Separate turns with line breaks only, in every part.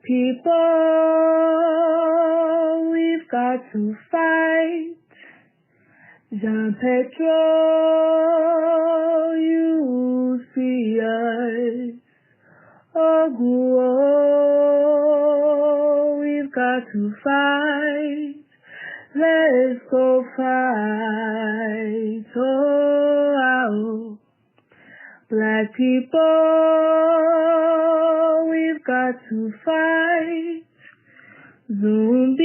people, we've got to fight. Jean Petro, you see us. Oh, we've got to fight. Let's go fight. Oh, black people, we've got to fight. Zumbi,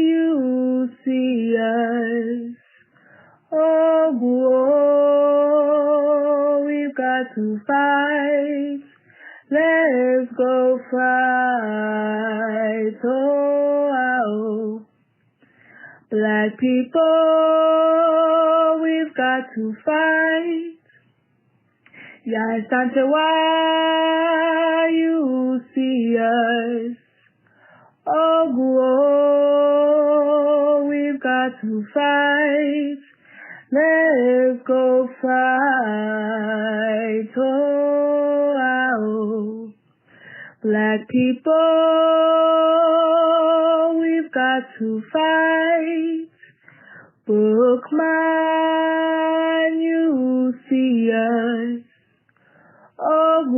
you see us. Oh, we've got to fight. Let's go fight. Oh, black people, we've got to fight. Yes, Sante, why you see us? Oh, we've got to fight. Let's go fight. Oh, black people, we've got to fight. Bookman, you see us. Oh,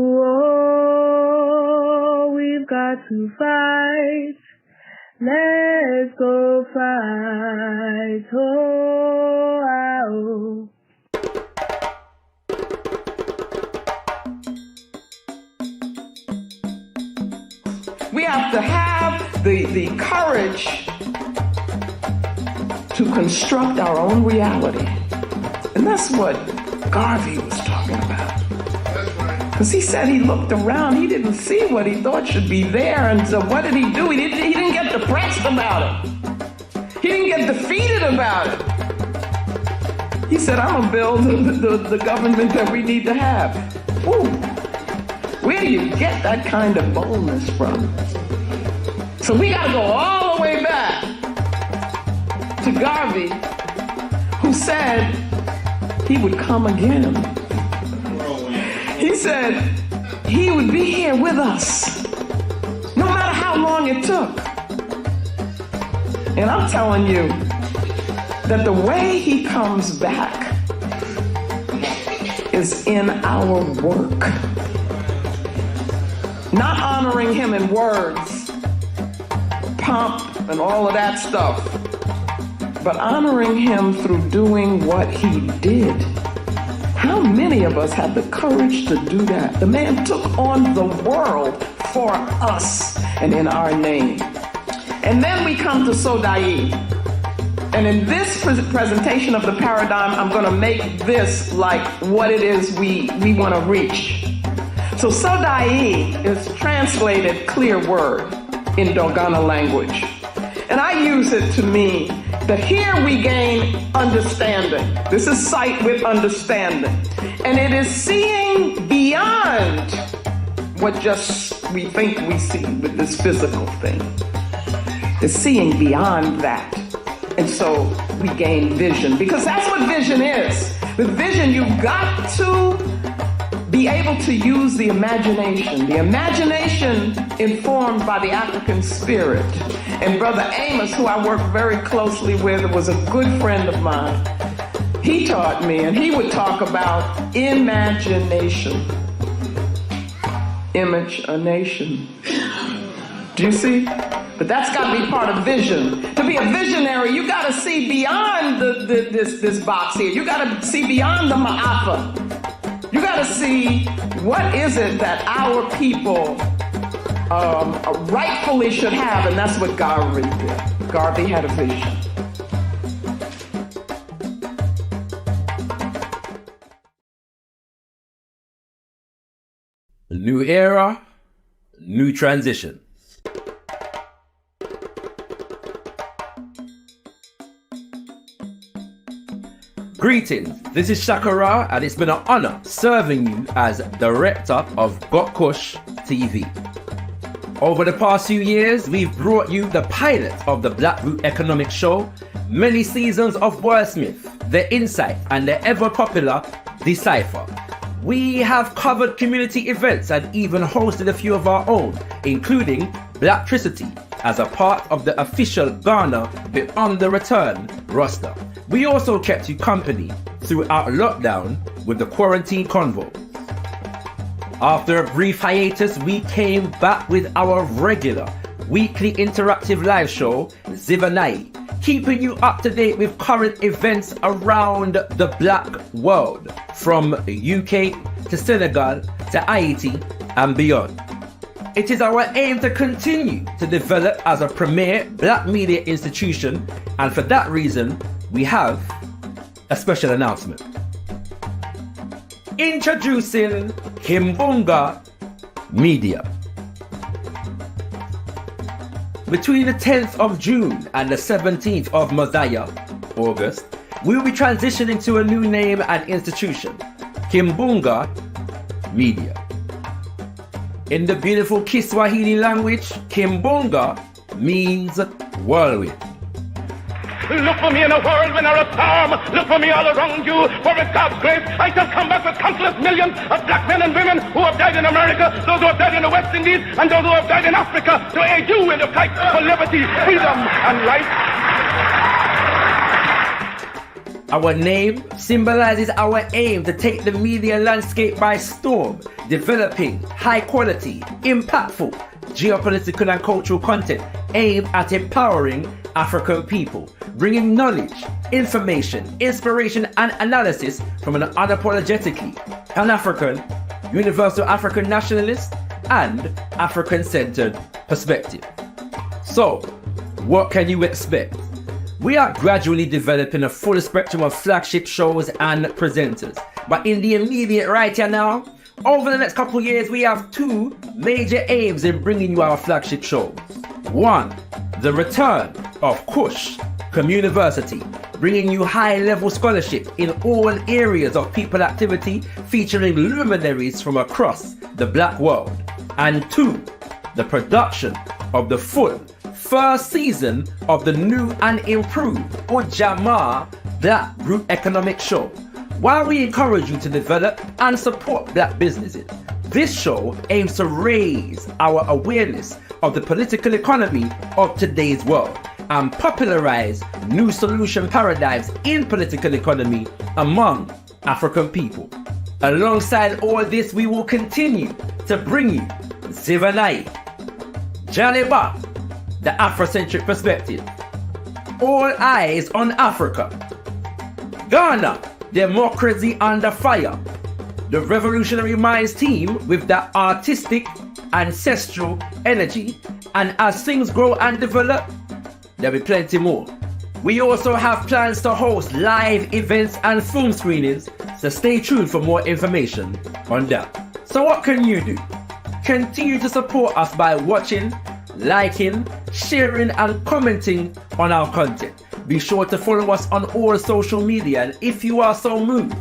we've got to fight. Let's go fight. Oh,
we have to have the courage to construct our own reality. And that's what Garvey was talking about. Because he said he looked around, he didn't see what he thought should be there, and so what did he do? He didn't get depressed about it. He didn't get defeated about it. He said, I'm gonna build the government that we need to have. Ooh, where do you get that kind of boldness from? So we gotta go all the way back to Garvey, who said he would come again. He said he would be here with us, no matter how long it took. And I'm telling you that the way he comes back is in our work. Not honoring him in words, pomp and all of that stuff, but honoring him through doing what he did. How many of us have the courage to do that? The man took on the world for us and in our name. And then we come to Sodai. And in this presentation of the paradigm, I'm going to make this like what it is we want to reach. So Sodai is translated clear word in Dogana language. And I use it to mean that here we gain understanding. This is sight with understanding. And it is seeing beyond what just we think we see with this physical thing. It's seeing beyond that. And so we gain vision, because that's what vision is. With vision, you've got to be able to use the imagination informed by the African spirit. And Brother Amos, who I work very closely with, was a good friend of mine. He taught me, and he would talk about imagination. Image a nation. Do you see? But that's got to be part of vision. To be a visionary, you got to see beyond this box here. You got to see beyond the ma'afa. You got to see what is it that our people rightfully should have, and that's what Garvey did. Garvey had a vision.
New era, new transition. Greetings, this is ShakaRa, and it's been an honor serving you as director of Got Kush TV. Over the past few years, we've brought you the pilot of the Black Root Economic Show, many seasons of Wordsmith, The Insight, and the ever popular Decipher. We have covered community events and even hosted a few of our own, including Blacktricity, as a part of the official Ghana Beyond the Return roster. We also kept you company throughout lockdown with the Quarantine Convo. After a brief hiatus, we came back with our regular weekly interactive live show, Zivanai, keeping you up to date with current events around the black world, from UK to Senegal to Haiti and beyond. It is our aim to continue to develop as a premier black media institution, and for that reason, we have a special announcement. Introducing Kimbunga Media. Between the 10th of June and the 17th of Mosiah, August, we will be transitioning to a new name and institution, Kimbunga Media. In the beautiful Kiswahili language, Kimbunga means whirlwind.
Look for me in a whirlwind or a storm. Look for me all around you. For with God's grace, I shall come back with countless millions of black men and women who have died in America, those who have died in the West Indies, and those who have died in Africa, to aid you in the fight for liberty, freedom, and rights.
Our name symbolizes our aim to take the media landscape by storm, developing high quality, impactful, geopolitical and cultural content aimed at empowering African people, bringing knowledge, information, inspiration and analysis from an unapologetically Pan-African, universal African nationalist and African-centered perspective. So, what can you expect? We are gradually developing a full spectrum of flagship shows and presenters, but in the immediate right here now, over the next couple years, we have two major aims in bringing you our flagship shows. One, the return of Kush Communiversity, bringing you high-level scholarship in all areas of people activity, featuring luminaries from across the black world. And two, the production of the full first season of the new and improved Ujamaa Black Group Economic Show. While we encourage you to develop and support black businesses, this show aims to raise our awareness of the political economy of today's world and popularize new solution paradigms in political economy among African people. Alongside all this, we will continue to bring you Zivanai, Janeba, the Afrocentric perspective, All Eyes on Africa, Ghana, Democracy Under Fire, the Revolutionary Minds team with that artistic, ancestral energy, and as things grow and develop, there'll be plenty more. We also have plans to host live events and film screenings, so stay tuned for more information on that. So what can you do? Continue to support us by watching, liking, sharing and commenting on our content. Be sure to follow us on all social media, and if you are so moved,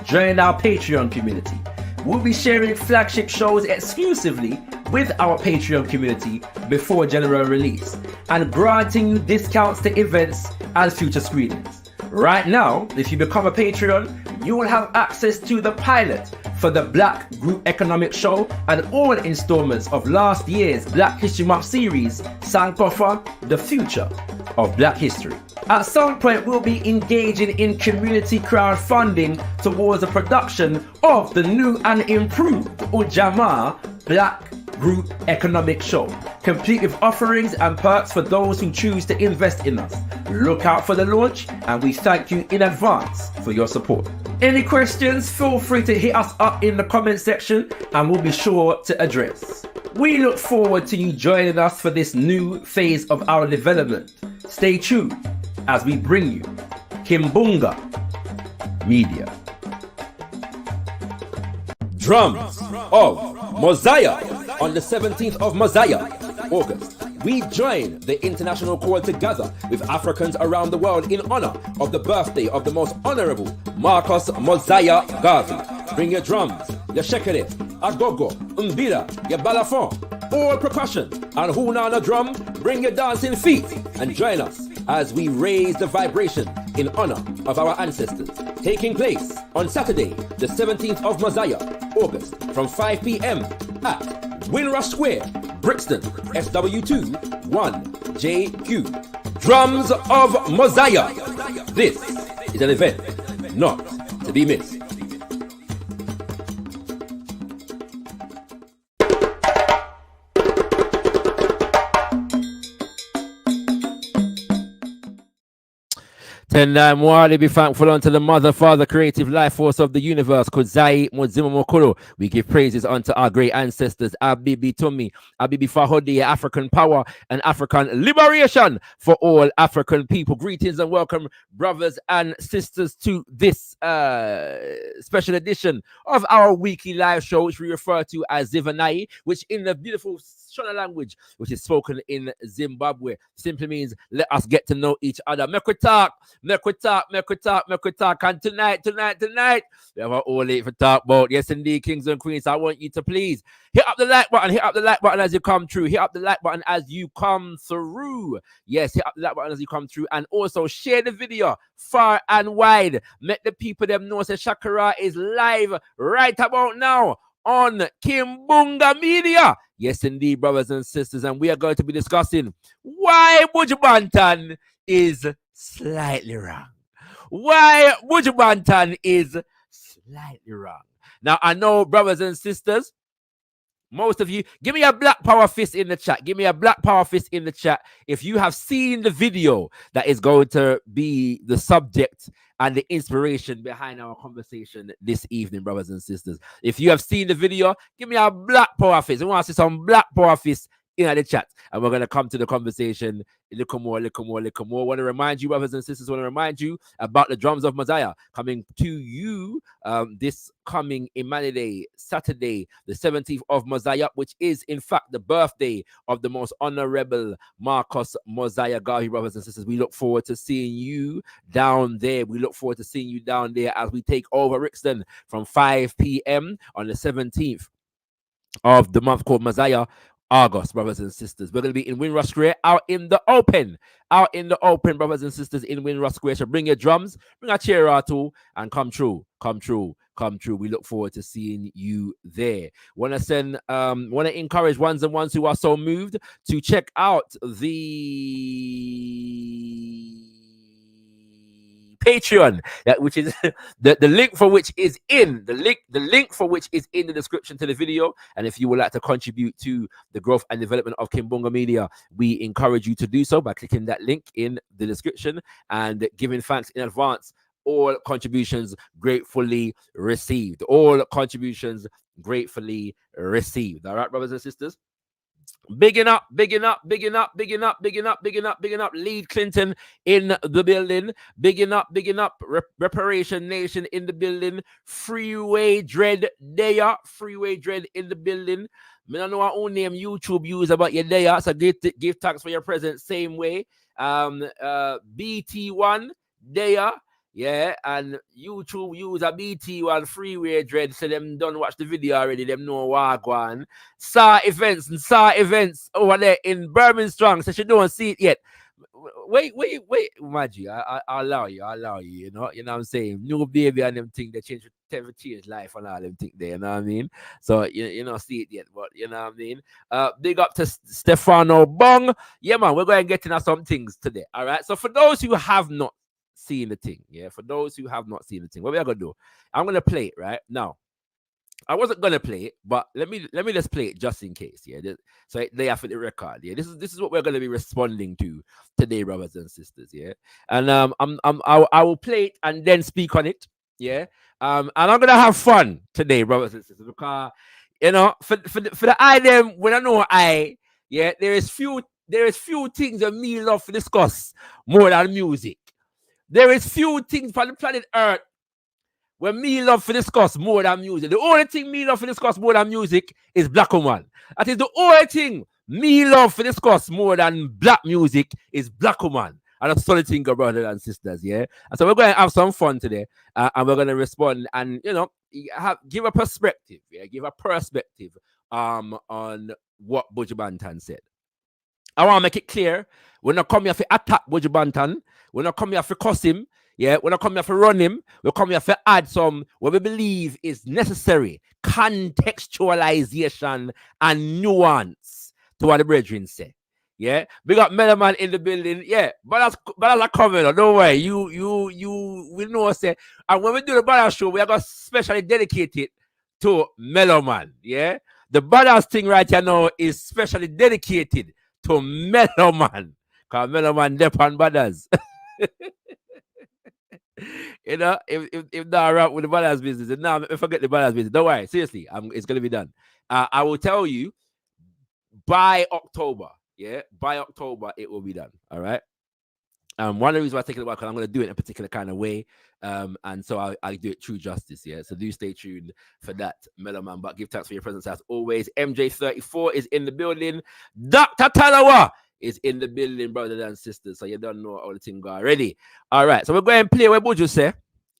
join our Patreon community. We'll be sharing flagship shows exclusively with our Patreon community before general release and granting you discounts to events and future screenings. Right now, if you become a Patreon, you will have access to the pilot for the Black Group Economic Show and all installments of last year's Black History Month series, Sankofa, The Future of Black History. At some point, we'll be engaging in community crowdfunding towards the production of the new and improved Ujamaa Black Group Economic Show, complete with offerings and perks for those who choose to invest in us. Look out for the launch, and we thank you in advance for your support. Any questions, feel free to hit us up in the comment section and we'll be sure to address. We look forward to you joining us for this new phase of our development. Stay tuned as we bring you Kimbunga Media. Drums of Mosiah on the 17th of Mosiah, August. We join the international call together with Africans around the world in honor of the birthday of the most honorable Marcus Mosiah Garvey. Bring your drums, your shekere, agogo, umbira, your balafon, all percussion, and huna on a drum. Bring your dancing feet and join us as we raise the vibration in honor of our ancestors. Taking place on Saturday, the 17th of Mosiah, August, from 5 p.m. at Winrush Square, Brixton, SW2 1JQ. Drums of Mosiah. This is an event not to be missed. And more be thankful unto the Mother, Father, creative life force of the universe. Kuzai Muzima Mokolo. We give praises unto our great ancestors. Abibi Tumi, Abibi Fahodi, African power and African liberation for all African people. Greetings and welcome, brothers and sisters, to this special edition of our weekly live show, which we refer to as Zivanai, which in the beautiful Shona language, which is spoken in Zimbabwe, simply means let us get to know each other. Make we talk. And tonight, we have our all late for talk about. Yes, indeed, kings and queens. I want you to please hit up the like button. Hit up the like button as you come through. Hit up the like button as you come through. Yes, hit up the like button as you come through. And also share the video far and wide. Let the people them know that ShakaRa is live right about now on Kimbunga Media. Yes, indeed, brothers and sisters. And we are going to be discussing why Buju Banton is slightly wrong. Why Buju Banton is slightly wrong. Now, I know, brothers and sisters, most of you, give me a black power fist in the chat. Give me a black power fist in the chat if you have seen the video that is going to be the subject and the inspiration behind our conversation this evening, brothers and sisters. If you have seen the video, give me a black power fist. I want to see some black power fists in the chat, and we're going to come to the conversation a little more. I want to remind you, brothers and sisters, about the Drums of Mosiah coming to you this coming Imani Saturday, the 17th of Mosiah, which is in fact the birthday of the most honorable Marcus Mosiah Garvey. Brothers and sisters, we look forward to seeing you down there. As we take over Rixton from 5 p.m. on the 17th of the month called Mosiah, August, brothers and sisters. We're going to be in Winrush Square, out in the open, brothers and sisters, in Winrush Square. So bring your drums, bring a chair or two, and come true. We look forward to seeing you there. Want to encourage ones and ones who are so moved to check out the Patreon, which is the link for which is in the link for which is in the description to the video. And if you would like to contribute to the growth and development of Kimbunga Media, we encourage you to do so by clicking that link in the description and giving thanks in advance. All contributions gratefully received. All right, brothers and sisters. Bigging up. Lead Clinton in the building. Bigging up. Reparation Nation in the building. Freeway Dread Daya. Freeway Dread in the building. I don't know our own name YouTube user, but you're there. So give thanks for your presence. Same way. BT1 Daya. Yeah, and YouTube use a BT1 Freeway Dread, so them don't watch the video already, them know what go on. Saw events over there in Birmingham Strong, so she don't see it yet. Wait, Maggie, I allow you, you know what I'm saying? New baby and them thing, they change life and all them thing there, you know what I mean? So, you know, see it yet, but you know what I mean? Big up to Stefano Bong. Yeah, man, we're going to get into some things today, all right? So for those who have not seen the thing, what we are gonna do, I'm gonna play it right now. I wasn't gonna play it, but let me just play it just in case. So they have the record. This is what we're gonna be responding to today, brothers and sisters. And I will play it and then speak on it. And I'm gonna have fun today, brothers and sisters, because you know, for the item when I know there is few things that me love to discuss more than music. There is few things on the planet Earth where me love to discuss more than music. The only thing me love to discuss more than music is black woman. That is the only thing me love to discuss more than black music is black woman. And that's the only thing, brothers and sisters, And so we're going to have some fun today, and we're going to respond and, you know, give a perspective, on what Buju Banton said. I want to make it clear, we're not coming here to attack Buju Banton. We're not coming here to cuss him. Yeah, we're not coming here for run him. We're coming here for add some what we believe is necessary contextualization and nuance to what the brethren say. Yeah, we got Meloman in the building. Yeah, but that's a comment. Don't worry, we know say. And when we do the balance show, we are going to specially dedicate it to Meloman. Yeah, the balance thing right here now is specially dedicated to Meloman. Because Meloman dep on brothers. You know, if not rap with the balance business, and now forget the balance business. Don't worry, seriously, it's gonna be done. I will tell you by October. Yeah, by October it will be done. All right. One of the reasons why I take it about because I'm going to do it in a particular kind of way, and so I do it true justice. Yeah, so do stay tuned for that, Meloman. But give thanks for your presence as always. MJ34 is in the building. Dr. Talawa is in the building, brothers and sisters. So you don't know all the things already. All right, so we're going to play what Buju say.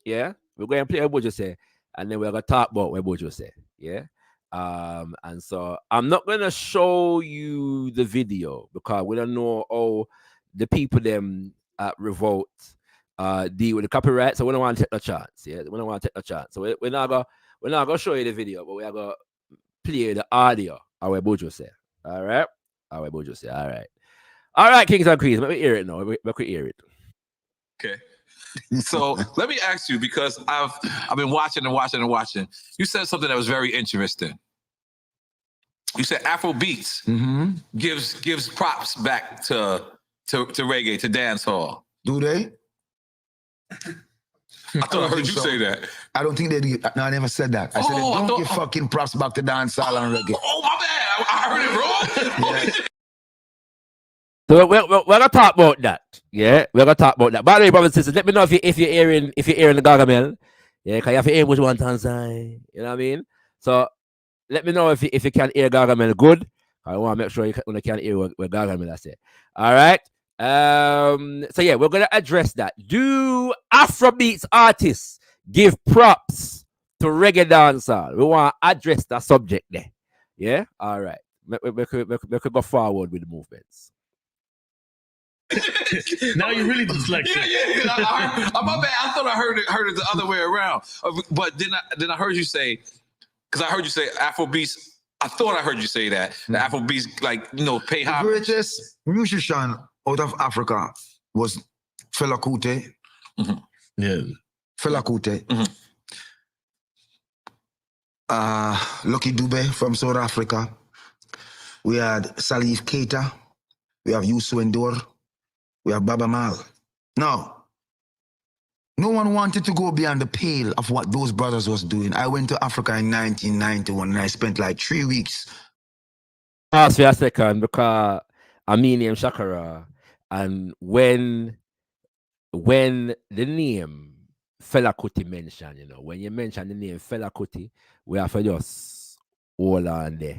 Yeah, we're going to play what Buju say, and then we're going to talk about what Buju say. Yeah. And so I'm not gonna show you the video because we don't know all the people them at Revolt deal with the copyright, so we don't want to take a chance. Yeah, we don't want to take a chance. So we're not gonna show you the video, but we are gonna play the audio. Our Buju say. All right. Our Buju say. All right. All right, kings and queens. Let me hear it now. Let me hear it.
Okay. So let me ask you, because I've been watching and watching and watching. You said something that was very interesting. You said Afrobeats gives props back to reggae, to dancehall.
Do they?
I thought I heard you say that.
I don't think they do. No, I never said that. I said they don't give fucking props back to dancehall and reggae.
Oh, my bad. I heard it wrong.
Yeah.
So we're gonna talk about that. Yeah, we're gonna talk about that. By the way, brothers and sisters, let me know if you're hearing the Gargamel. Yeah, because you have to hear Buju Banton side. You know what I mean? So let me know if you can hear Gargamel good. I want to make sure you can hear what Gargamel I say. All right. So yeah, we're gonna address that. Do Afrobeats artists give props to reggae dancehall? We want to address that subject there. Yeah. All right. We could go forward with the movements.
Now you really dyslexic.
Yeah. My bad. I thought I heard it the other way around. But then I heard you say, because I heard you say Afrobeats. I thought I heard you say that the Afrobeats, like, pay homage.
The greatest musician out of Africa was Fela Kuti.
Yeah.
Fela Kuti. Lucky Dube from South Africa. We had Salif Keita. We have Youssou N'Dour. We have Baba Mal. Now, no one wanted to go beyond the pale of what those brothers was doing. I went to Africa in 1991 and I spent like 3 weeks.
Pause for a second because I'm named ShakaRa, and when the name Fela Kuti mentioned, when you mention the name Fela Kuti, we have to just hold on there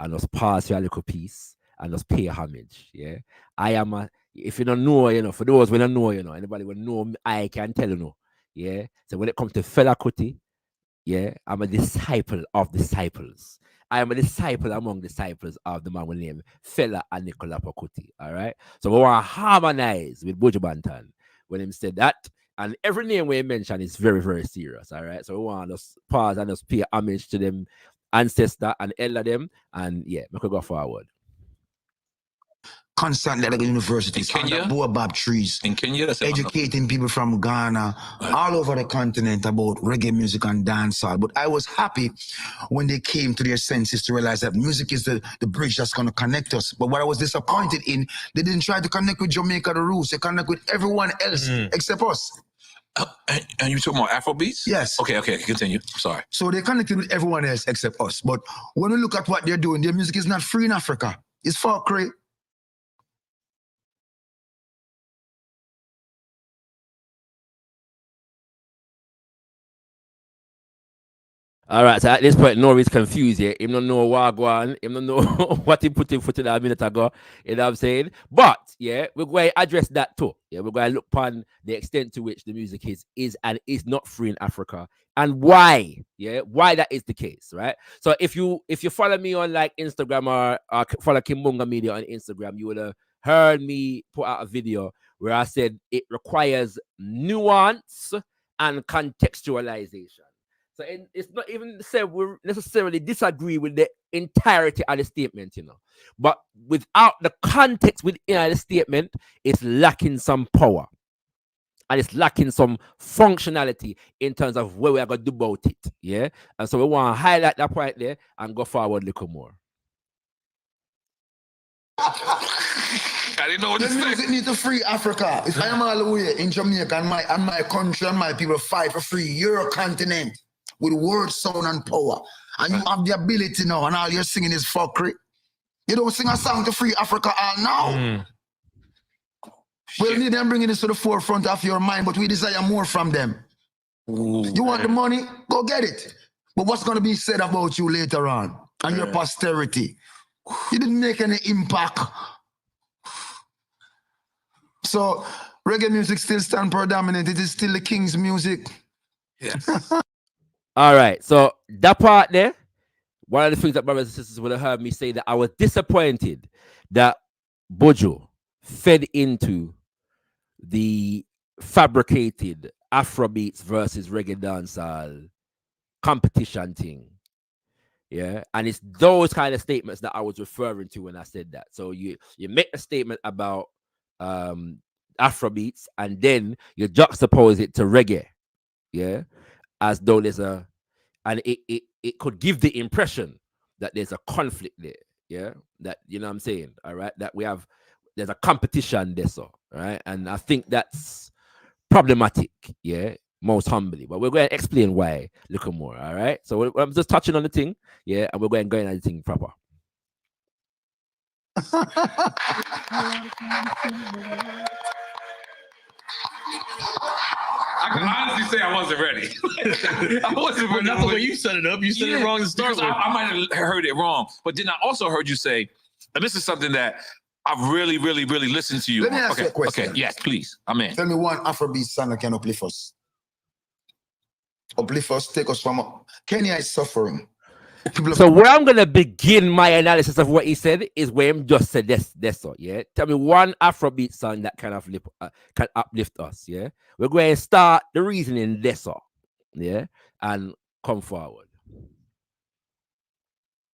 and just pause for a little piece and just pay homage. Yeah, I am if you don't know, for those who don't know, anybody will know, I can tell you. Yeah, so when it comes to Fela Kuti, yeah, I'm a disciple of disciples. I am a disciple among disciples of the man with name Fela and Nicola Kuti. All right, so we want to harmonize with Buju Banton when him said that. And every name we mention is very, very serious. All right. So we want to just pause and just pay homage to them ancestor and elder them. And yeah, we could go forward.
Constantly at the universities, under baobab trees,
in Kenya,
educating people from Ghana, all over the continent about reggae music and dancehall. But I was happy when they came to their senses to realize that music is the bridge that's going to connect us. But what I was disappointed in, they didn't try to connect with Jamaica the Roots. They connect with everyone else except us.
And you talking about Afrobeats?
Yes.
Okay, continue. Sorry.
So they connected with everyone else except us. But when we look at what they're doing, their music is not free in Africa. It's for cray.
All right, so at this point, Nori's confused here. Him don't know Wagwan. Him don't know what he put in foot in a minute ago. You know what I'm saying? But, yeah, we're going to address that too. Yeah, we're going to look upon the extent to which the music is and is not free in Africa. And why, why that is the case, right? So if you follow me on like Instagram or follow Kimbunga Media on Instagram, you would have heard me put out a video where I said it requires nuance and contextualization. So it's not even to say we necessarily disagree with the entirety of the statement, you know. But without the context within the statement, it's lacking some power. And it's lacking some functionality in terms of what we are going to do about it. Yeah. And so we want to highlight that point there and go forward a little more.
I didn't know what to say.
The music need to free Africa. If I am all the way in Jamaica and my country and my people fight for free your continent with word, sound, and power, and you have the ability now, and all you're singing is fuckery. You don't sing a song to free Africa all now. Well, need them bringing this to the forefront of your mind, but we desire more from them. Ooh, you want the money? Go get it. But what's going to be said about you later on and your posterity? You didn't make any impact. So reggae music still stands predominant. It is still the king's music.
Yes.
All right. So that part there, one of the things that brothers and sisters would have heard me say that I was disappointed that Buju fed into the fabricated Afrobeats versus reggae dancehall competition thing. Yeah, and it's those kind of statements that I was referring to when I said that. So you make a statement about Afrobeats and then you juxtapose it to reggae, yeah, as though there's a, and it could give the impression that there's a conflict there, yeah, that, you know what I'm saying, all right, that there's a competition there, so, right, and I think that's problematic, yeah, most humbly, but we're going to explain why a little more, all right, so I'm just touching on the thing, yeah, and we're going at the thing proper.
I can honestly say I wasn't ready. I wasn't ready.
Not the way you set it up. You set it wrong to start with.
I might have heard it wrong, but then I also heard you say, and this is something that I've really, really, really listened to you.
Let me ask you a question.
Okay, yes, please. I'm in.
Tell me one Afrobeat song that can uplift us. Uplift us, take us from Kenya is suffering.
So where I'm gonna begin my analysis of what he said is where him just said this so, yeah. Tell me one Afrobeat song that can uplift us, yeah. We're going to start the reasoning this so, yeah, and come forward.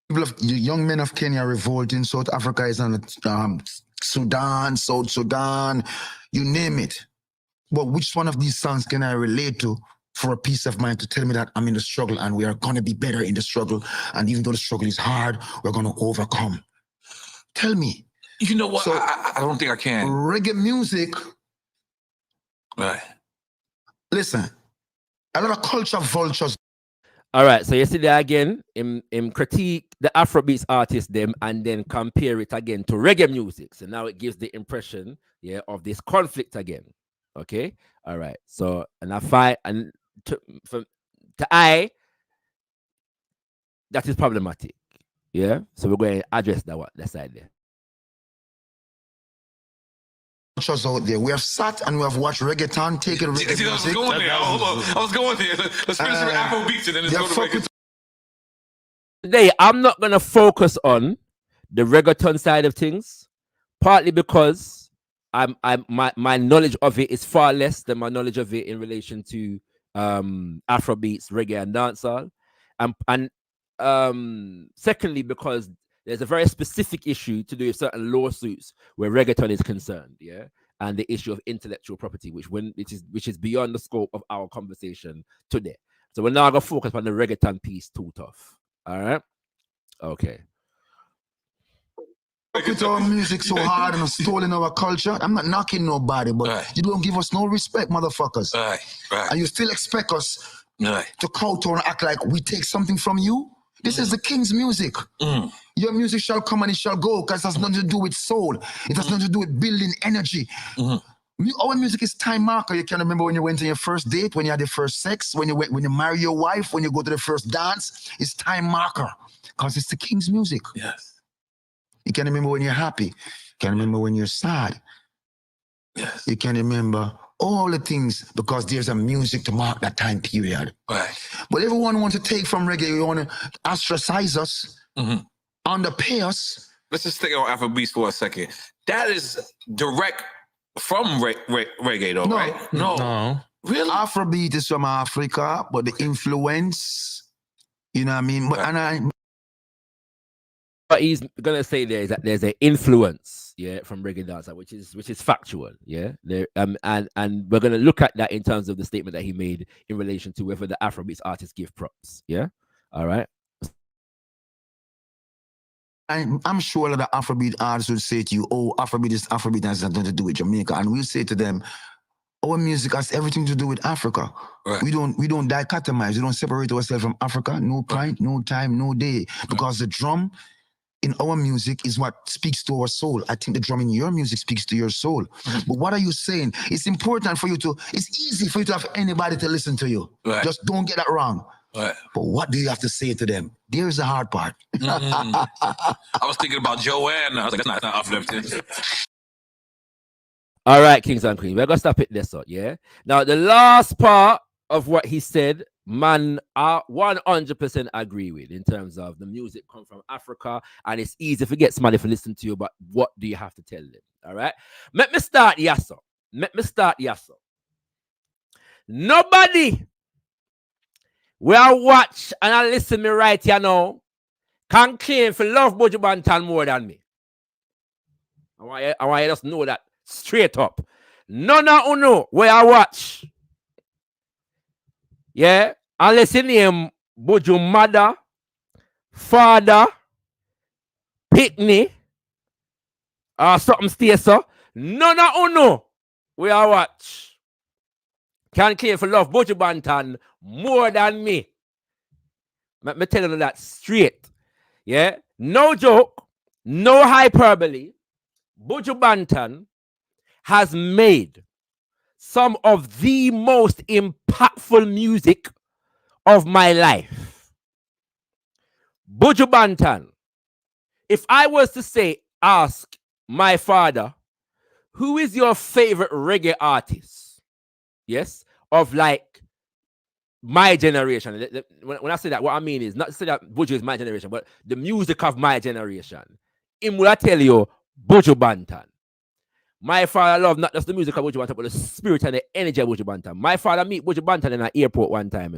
People of the young men of Kenya revolting. South Africa is on Sudan, South Sudan, you name it. But which one of these songs can I relate to for a peace of mind to tell me that I'm in the struggle and we are going to be better in the struggle, and even though the struggle is hard, we're going to overcome? Tell me.
You know what?
So,
I don't think I can.
Reggae music.
Right.
Listen, a lot of culture vultures.
All right, so you see there again, him critique the Afrobeats artists them and then compare it again to reggae music. So now it gives the impression, yeah, of this conflict again. Okay, all right. So and I find and to I that is problematic. Yeah, so we're going to address that side there.
Out there, we have sat and we have watched reggaeton taking reggae music.
I was going there. I was going there. Let's finish with Afrobeats and then let's go to reggaeton.
Today, I'm not going to focus on the reggaeton side of things, partly because my knowledge of it is far less than my knowledge of it in relation to Afrobeats, reggae, and dancehall, and secondly because there's a very specific issue to do with certain lawsuits where reggaeton is concerned, yeah, and the issue of intellectual property, which is beyond the scope of our conversation today. So we're now going to focus on the reggaeton piece too tough. All right, okay.
With our music so hard and stolen our culture. I'm not knocking nobody, but you don't give us no respect, motherfuckers. And you still expect us to kowtow and act like we take something from you? This is the king's music. Your music shall come and it shall go, because it has nothing to do with soul. It has nothing to do with building energy. Our music is time marker. You can remember when you went on your first date, when you had your first sex, when you marry your wife, when you go to the first dance. It's time marker, because it's the king's music.
Yes.
You can remember when you're happy. You can remember when you're sad.
Yes.
You can remember all the things, because there's a music to mark that time period.
Right.
But everyone wants to take from reggae. You want to ostracize us, underpay us.
Let's just stick on Afrobeats for a second. That is direct from reggae though,
No.
right? No. Really?
Afrobeat is from Africa, but the influence, you know what I mean? But,
what he's gonna say there is that there's an influence, from reggae dancehall, which is factual, There, and we're gonna look at that in terms of the statement that he made in relation to whether the Afrobeats artists give props, all right.
I'm sure that the Afrobeat artists would say to you, "Oh, Afrobeat has nothing to do with Jamaica," and we'll say to them, "Our music has everything to do with Africa. Right. We don't dichotomize. We don't separate ourselves from Africa. No point, no time, no day, because the drum in our music is what speaks to our soul. I think the drum in your music speaks to your soul. But what are you saying? It's important for you to. It's easy for you to have anybody to listen to you. Right. Just don't get that wrong." Right. But what do you have to say to them? There's the hard part.
I was thinking about Joanne. I was like, that's not uplifting.
All right, kings and queens, we're gonna stop it there, so Now the last part of what he said, man, I 100% agree with in terms of the music come from Africa, and it's easy to get somebody to listen to you, but what do you have to tell them? All right, let me start, Yasso. Nobody will watch and I listen me right here now can claim for love Buju Banton more than me. I want you to just know that straight up. None of you know where I watch. Unless you name Buju mother, father, Pickney, or something stay so. None of you know where I watch can claim for love Buju Banton more than me. Me telling you that straight. No joke, no hyperbole. Buju Banton has made some of the most impactful music of my life. Buju Banton. If I was to ask my father, who is your favorite reggae artist? Of like my generation. When I say that, what I mean is not to say that Buju is my generation, but the music of my generation. Him will tell you Buju Banton. My father loved not just the music of Buju Banton, but the spirit and the energy of Buju Banton. My father meet Buju Banton in an airport one time,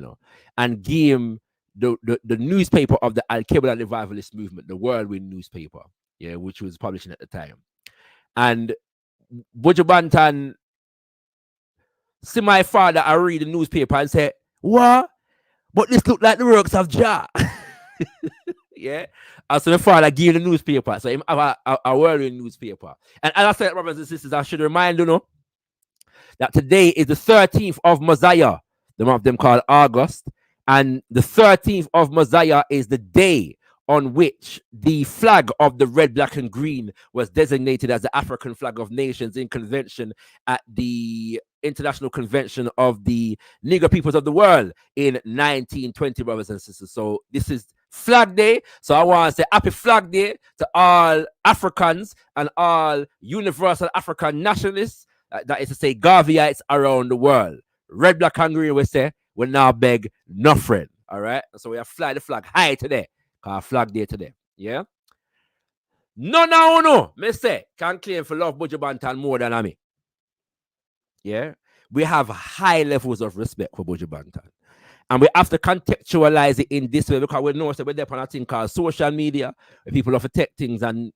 and gave him the newspaper of the Al-Qaeda revivalist movement, the Whirlwind newspaper, which was publishing at the time. And Buju Banton see my father, I read the newspaper and say, "What? But this look like the works of Jah." And so my father gave the newspaper. So him have a Whirlwind newspaper. And as I said, brothers and sisters, I should remind you that today is the 13th of Messiah, the month of them called August. And the 13th of Messiah is the day on which the flag of the red, black, and green was designated as the African flag of nations in convention at the International Convention of the Negro Peoples of the World in 1920, brothers and sisters. So this is Flag Day. So I want to say happy Flag Day to all Africans and all universal African nationalists, that is to say Garveyites around the world. Red, black, and green, we say, we now beg no friend. All right? So we have fly the flag high today. Because Flag Day today. No, me say, can claim for love Buju Banton more than me. We have high levels of respect for Buju Banton. And we have to contextualize it in this way, because we know that we're there on a thing called social media, where people have to take things and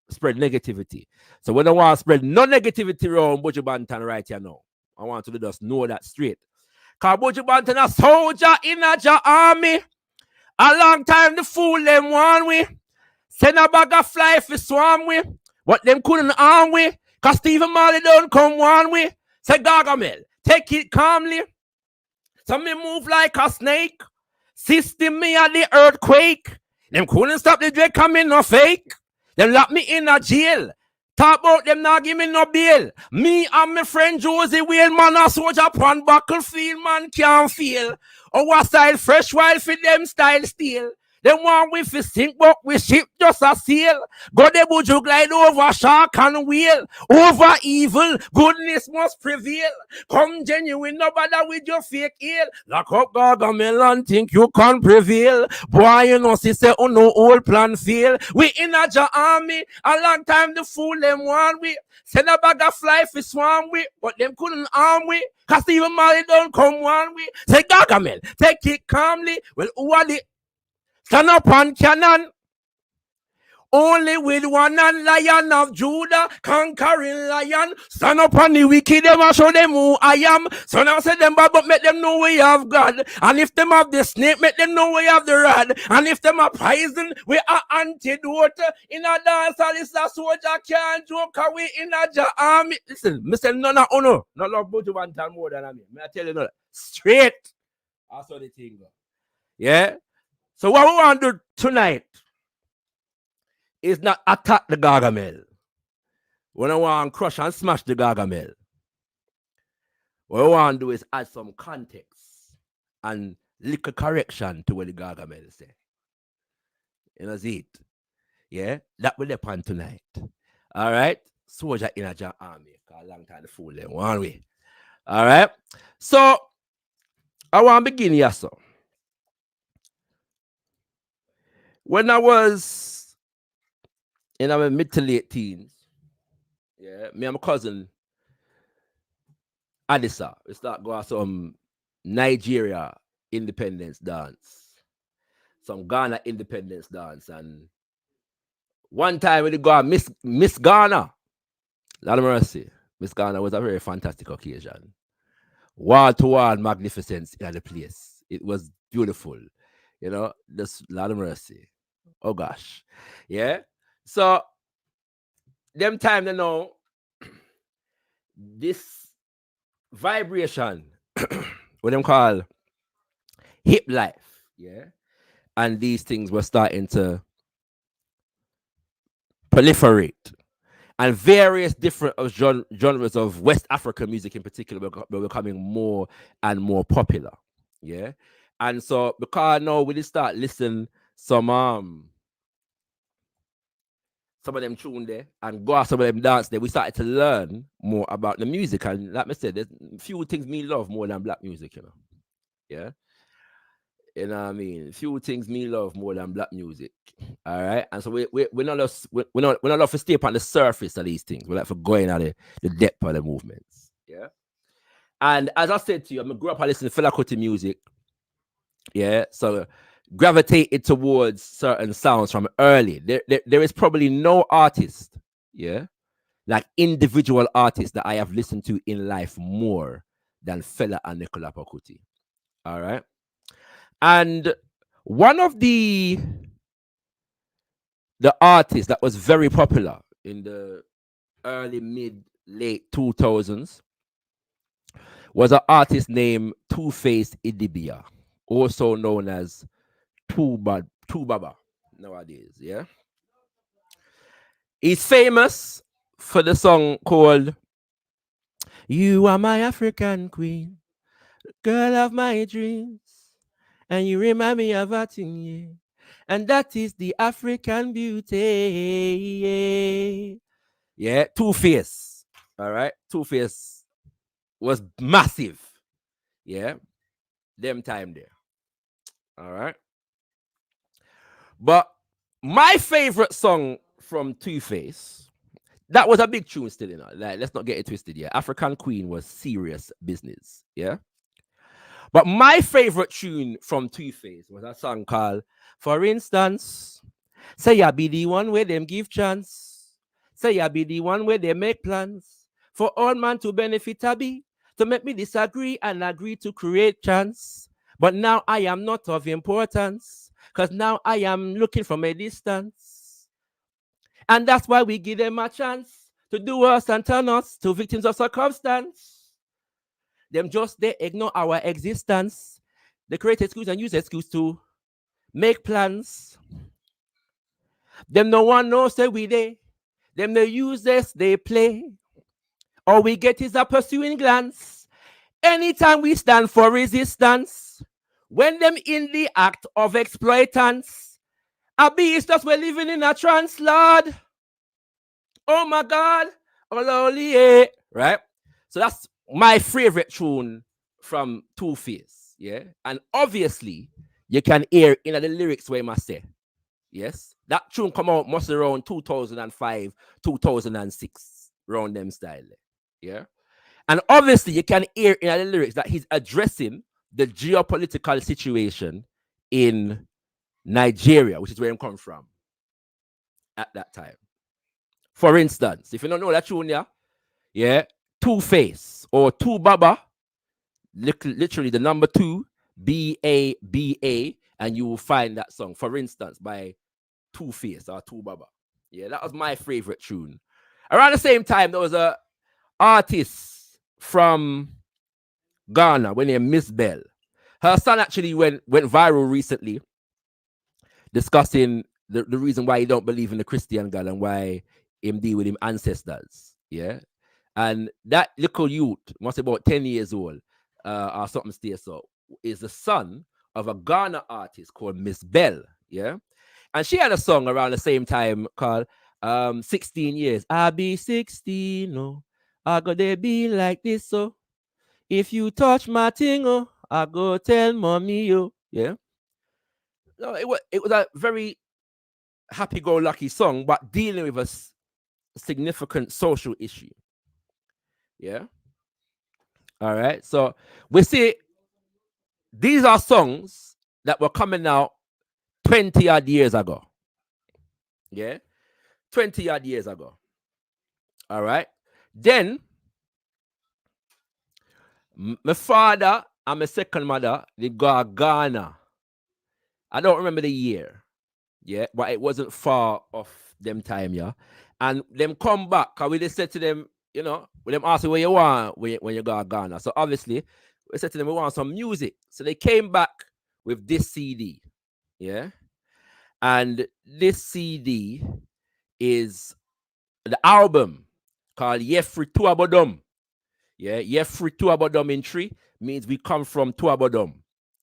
spread negativity. So we don't want to spread no negativity around Buju Banton right here now. I want to just know that straight. Because Buju Banton a soldier in a army. A long time the fool them want we. Send a bag of fly for swarm we. What them couldn't arm we. Cause Stephen Marley don't come one way. Say Gargamel, take it calmly. So me move like a snake. System me at the earthquake. Them couldn't stop the dread coming no fake. Them lock me in a jail. Talk about them not give me no bail. Me and my friend Josie Whale, man, a soldier upon battlefield, man can't feel. Our style fresh while for them style steel. Them want we fi sink, but we ship just a sail. Go the Buju glide over shark and whale. Over evil, goodness must prevail. Come genuine, no bother with your fake ill. Lock up Gargamel and think you can prevail. Boy, you know, sister, oh no, old plan fail. We in a ja army, a long time the fool them want we. Send a bag of fly for swarm we, but them couldn't arm we. Cause even Mali don't come one way. Say Gargamel, take it calmly. Well, who are the stand up on cannon? Only with one and Lion of Judah, conquering lion. Stand up on the wicked, them and show them who I am. So now say them bad, but make them know we have God. And if them have the snake, make them know we have the rod. And if them are poison, we are antidote. In a dance, this a soldier can't joke, we in a army. Listen, Mr. Nona Ono, not love Buju Banton more than I mean. I tell you no, straight. That's how the thing go. Yeah? So what we want to do tonight is not attack the Gargamel. We don't want to crush and smash the Gargamel. What we want to do is add some context and little correction to what the Gargamel say. You know, see it? Yeah? That will happen tonight. All right? Soldier in a John army. A long time to fool them. One way. All right? So, I want to begin here, so. When I was in our mid to late teens, yeah, me and my cousin Adisa, we start going some Nigeria independence dance, some Ghana independence dance, and one time we go Miss Ghana. Lord of mercy, Miss Ghana was a very fantastic occasion. Wall-to-wall magnificence in the place. It was beautiful, you know. Just Lord of mercy. Oh gosh, yeah. So, them time they know this vibration, what them call hip life, yeah, and these things were starting to proliferate, and various different genres of West African music in particular were becoming more and more popular, yeah, and so because now we did start listening some of them tune there and go out some of them dance there, we started to learn more about the music. And like I said, there's few things me love more than black music, you know. Yeah. You know what I mean? Few things me love more than black music. All right. And so we're not love to stay up on the surface of these things. We're like for going at the depth of the movements. Yeah. And as I said to you, I grew up listening to Fela Kuti music. Yeah. So gravitated towards certain sounds from early. There is probably no artist, yeah, like individual artist that I have listened to in life more than Fela and Nicola Pakuti. All right. And one of the artists that was very popular in the early, mid, late 2000s was an artist named Two-Face Idibia, also known as Baba nowadays, yeah. He's famous for the song called "You Are My African Queen, Girl of My Dreams, and you remind me of a thing, yeah. And that is the African beauty." Yeah, Two-Face. All right, Two-Face was massive. Yeah, them time there. All right. But my favorite song from Two-Face, that was a big tune still, you know. Like, let's not get it twisted, yeah. African Queen was serious business, yeah. But my favorite tune from Two-Face was a song called "For Instance." Say I be the one where them give chance. Say I be the one where they make plans. For all man to benefit a be, to make me disagree and agree to create chance. But now I am not of importance. Because now I am looking from a distance. And that's why we give them a chance to do us and turn us to victims of circumstance. Them just, they ignore our existence. They create excuse and use excuse to make plans. Them no one knows that we they. Them they use this, they play. All we get is a pursuing glance. Anytime we stand for resistance, when them in the act of exploitance, A beast that we're living in a trance, Lord. Oh my God. Oh lordy, yeah. Right? So that's my favorite tune from Two-Face. Yeah. And obviously, you can hear in the lyrics where I must say. Yes. That tune come out must around 2005, 2006. Around them style. Yeah. And obviously, you can hear in the lyrics that he's addressing the geopolitical situation in Nigeria, which is where I'm coming from at that time. For instance, if you don't know that tune, yeah, Two-Face or Two Baba, literally the number 2, BABA, and you will find that song, for instance, by Two-Face or Two Baba. Yeah, that was my favorite tune. Around the same time, there was a artist from Ghana named Miss Bell. Her son actually went viral recently, discussing the reason why he don't believe in the Christian God and why him deal with him ancestors. Yeah. And that little youth, must be about 10 years old, or something still so, is the son of a Ghana artist called Miss Bell. Yeah. And she had a song around the same time called 16 years. I be 16, oh, I gotta be like this, so if you touch my thing, oh, I go tell mommy, oh. Yeah. No, it was a very happy-go-lucky song, but dealing with a significant social issue. Yeah. All right. So we see these are songs that were coming out 20 odd years ago. Yeah. 20 odd years ago. All right. Then my father and my second mother, they go to Ghana. I don't remember the year. Yeah, but it wasn't far off them time, yeah. And them come back, and we just said to them, you know, when them ask you what you want when you go to Ghana. So obviously, we said to them, we want some music. So they came back with this CD. Yeah. And this CD is the album called Yefri Tuabodom. Yeah, Yefri Tuabodom in tree means we come from Tuabodom.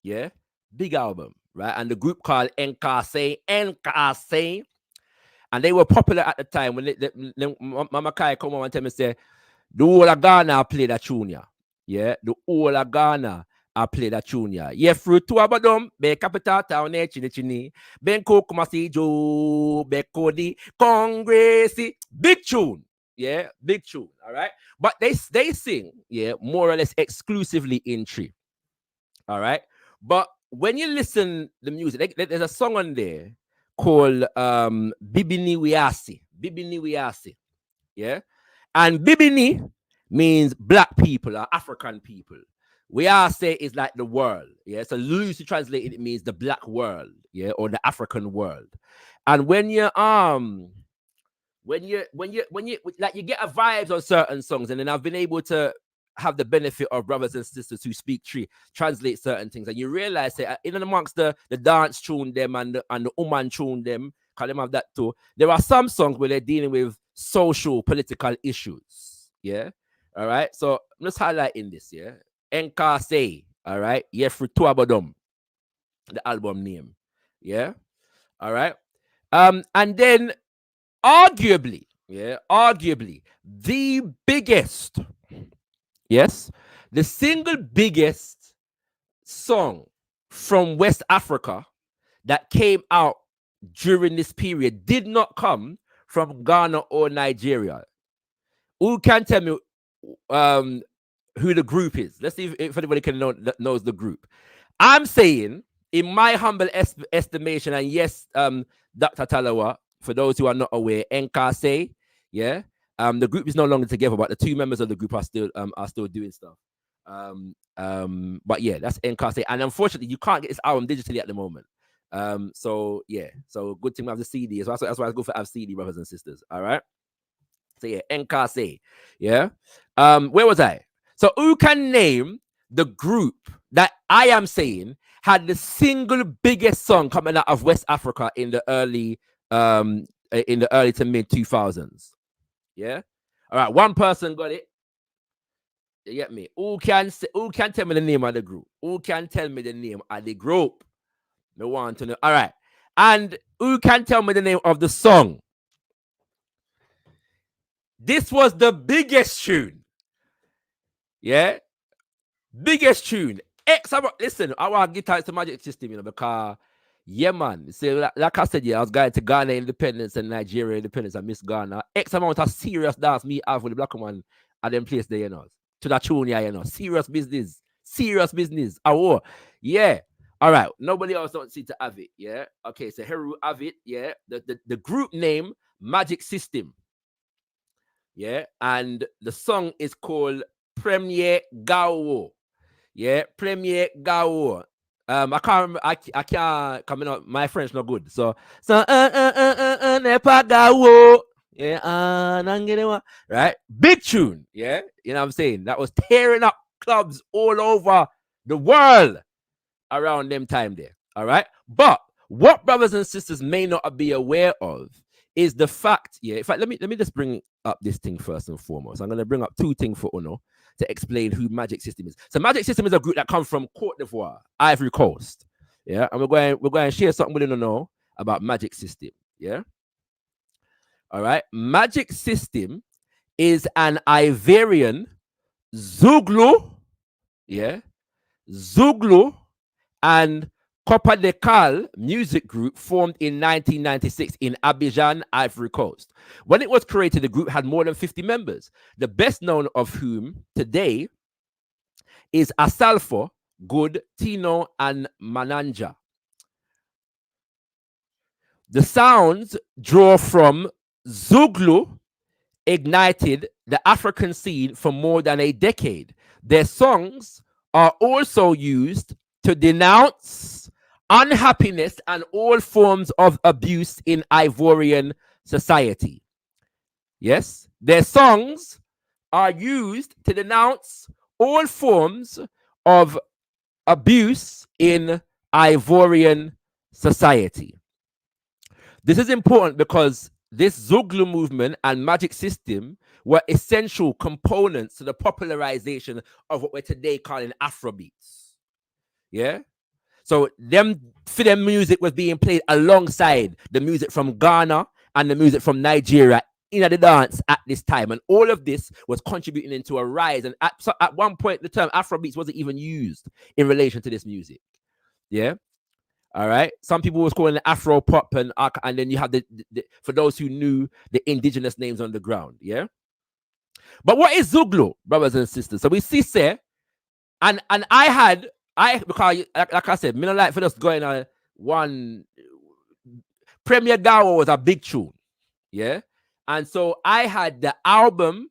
Yeah, big album, right? And the group called Nkase. And they were popular at the time when Mama Kai come on and tell me, say, the whole of Ghana play that tune. Yeah, the whole of Ghana play that tune. Yeah, fruit to abadom, be capital town, chini, ben kokumasi jo, be kodi, congressy, big tune. Yeah, big tune. All right. But they sing, yeah, more or less exclusively in tree. All right. But when you listen the music, there's a song on there called Bibini Wiasi. Yeah. And Bibini means black people or African people. Wiase is like the world. Yeah. So loosely translated, it means the black world, yeah, or the African world. And when you like you get a vibes on certain songs, and then I've been able to have the benefit of brothers and sisters who speak tree translate certain things, and you realize that in amongst the dance tune them and the woman tune them, because them have that too, there are some songs where they're dealing with social political issues. Yeah. All right. So I'm just highlighting this. Yeah. Nkase. All right. Yefri Tuabodom, the album name. Yeah. All right. And then arguably, the biggest, yes, the single biggest song from West Africa that came out during this period did not come from Ghana or Nigeria. Who can tell me who the group is? Let's see if anybody knows the group. I'm saying, in my humble estimation, and yes, Dr. Talawa, for those who are not aware, Nkase, yeah, the group is no longer together, but the two members of the group are still doing stuff. But yeah, that's Nkase, and unfortunately, you can't get this album digitally at the moment. So yeah, so good thing we have the CD. So that's why I go for have CD, brothers and sisters. All right. So yeah, Nkase, yeah. Where was I? So who can name the group that I am saying had the single biggest song coming out of West Africa in the early to mid 2000s? Yeah. All right. One person got it. You get me? Who can tell me the name of the group? Who can tell me the name of the group? I want to know. All right. And Who can tell me the name of the song? This was the biggest tune. Yeah? Biggest tune. Listen, I want to guitar to Magic System, because, yeah, man. See, like I said, I was going to Ghana independence and Nigeria independence. I miss Ghana. X amount of serious dance me have with the black woman at them place there, To that tune, Serious business. Serious business. Oh, yeah. All right. Nobody else don't see to have it. Yeah. Okay. So Heru have it. Yeah. The group name Magic System. Yeah. And the song is called Premier Gao. Yeah. Premier Gao. I can't remember. I can't come out. My French not good. So Nepa Gao. Yeah. Right. Big tune. Yeah. You know what I'm saying? That was tearing up clubs all over the world around them time there. All right. But what brothers and sisters may not be aware of is the fact, in fact, let me just bring up this thing first and foremost. I'm going to bring up two things for Uno to explain who Magic System is. So Magic System is a group that comes from Cote d'Ivoire, Ivory Coast. Yeah. And we're going to share something with Uno about Magic System. Yeah. All right. Magic System is an Ivorian Zouglou, Zouglou and Copa de Cal music group formed in 1996 in Abidjan, Ivory Coast. When it was created, the group had more than 50 members, the best known of whom today is Asalfo, Good, Tino, and Mananja. The sounds draw from Zouglou, ignited the African scene for more than a decade. Their songs are also used to denounce unhappiness and all forms of abuse in Ivorian society. Yes, their songs are used to denounce all forms of abuse in Ivorian society. This is important because this Zouglou movement and Magic System were essential components to the popularization of what we're today calling Afrobeats. Yeah? So for them music was being played alongside the music from Ghana and the music from Nigeria in the dance at this time. And all of this was contributing into a rise. And at one point, the term Afrobeats wasn't even used in relation to this music. Yeah? All right. Some people was calling it Afro pop, and then you have the for those who knew the indigenous names on the ground. Yeah. But what is Zouglou, brothers and sisters? So we see say, and because like I said, me not like for us going on one Premier Gao was a big tune. Yeah. And so I had the album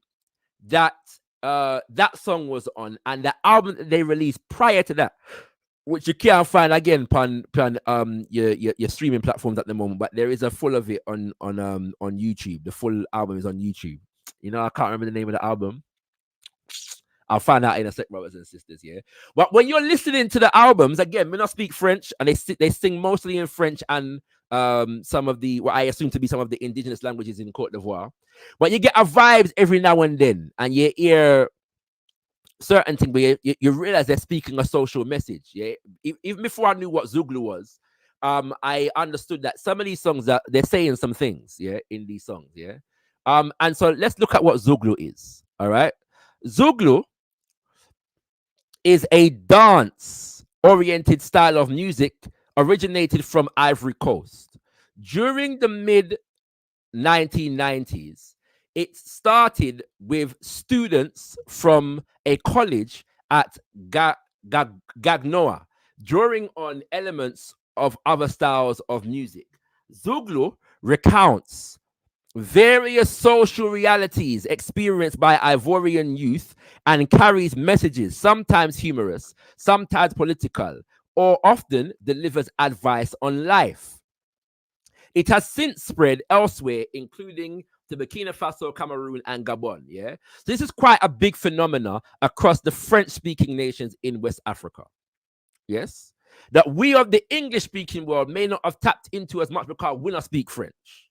that that song was on, and the album that they released prior to that, which you can't find again on your streaming platforms at the moment, but there is a full of it on YouTube. The full album is on YouTube. I can't remember the name of the album. I'll find out in a sec, brothers and sisters. Yeah, but when you're listening to the albums, again, we not speak French, and they sing mostly in French and some of the what I assume to be some of the indigenous languages in Cote d'Ivoire. But you get a vibes every now and then, and you hear certain thing, but you realize they're speaking a social message. Yeah, even before I knew what Zouglou was, I understood that some of these songs that they're saying some things, in these songs, and so let's look at what Zouglou is. All right, Zouglou is a dance-oriented style of music originated from Ivory Coast. During the mid 1990s, it started with students from a college at Gagnoa, drawing on elements of other styles of music. Zouglou recounts various social realities experienced by Ivorian youth and carries messages, sometimes humorous, sometimes political, or often delivers advice on life. It has since spread elsewhere, including to Burkina Faso, Cameroon, and Gabon. Yeah, so this is quite a big phenomena across the French-speaking nations in West Africa. Yes, that we of the English-speaking world may not have tapped into as much because we not speak French.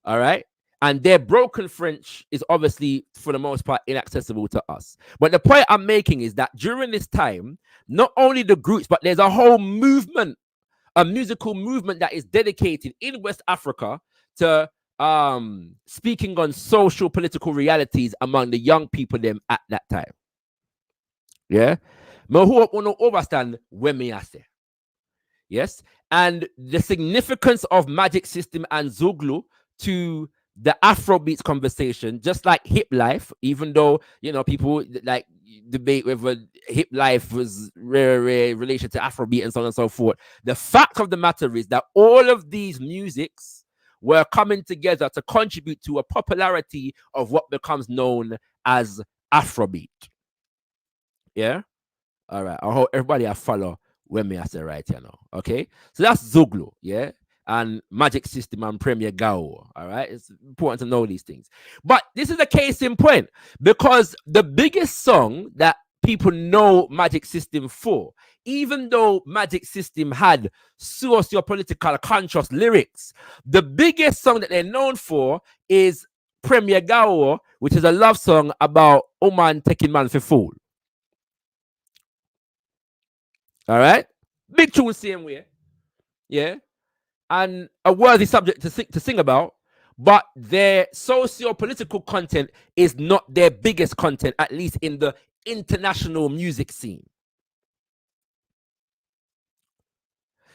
All right, and their broken French is obviously, for the most part, inaccessible to us. But the point I'm making is that during this time, not only the groups, but there's a whole movement a musical movement that is dedicated in West Africa to speaking on social political realities among the young people them at that time. Yeah. But who want to understand when me I say? Yes. And the significance of Magic System and Zouglou to the Afrobeats conversation, just like Hip Life, even though, you know, people like debate whether Hip Life was rare relation to Afrobeat and so on and so forth. The fact of the matter is that all of these musics were coming together to contribute to a popularity of what becomes known as Afrobeat. Yeah. All right. I hope everybody I follow when me I say right here now. Okay. So that's Zouglou. Yeah. And Magic System and Premier Gao. All right. It's important to know these things. But this is a case in point because the biggest song that people know Magic System for, even though Magic System had socio-political conscious lyrics, the biggest song that they're known for is Premier Gao, which is a love song about woman taking man for fool. All right, big tune same way, yeah, and a worthy subject to sing about. But their socio-political content is not their biggest content, at least in the international music scene.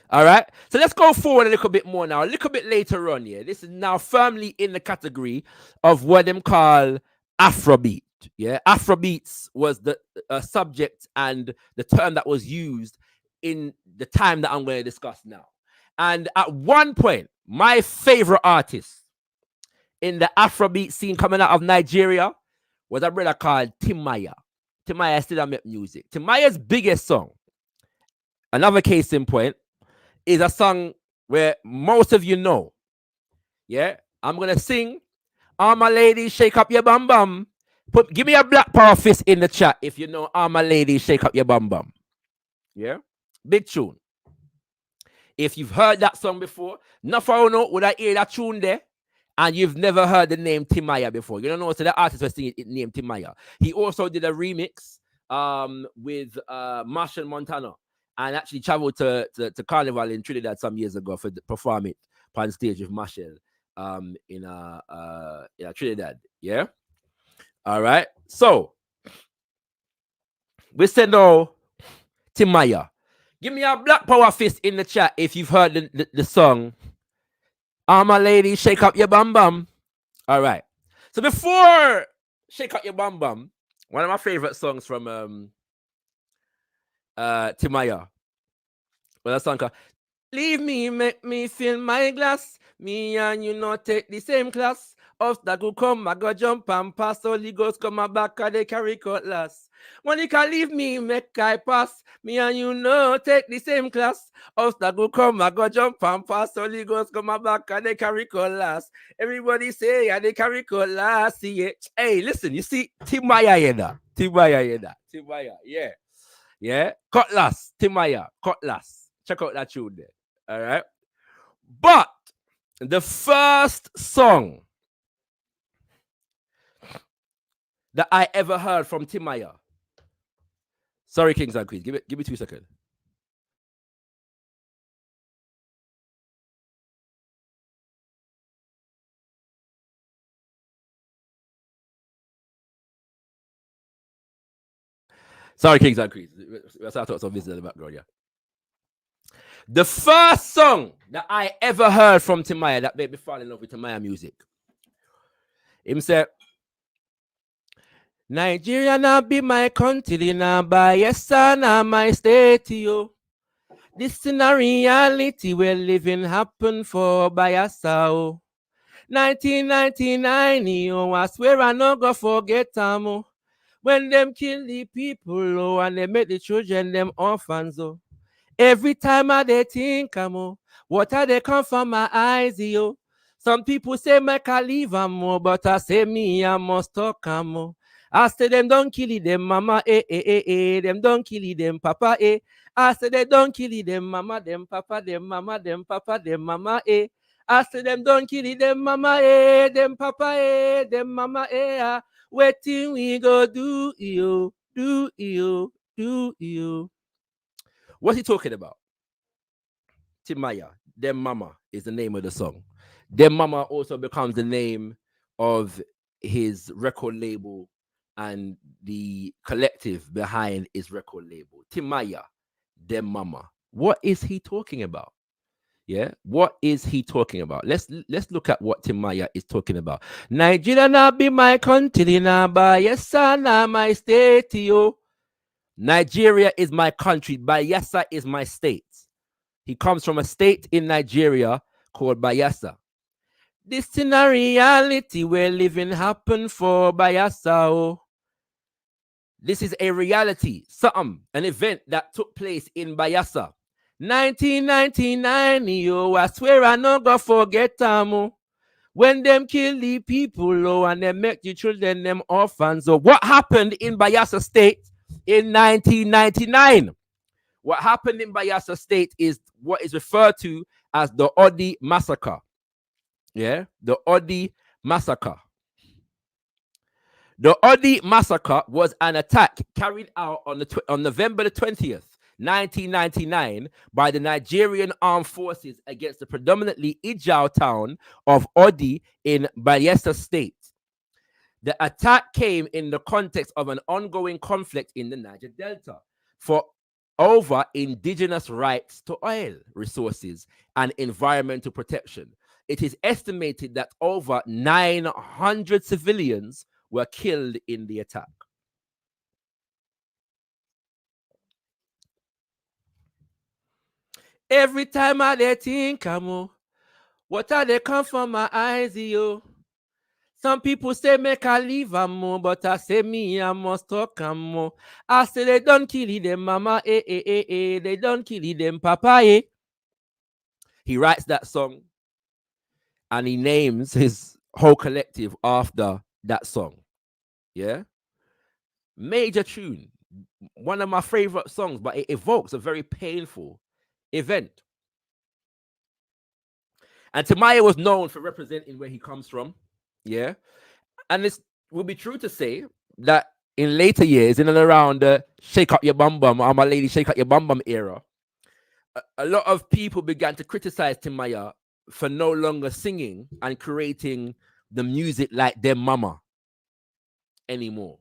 All right, so let's go forward a little bit more now. A little bit later on, yeah, this is now firmly in the category of what them call Afrobeat. Yeah, Afrobeats was the subject and the term that was used in the time that I'm going to discuss now. And at one point, my favorite artist in the Afrobeat scene coming out of Nigeria was a brother called Timaya. Timaya still make music. Timaya's biggest song, another case in point, is a song where most of you know. Yeah, I'm going to sing. All my ladies, shake up your bum bum. Give me a black power fist in the chat if you know all my ladies, shake up your bum bum. Yeah, big tune. If you've heard that song before, not for no would I hear that tune there, and you've never heard the name Timaya before. You don't know, so the artist was singing it named Timaya. He also did a remix with Marshall Montana and actually traveled to Carnival in Trinidad some years ago for perform it on stage with Marshall in Trinidad. Yeah. All right. So we send out Timaya. Give me a black power fist in the chat if you've heard the song. All my ladies, shake up your bum bum. All right. So before Shake Up Your Bum Bum, one of my favorite songs from Timaya. Well, that song called Leave Me, Make Me Fill My Glass. Me and you not take the same class. Obstacle come, I go jump and pass. Holy Ghost come back, and they carry cutlass. Monica leave me, make I pass. Me and you know take the same class. Obstacle come, I go jump and pass. Holy Ghost come back, and they carry cutlass. Everybody say, and they carry cutlass. See it. Hey, listen, you see, Timaya Yeda. Timaya, yeah. Yeah. Cutlass, Timaya, Cutlass. Check out that tune there. All right. But the first song that I ever heard from Timaya. Sorry, Kings and Queens. Give me 2 seconds. Sorry, Kings and Queens. Let's talk some business in the background, yeah. The first song that I ever heard from Timaya that made me fall in love with Timaya music. Him said, Nigeria now be my country, now Bayelsa now my state, yo. This in a reality where living happen for Bayelsa, oh. 1999, yo, I swear I no go forget them, oh. When them kill the people, oh, and they make the children them orphans, oh. Every time I they think, oh, what are they come from my eyes, yo. Some people say make I leave am, but I say me I must talk am. I say them don't kill them, mama, them don't kill them, papa, I say they don't kill them, mama, them, papa, them, mama, them, papa, them, mama, I say them don't kill them, mama, them, papa, them, mama, waiting we go do you. What's he talking about? Timaya, Dem Mama is the name of the song. Dem Mama also becomes the name of his record label and the collective behind his record label. Timaya, Dem Mama. What is he talking about? Yeah, what is he talking about? Let's look at what Timaya is talking about. Nigeria na be my country na Bayelsa na my state yo. Nigeria is my country. Bayelsa is my state. He comes from a state in Nigeria called Bayelsa. This in a reality where living happen for Bayelsa. Oh. This is a reality, something, an event that took place in Bayelsa. 1999, yo, I swear I no go forget them. When them kill the people, oh, and they make the children them orphans. So what happened in Bayelsa State in 1999? What happened in Bayelsa State is what is referred to as the Odi Massacre. Yeah, the Odi Massacre. The Odi Massacre was an attack carried out on November the 20th, 1999 by the Nigerian Armed Forces against the predominantly Ijao town of Odi in Bayelsa State. The attack came in the context of an ongoing conflict in the Niger Delta for over indigenous rights to oil resources and environmental protection. It is estimated that over 900 civilians were killed in the attack. Every time I think, what are they come from my eyes, yo? Some people say make I leave more, but I say me I must talk more. I say they don't kill them, mama, they don't kill them, papa, eh. He writes that song and he names his whole collective after that song. Yeah, major tune, one of my favorite songs, but it evokes a very painful event. And Timaya was known for representing where he comes from. Yeah, and it will be true to say that in later years, in and around the Shake Up Your Bum Bum or My Lady Shake Up Your Bum Bum era, a lot of people began to criticize Timaya for no longer singing and creating the music like Dem Mama anymore.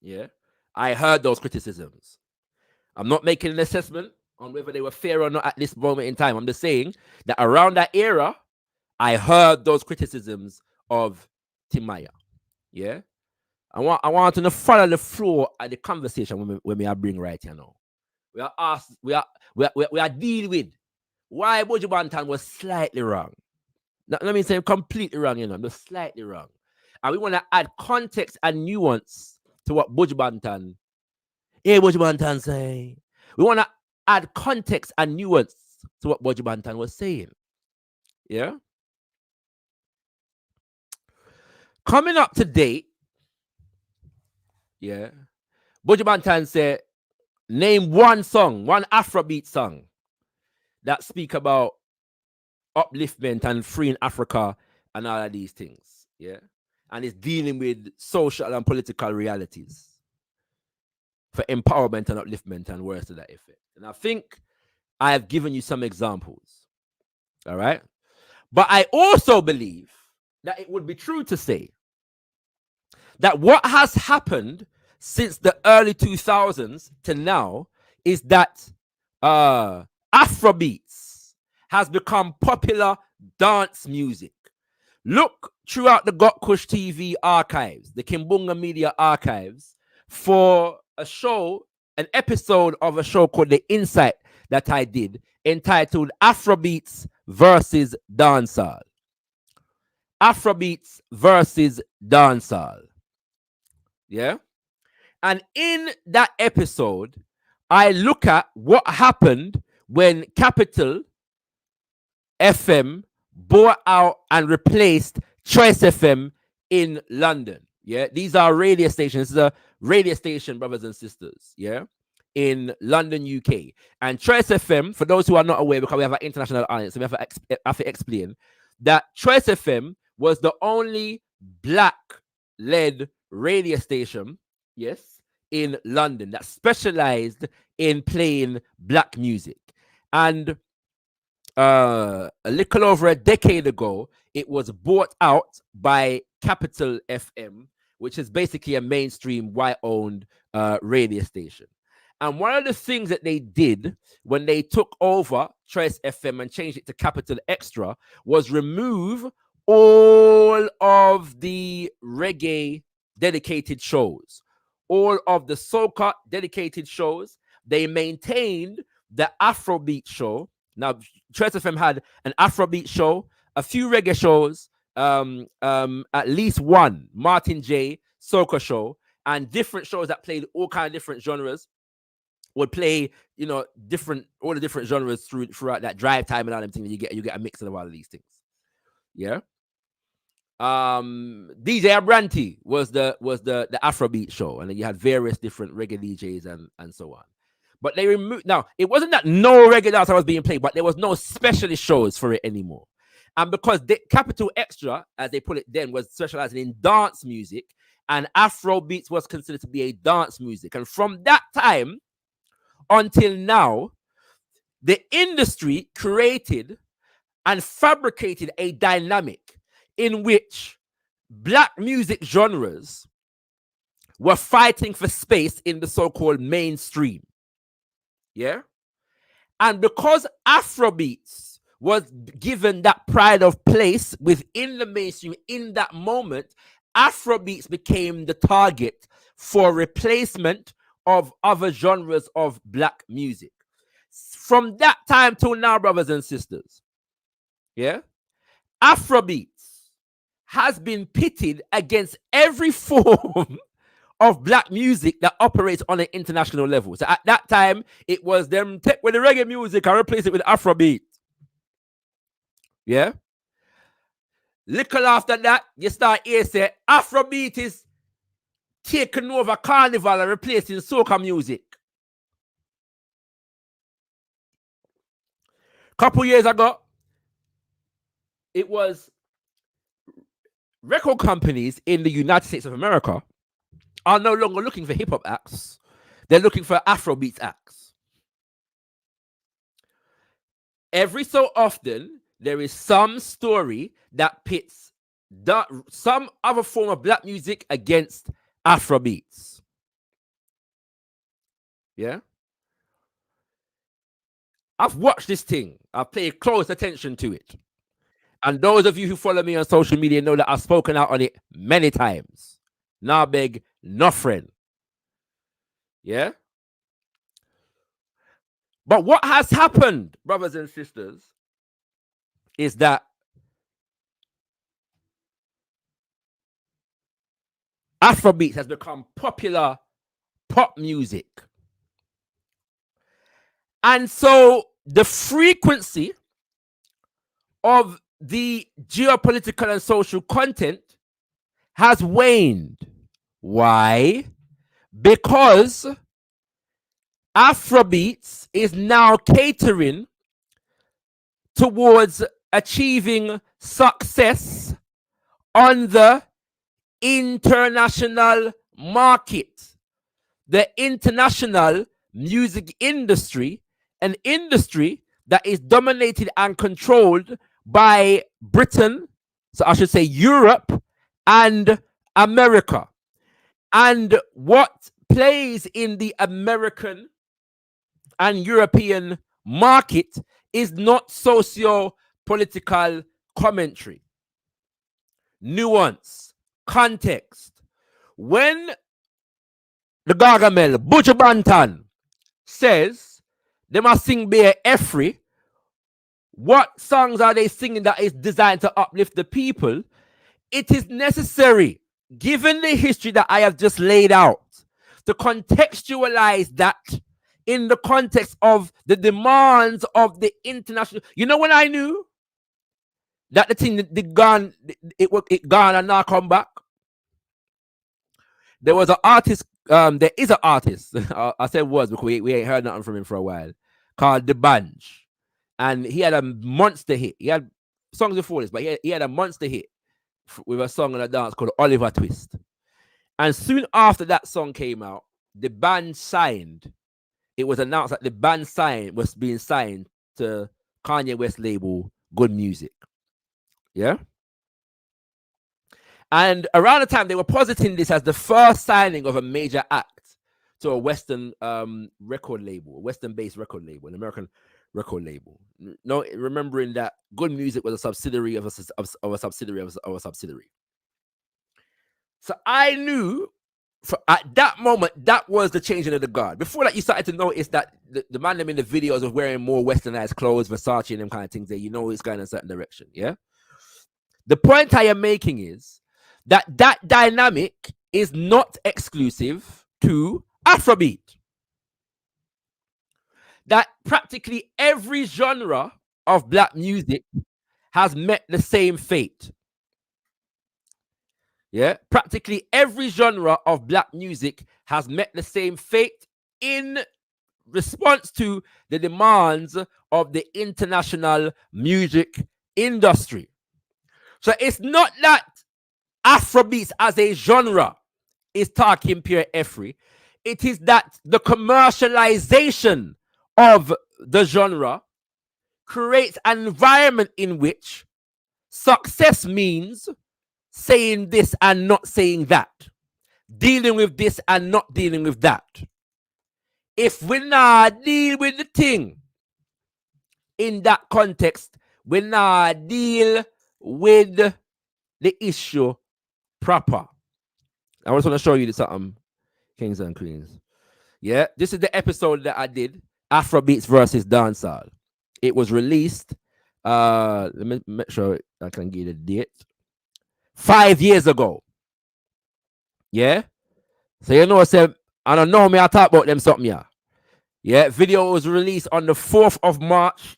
Yeah, I heard those criticisms. I'm not making an assessment on whether they were fair or not at this moment in time. I'm just saying that around that era, I heard those criticisms of Timaya. Yeah, I want to follow the flow of the conversation when we are bring right here now. We are asked, we are dealing with why Buju Banton was slightly wrong. Let me say completely wrong, but slightly wrong. And we want to add context and nuance to what Buju Banton say. We want to add context and nuance to what Buju Banton was saying. Yeah. Coming up to date, yeah, Buju Banton said, name one song, one Afrobeat song that speak about upliftment and freeing Africa and all of these things. Yeah. And it's dealing with social and political realities for empowerment and upliftment and words to that effect. And I think I have given you some examples. All right. But I also believe that it would be true to say that what has happened since the early 2000s to now is that Afrobeats has become popular dance music. Look throughout the Got Kush TV archives, the Kimbunga Media archives, for a show, an episode of a show called The Insight that I did, entitled Afrobeats versus Dancehall. Afrobeats versus Dancehall. Yeah. And in that episode, I look at what happened when Capital FM bought out and replaced Choice FM in London. Yeah. These are radio stations. This is a radio station, brothers and sisters. Yeah. In London, UK. And Choice FM, for those who are not aware, because we have an international audience, so we have to explain that Choice FM was the only black-led radio station, yes, in London that specialized in playing black music. And a little over a decade ago, it was bought out by Capital FM, which is basically a mainstream white-owned radio station. And one of the things that they did when they took over Trace FM and changed it to Capital Extra was remove all of the reggae dedicated shows, all of the soca dedicated shows. They maintained the Afrobeat show. Now, Trace FM had an Afrobeat show, a few reggae shows, at least one Martin J soca show, and different shows that played all kind of different genres. Would play, you know, all the different genres throughout that drive time and all them things. You get a mix of all of these things. Yeah. DJ Abranti was the Afrobeat show, and then you had various different reggae DJs and so on. But they removed. Now, it wasn't that no reggae dance was being played, but there was no specialist shows for it anymore. And because Capital Extra, as they put it then, was specializing in dance music, and Afrobeats was considered to be a dance music. And from that time until now, the industry created and fabricated a dynamic in which black music genres were fighting for space in the so-called mainstream. Yeah? And because Afrobeats was given that pride of place within the mainstream in that moment, Afrobeats became the target for replacement of other genres of black music. From that time till now, brothers and sisters, yeah, Afrobeats has been pitted against every form of black music that operates on an international level. So at that time, it was them take with the reggae music and replace it with Afrobeat. Yeah. Little after that, you start here say Afrobeat is taking over carnival and replacing soca music. Couple years ago, it was record companies in the United States of America are no longer looking for hip-hop acts. They're looking for Afrobeats acts. Every so often, there is some story that pits some other form of black music against Afrobeats. Yeah? I've watched this thing. I've paid close attention to it. And those of you who follow me on social media know that I've spoken out on it many times. Nah beg, no friend. Yeah? But what has happened, brothers and sisters, is that Afrobeats has become popular pop music. And so the frequency of the geopolitical and social content has waned. Why? Because Afrobeats is now catering towards achieving success on the international market. The international music industry, an industry that is dominated and controlled by Britain, so I should say Europe and America. And what plays in the American and European market is not socio-political commentary, nuance, context. When the Gargamel, Buju Banton, says they must sing Bear Efri, what songs are they singing that is designed to uplift the people? It is necessary, given the history that I have just laid out, to contextualize that in the context of the demands of the international. You know when I knew that the thing it gone and now come back? There was an artist, there is an artist, I said was because we ain't heard nothing from him for a while, called The Bunch. And he had a monster hit. He had songs before this, but he had a monster hit with a song and a dance called Oliver Twist. And soon after that song came out, the band signed. It was announced that the band was being signed to Kanye West label Good Music. Yeah. And around the time they were positing this as the first signing of a major act to a Western record label, a Western-based record label, an American record label. No, remembering that Good Music was a subsidiary of a subsidiary of a subsidiary. So I knew at that moment that was the changing of the guard. Before that, you started to notice that the man them in the videos of wearing more westernized clothes, Versace and them kind of things there. You know it's going in a certain direction. Yeah. The point I am making is that dynamic is not exclusive to Afrobeat. That practically every genre of black music has met the same fate. Yeah, practically every genre of black music has met the same fate in response to the demands of the international music industry. So it's not that Afrobeats as a genre is talking pure effort. It is that the commercialization of the genre creates an environment in which success means saying this and not saying that, dealing with this and not dealing with that. If we not deal with the thing in that context, we not deal with the issue proper. I just want to show you something, kings and queens. Yeah, this is the episode that I did, Afrobeats versus Dancehall. It was released, let me make sure I can get a date, 5 years ago. Yeah? So you know, I don't know me, I talk about them something, yeah. Yeah, video was released on the 4th of March,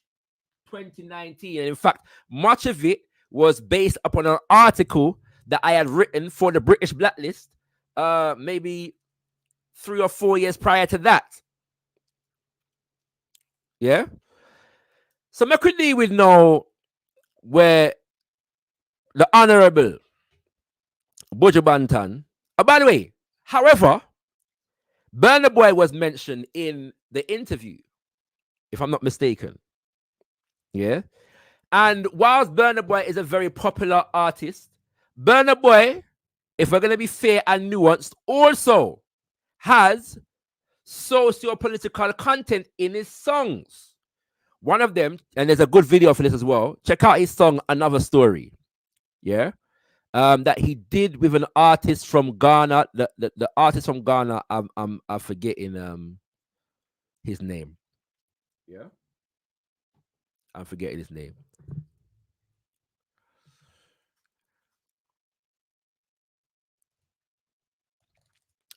2019. And in fact, much of it was based upon an article that I had written for the British Blacklist, maybe 3 or 4 years prior to that. Yeah. So I could deal with know where the Honorable Buju Banton. By the way, however, Burna Boy was mentioned in the interview, if I'm not mistaken. Yeah. And whilst Burna Boy is a very popular artist, Burna Boy, if we're going to be fair and nuanced, also has socio-political content in his songs. One of them, and there's a good video for this as well, check out his song, Another Story. Yeah. That he did with an artist from Ghana. The artist from Ghana, I'm forgetting his name. Yeah. I'm forgetting his name.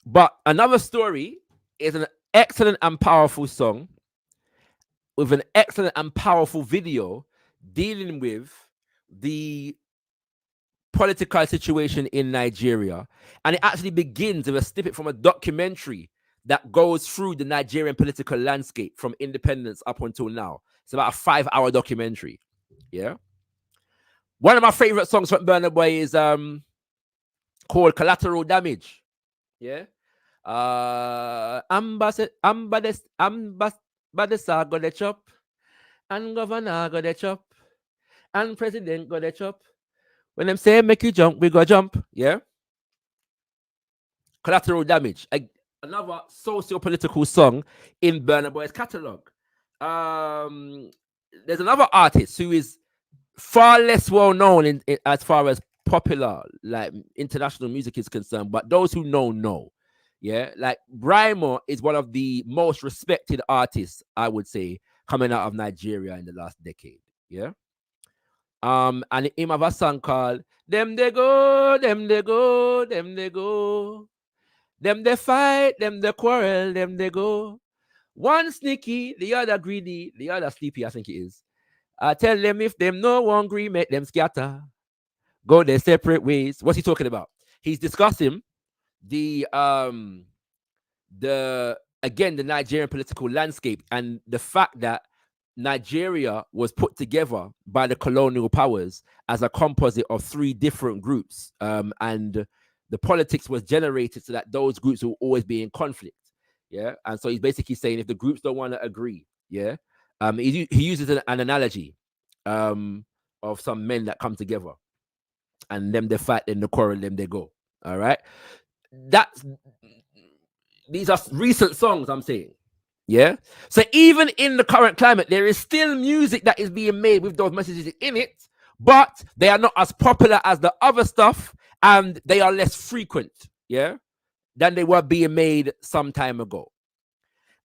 But Another Story is an excellent and powerful song with an excellent and powerful video dealing with the political situation in Nigeria. And it actually begins with a snippet from a documentary that goes through the Nigerian political landscape from independence up until now. It's about a 5-hour documentary. Yeah. One of my favorite songs from Burna Boy is called Collateral Damage. Yeah. Ambassador got the chop, and governor got the chop, and president got the chop. When them say make you jump, we go jump. Yeah. Collateral Damage. Another socio-political song in Burna Boy's catalog. There's another artist who is far less well known in as far as popular, like international music is concerned, but those who know. Yeah, like Brymo is one of the most respected artists, I would say, coming out of Nigeria in the last decade. Yeah. And him have a song called Them They Go, Them They Go, Them They Go. Them they fight, them they quarrel, them they go. One sneaky, the other greedy, the other sleepy, I think it is. I tell them if them no hungry, make them scatter. Go their separate ways. What's he talking about? He's discussing the Nigerian political landscape and the fact that Nigeria was put together by the colonial powers as a composite of 3 different groups, and the politics was generated so that those groups will always be in conflict. Yeah. And so he's basically saying if the groups don't want to agree, yeah, He uses an analogy of some men that come together, and them they fight, then they quarrel, them they go. All right, these are recent songs I'm saying. Yeah. So even in the current climate, there is still music that is being made with those messages in it, but they are not as popular as the other stuff, and they are less frequent, yeah, than they were being made some time ago.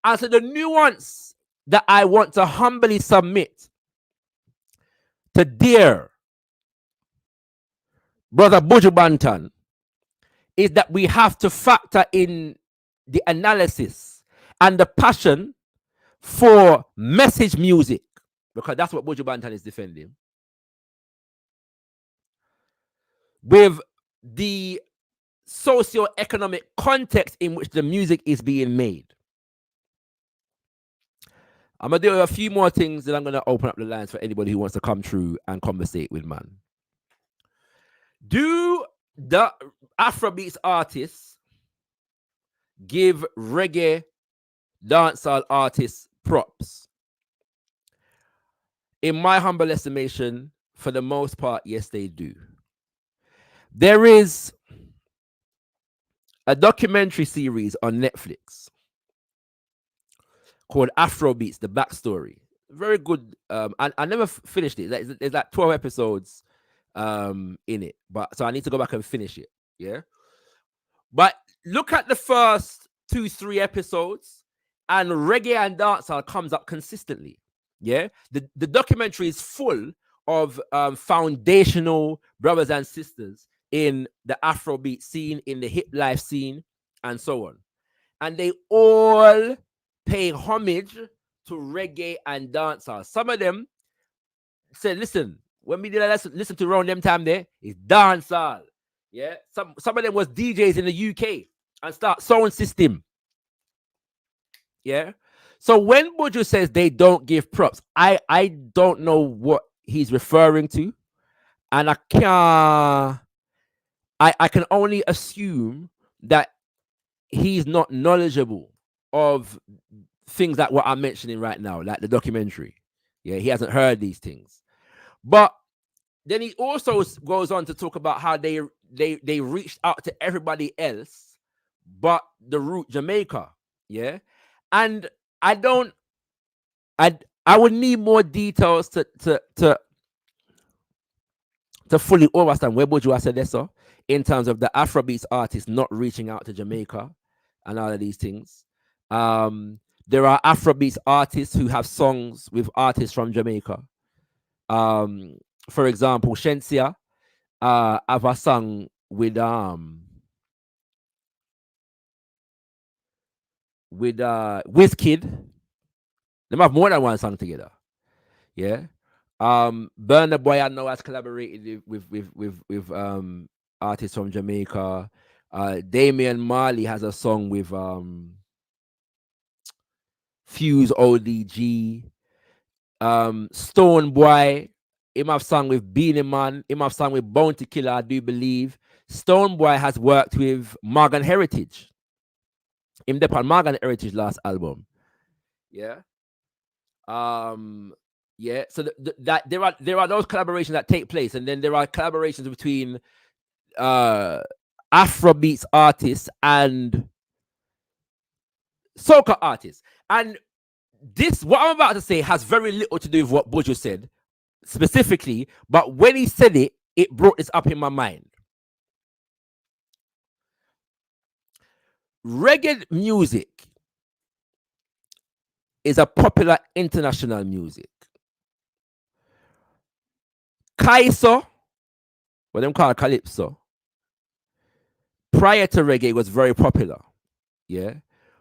And so the nuance that I want to humbly submit to dear brother Buju Banton is that we have to factor in the analysis and the passion for message music, because that's what Buju Banton is defending, with the socio-economic context in which the music is being made. I'm going to do a few more things, and I'm going to open up the lines for anybody who wants to come through and conversate with man. Do the Afrobeats artists give reggae dancehall artists props? In my humble estimation, for the most part, yes, they do. There is a documentary series on Netflix called Afrobeats, the backstory. Very good. I never finished it. There's like 12 episodes in it, but so I need to go back and finish it. Yeah. But look at the first 2-3 episodes, and reggae and dancehall comes up consistently. Yeah. The documentary is full of foundational brothers and sisters in the Afrobeat scene, in the hip life scene, and so on. And they all pay homage to reggae and dancehall. Some of them said, listen, when we did listen to around them time there, it's dancehall. Yeah. Some of them was DJs in the UK and start sound system. Yeah. So when Buju says they don't give props, I don't know what he's referring to. And I can only assume that he's not knowledgeable of things like what I'm mentioning right now, like the documentary. Yeah, he hasn't heard these things. But then he also goes on to talk about how they reached out to everybody else but the root Jamaica. Yeah. And I would need more details to fully understand where Buju said this, so in terms of the Afrobeats artists not reaching out to Jamaica and all of these things. There are Afrobeats artists who have songs with artists from Jamaica. For example, Shensia have a song with Wizkid. They have more than one song together. Yeah. Burna Boy I know has collaborated with artists from Jamaica. Damian Marley has a song with Fuse ODG. Stone Boy, him have sung with Beanie Man, him have sung with Bounty Killer, I do believe. Stone Boy has worked with Morgan Heritage. Him dep on Morgan Heritage last album. Yeah. Yeah. So that there are those collaborations that take place, and then there are collaborations between Afrobeats artists and soca artists. And this, what I'm about to say, has very little to do with what Buju said specifically, but when he said it, it brought this up in my mind. Reggae music is a popular international music. Kaiso, what them call Calypso, prior to reggae was very popular. Yeah.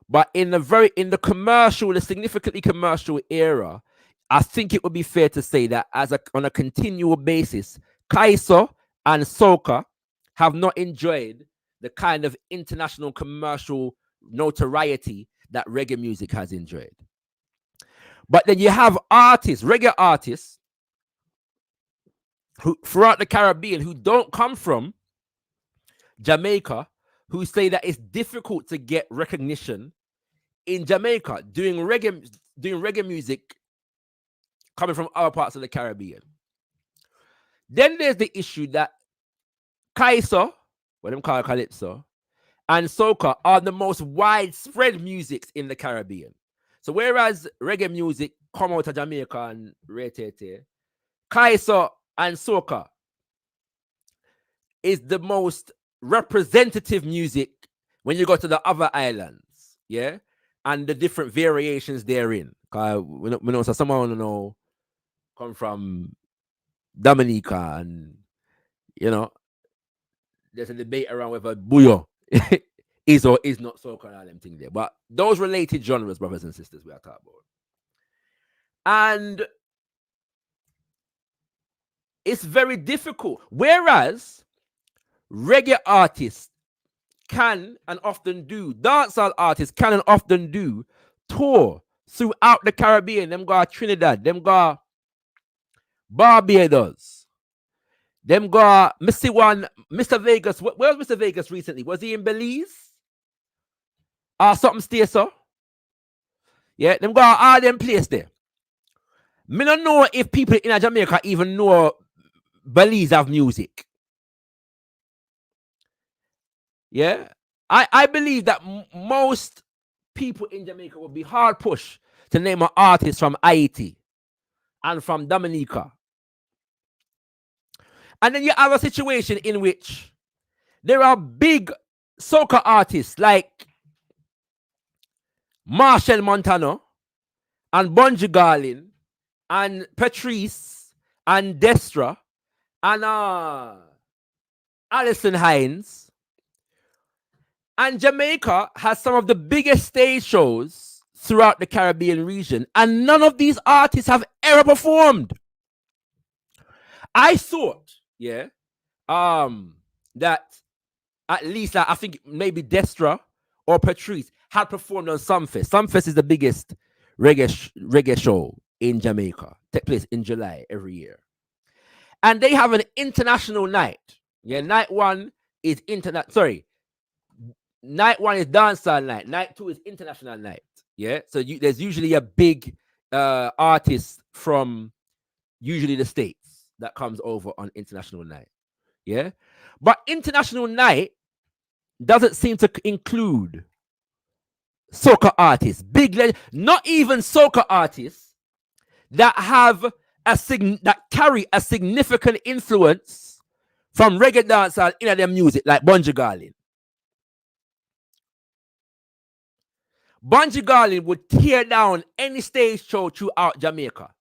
But in the commercial, the significantly commercial era, I think it would be fair to say that on a continual basis, Kaiso and soca have not enjoyed the kind of international commercial notoriety that reggae music has enjoyed. But then you have artists, reggae artists, who throughout the Caribbean who don't come from Jamaica, who say that it's difficult to get recognition in Jamaica doing reggae music coming from other parts of the Caribbean. Then there's the issue that Kaiso, what them call Calypso, and soca are the most widespread musics in the Caribbean. So whereas reggae music come out of Jamaica and Retete, Kaiso and soca is the most representative music when you go to the other islands, yeah, and the different variations therein. We know so someone know come from Dominica, and you know there's a debate around whether Buyo is or is not soca and all them things there. But those related genres, brothers and sisters, we are talking about. And it's very difficult. Whereas reggae artists can and often do, dancehall artists can and often do tour throughout the Caribbean. Them go Trinidad, them go Barbados, them go Mr. Vegas. Where was Mr. Vegas recently? Was he in Belize? Something stay so. Yeah, them go all them place there. Me don't know if people in Jamaica even know Belize have music. Yeah, I believe that most people in Jamaica would be hard pushed to name an artist from Haiti and from Dominica. And then you have a situation in which there are big soca artists like Marshall Montano and Bunji Garlin and Patrice and Destra and Alison Hines. And Jamaica has some of the biggest stage shows throughout the Caribbean region, and none of these artists have ever performed. I thought, yeah, that at least I think maybe Destra or Patrice had performed on Sumfest. Sumfest is the biggest reggae show in Jamaica. Take place in July every year. And they have an international night. Yeah, night one is night one is dancehall night. Night two is international night. Yeah, so there's usually a big artist from usually the States that comes over on international night. Yeah, but international night doesn't seem to include soca artists, not even soca artists that have that carry a significant influence from reggae dancehall in their music, like Bunji Garlin. Bunji Garlin would tear down any stage show throughout Jamaica.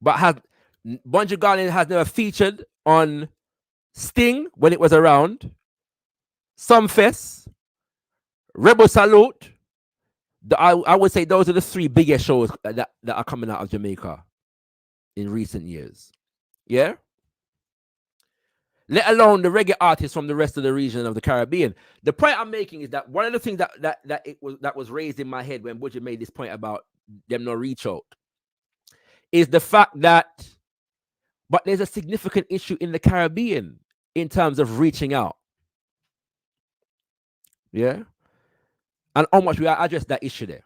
But Bunji Garlin has never featured on Sting when it was around, Sumfest, Rebel Salute. I would say those are the three biggest shows that are coming out of Jamaica in recent years. Yeah? Let alone the reggae artists from the rest of the region of the Caribbean. The point I'm making is that one of the things that was raised in my head when Buju made this point about them not reach out is the fact that, but there's a significant issue in the Caribbean in terms of reaching out. Yeah? And how much we address that issue there.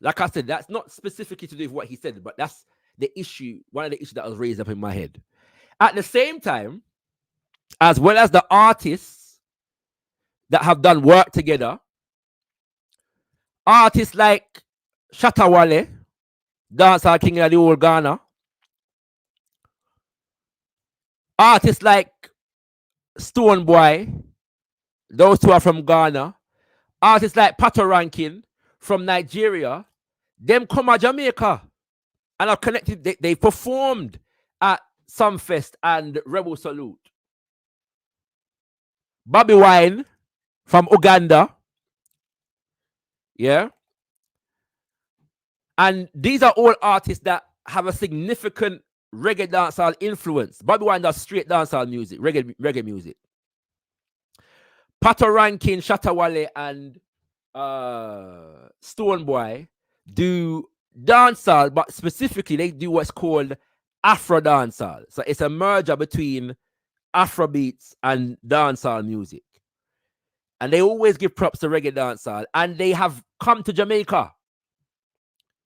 Like I said, that's not specifically to do with what he said, but that's the issue, one of the issues that was raised up in my head. At the same time, as well as the artists that have done work together, artists like Shatta Wale, dancehall king of the old Ghana, artists like Stone Boy, those two are from Ghana, artists like Pato Rankin from Nigeria, them come to Jamaica and are connected. They performed at Sumfest and Rebel Salute. Bobby Wine from Uganda. Yeah. And these are all artists that have a significant reggae dancehall influence. Bobby Wine does straight dancehall music, reggae music. Pato Rankin, Shatta Wale, and Stone Boy do dancehall, but specifically they do what's called Afro dancehall. So it's a merger between Afrobeats and dancehall music. And they always give props to reggae dancehall. And they have come to Jamaica.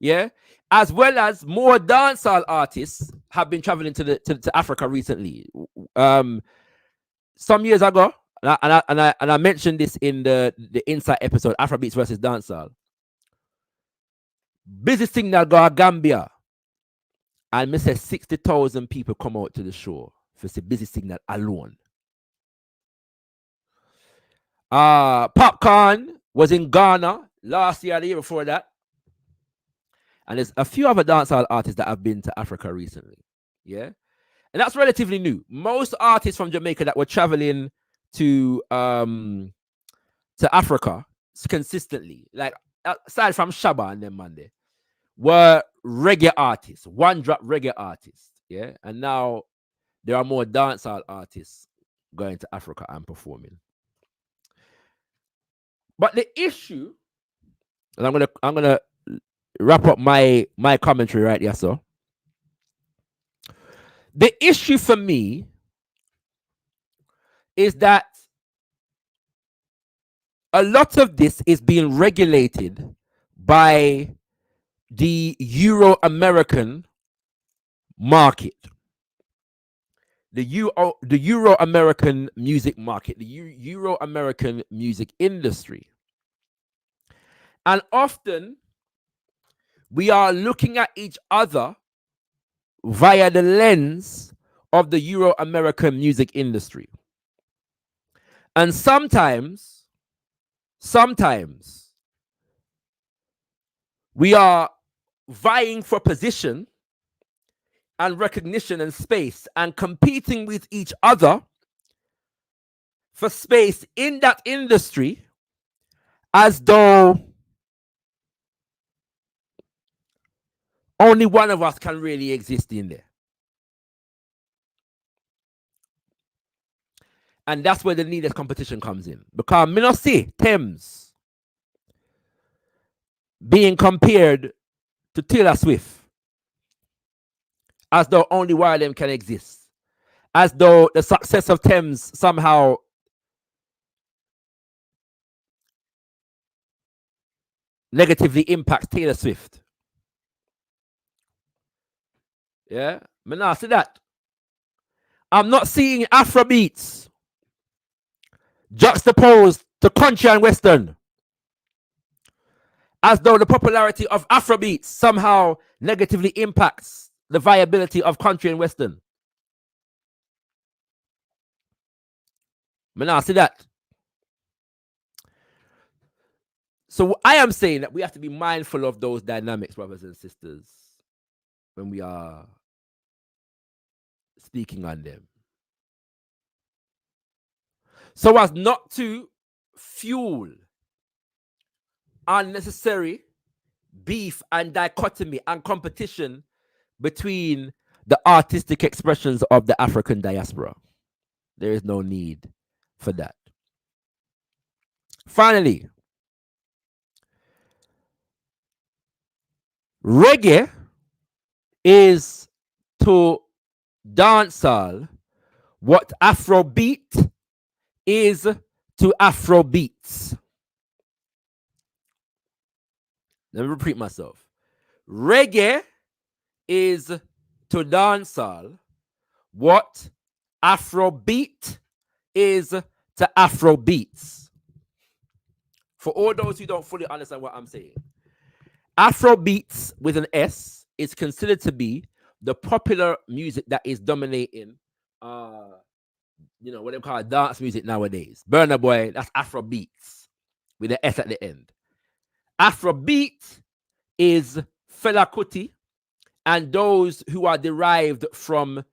yeah, as well as more dancehall artists have been traveling to Africa recently. Some years ago, and I mentioned this in the Insight episode, Afrobeats versus dancehall. Busy signal go to Gambia, and me say 60,000 people come out to the show for the busy signal alone. Popcorn was in Ghana last year, the year before that. And there's a few other dancehall artists that have been to Africa recently. Yeah. And that's relatively new. Most artists from Jamaica that were traveling to Africa consistently, like aside from Shaba and them Monday, were reggae artists, one drop reggae artists. Yeah. And now there are more dancehall artists going to Africa and performing. But the issue, and I'm gonna wrap up my commentary right here, so. The issue for me is that a lot of this is being regulated by the Euro-American market, the Euro-American music market, the Euro-American music industry. And often we are looking at each other via the lens of the Euro-American music industry. And sometimes we are vying for position and recognition and space and competing with each other for space in that industry as though only one of us can really exist in there. And that's where the needless competition comes in. Because me not see Thames being compared to Taylor Swift as though only one of them can exist. As though the success of Thames somehow negatively impacts Taylor Swift. Yeah, me not see that. I'm not seeing Afrobeats juxtaposed to country and western, as though the popularity of Afrobeats somehow negatively impacts the viability of country and western. Me not see that. So I am saying that we have to be mindful of those dynamics, brothers and sisters, when we are speaking on them, so as not to fuel unnecessary beef and dichotomy and competition between the artistic expressions of the African diaspora. There is no need for that. Finally, reggae is to dancehall what Afrobeat is to Afrobeats. Let me repeat myself. Reggae is to dancehall what Afrobeat is to Afrobeats. For all those who don't fully understand what I'm saying, Afrobeats with an S is considered to be the popular music that is dominating, what they call dance music nowadays. Burna Boy, that's Afrobeats with an S at the end. Afrobeat is Fela Kuti and those who are derived from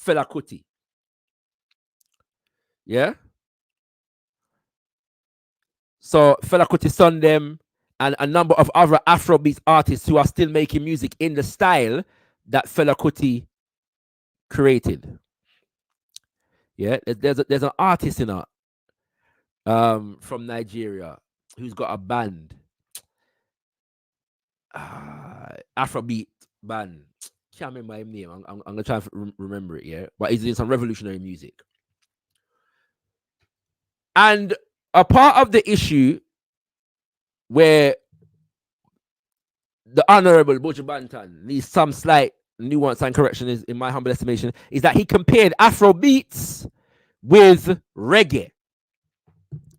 Fela Kuti. Yeah? So Fela Kuti son them and a number of other Afrobeat artists who are still making music in the style that Fela Kuti created. Yeah, there's an artist in from Nigeria who's got a band, Afrobeat band. Can't remember his name. I'm gonna try to remember it. Yeah, but he's doing some revolutionary music. And a part of the issue where the Honorable Buju Banton needs some slight nuance and correction, is, in my humble estimation, is that he compared Afrobeats with reggae.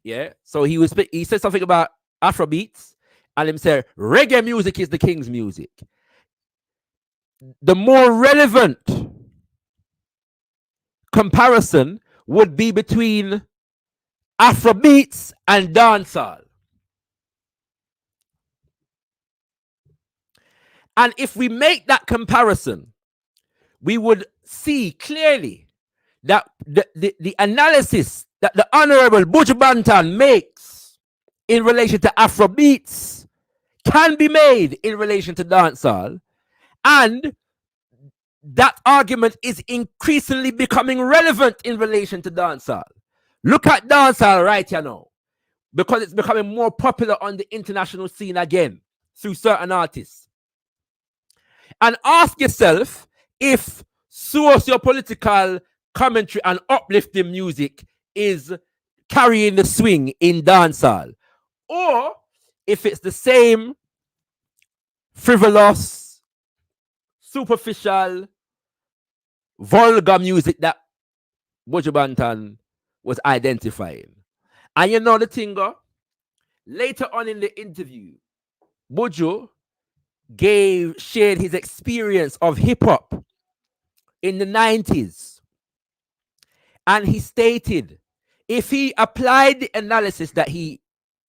Yeah, so he said something about Afrobeats, and him said reggae music is the king's music. The more relevant comparison would be between Afrobeats and dancehall. And if we make that comparison, we would see clearly that the analysis that the Honorable Buju Banton makes in relation to Afrobeats can be made in relation to dancehall, and that argument is increasingly becoming relevant in relation to dancehall. Look at dancehall right here now, because it's becoming more popular on the international scene again through certain artists. And ask yourself if socio-political commentary and uplifting music is carrying the swing in dancehall, or if it's the same frivolous, superficial, vulgar music that Buju Banton was identifying. And you know the thing, later on in the interview, Buju shared his experience of hip-hop in the 90s. And he stated, if he applied the analysis that he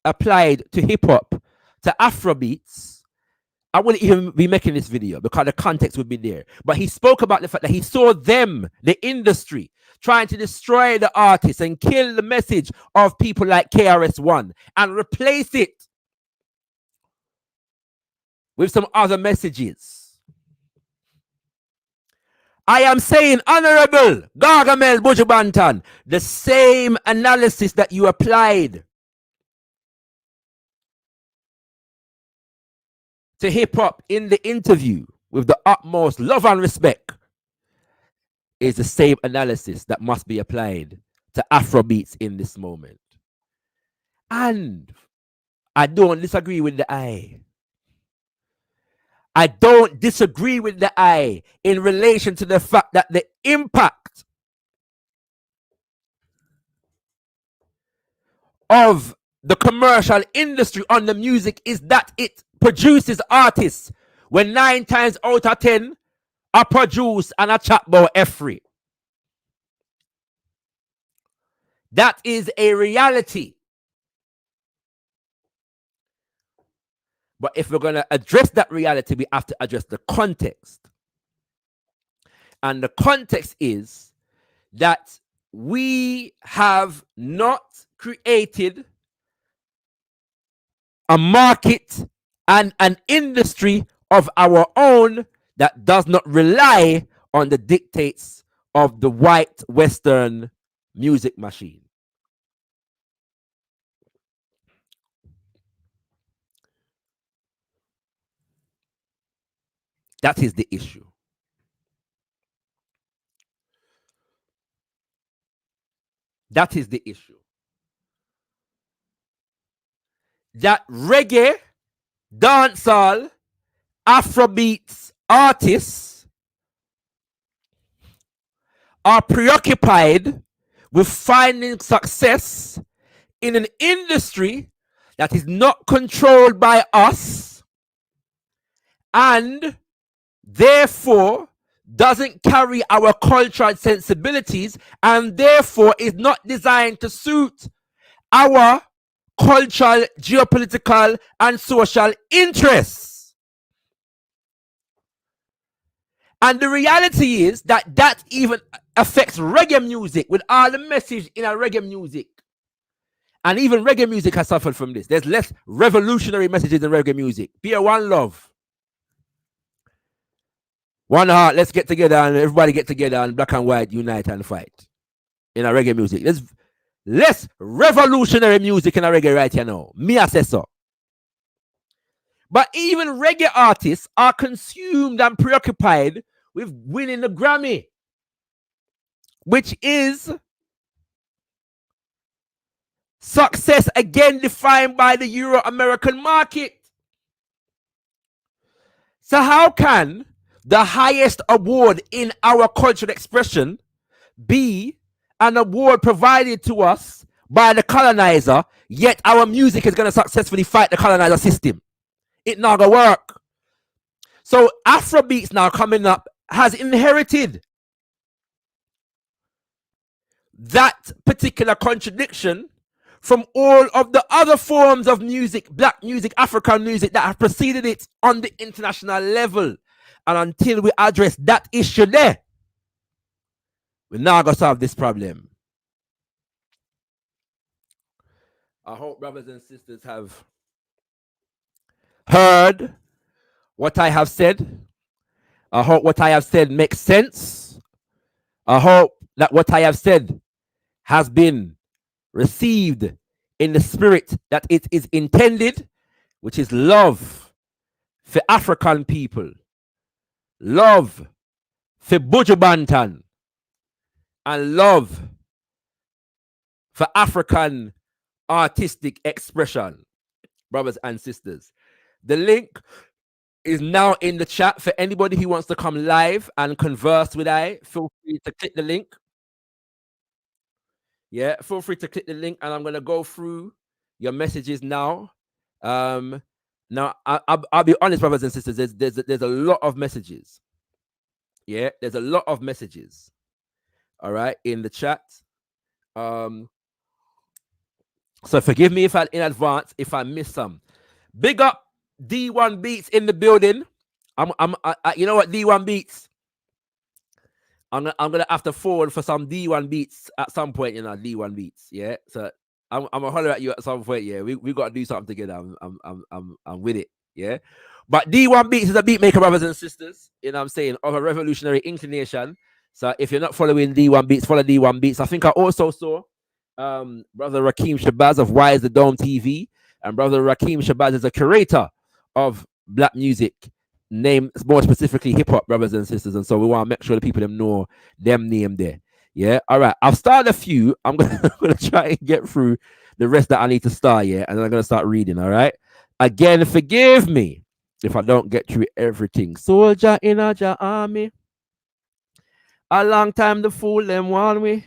applied to hip-hop to Afrobeats, I wouldn't even be making this video because the context would be there. But he spoke about the fact that he saw them, the industry, trying to destroy the artists and kill the message of people like KRS-One and replace it with some other messages. I am saying, Honorable Gargamel Buju Banton, the same analysis that you applied to hip-hop in the interview with the utmost love and respect is the same analysis that must be applied to Afrobeats in this moment. And I don't disagree with the eye. I don't disagree with the eye in relation to the fact that the impact of the commercial industry on the music is that it produces artists when 9 times out of 10 are produced and a chat about every. That is a reality. But if we're going to address that reality, we have to address the context. And the context is that we have not created a market and an industry of our own that does not rely on the dictates of the white Western music machine. That is the issue. That is the issue. That reggae, dancehall, Afrobeats artists are preoccupied with finding success in an industry that is not controlled by us and therefore doesn't carry our cultural sensibilities and therefore is not designed to suit our cultural, geopolitical, and social interests. And the reality is that that even affects reggae music with all the message in our reggae music. And even reggae music has suffered from this. There's less revolutionary messages in reggae music. Be a one love. One heart, let's get together and everybody get together and black and white unite and fight. In our reggae music. There's less revolutionary music in our reggae right here now. Me I say so. But even reggae artists are consumed and preoccupied with winning the Grammy, which is success again defined by the Euro-American market. So how can the highest award in our cultural expression be an award provided to us by the colonizer, yet our music is going to successfully fight the colonizer system? It not gonna work. So Afrobeats now coming up has inherited that particular contradiction from all of the other forms of music, black music, African music that have preceded it on the international level. And until we address that issue there, we're not going to solve this problem. I hope brothers and sisters have heard what I have said. I hope what I have said makes sense. I hope that what I have said has been received in the spirit that it is intended, which is love for African people, love for Buju Banton, and love for African artistic expression. Brothers and sisters, the link is now in the chat for anybody who wants to come live and converse with I. Feel free to click the link. Yeah, feel free to click the link, and I'm going to go through your messages now. Now I'll be honest, brothers and sisters. There's a lot of messages. Yeah, there's a lot of messages. All right, in the chat. So forgive me if in advance if I miss some. Big up D1 Beats in the building. You know what, D1 Beats. I'm gonna have to forward for some D1 Beats at some point, you know, D1 Beats. Yeah. So I'm gonna holler at you at some point. Yeah, we gotta do something together. I'm with it. Yeah. But D1 Beats is a beat maker, brothers and sisters. You know what I'm saying, of a revolutionary inclination. So if you're not following D1 Beats, follow D1 Beats. I think I also saw brother Rakim Shabazz of Why is the Dome TV, and brother Rakim Shabazz is a curator of black music, named more specifically hip hop, brothers and sisters. And so we want to make sure the people them know them name there. Yeah. All right. I've started a few. I'm gonna try and get through the rest that I need to start. Yeah. And then I'm gonna start reading. All right. Again, forgive me if I don't get through everything. Soldier in a army. A long time the fool them want we.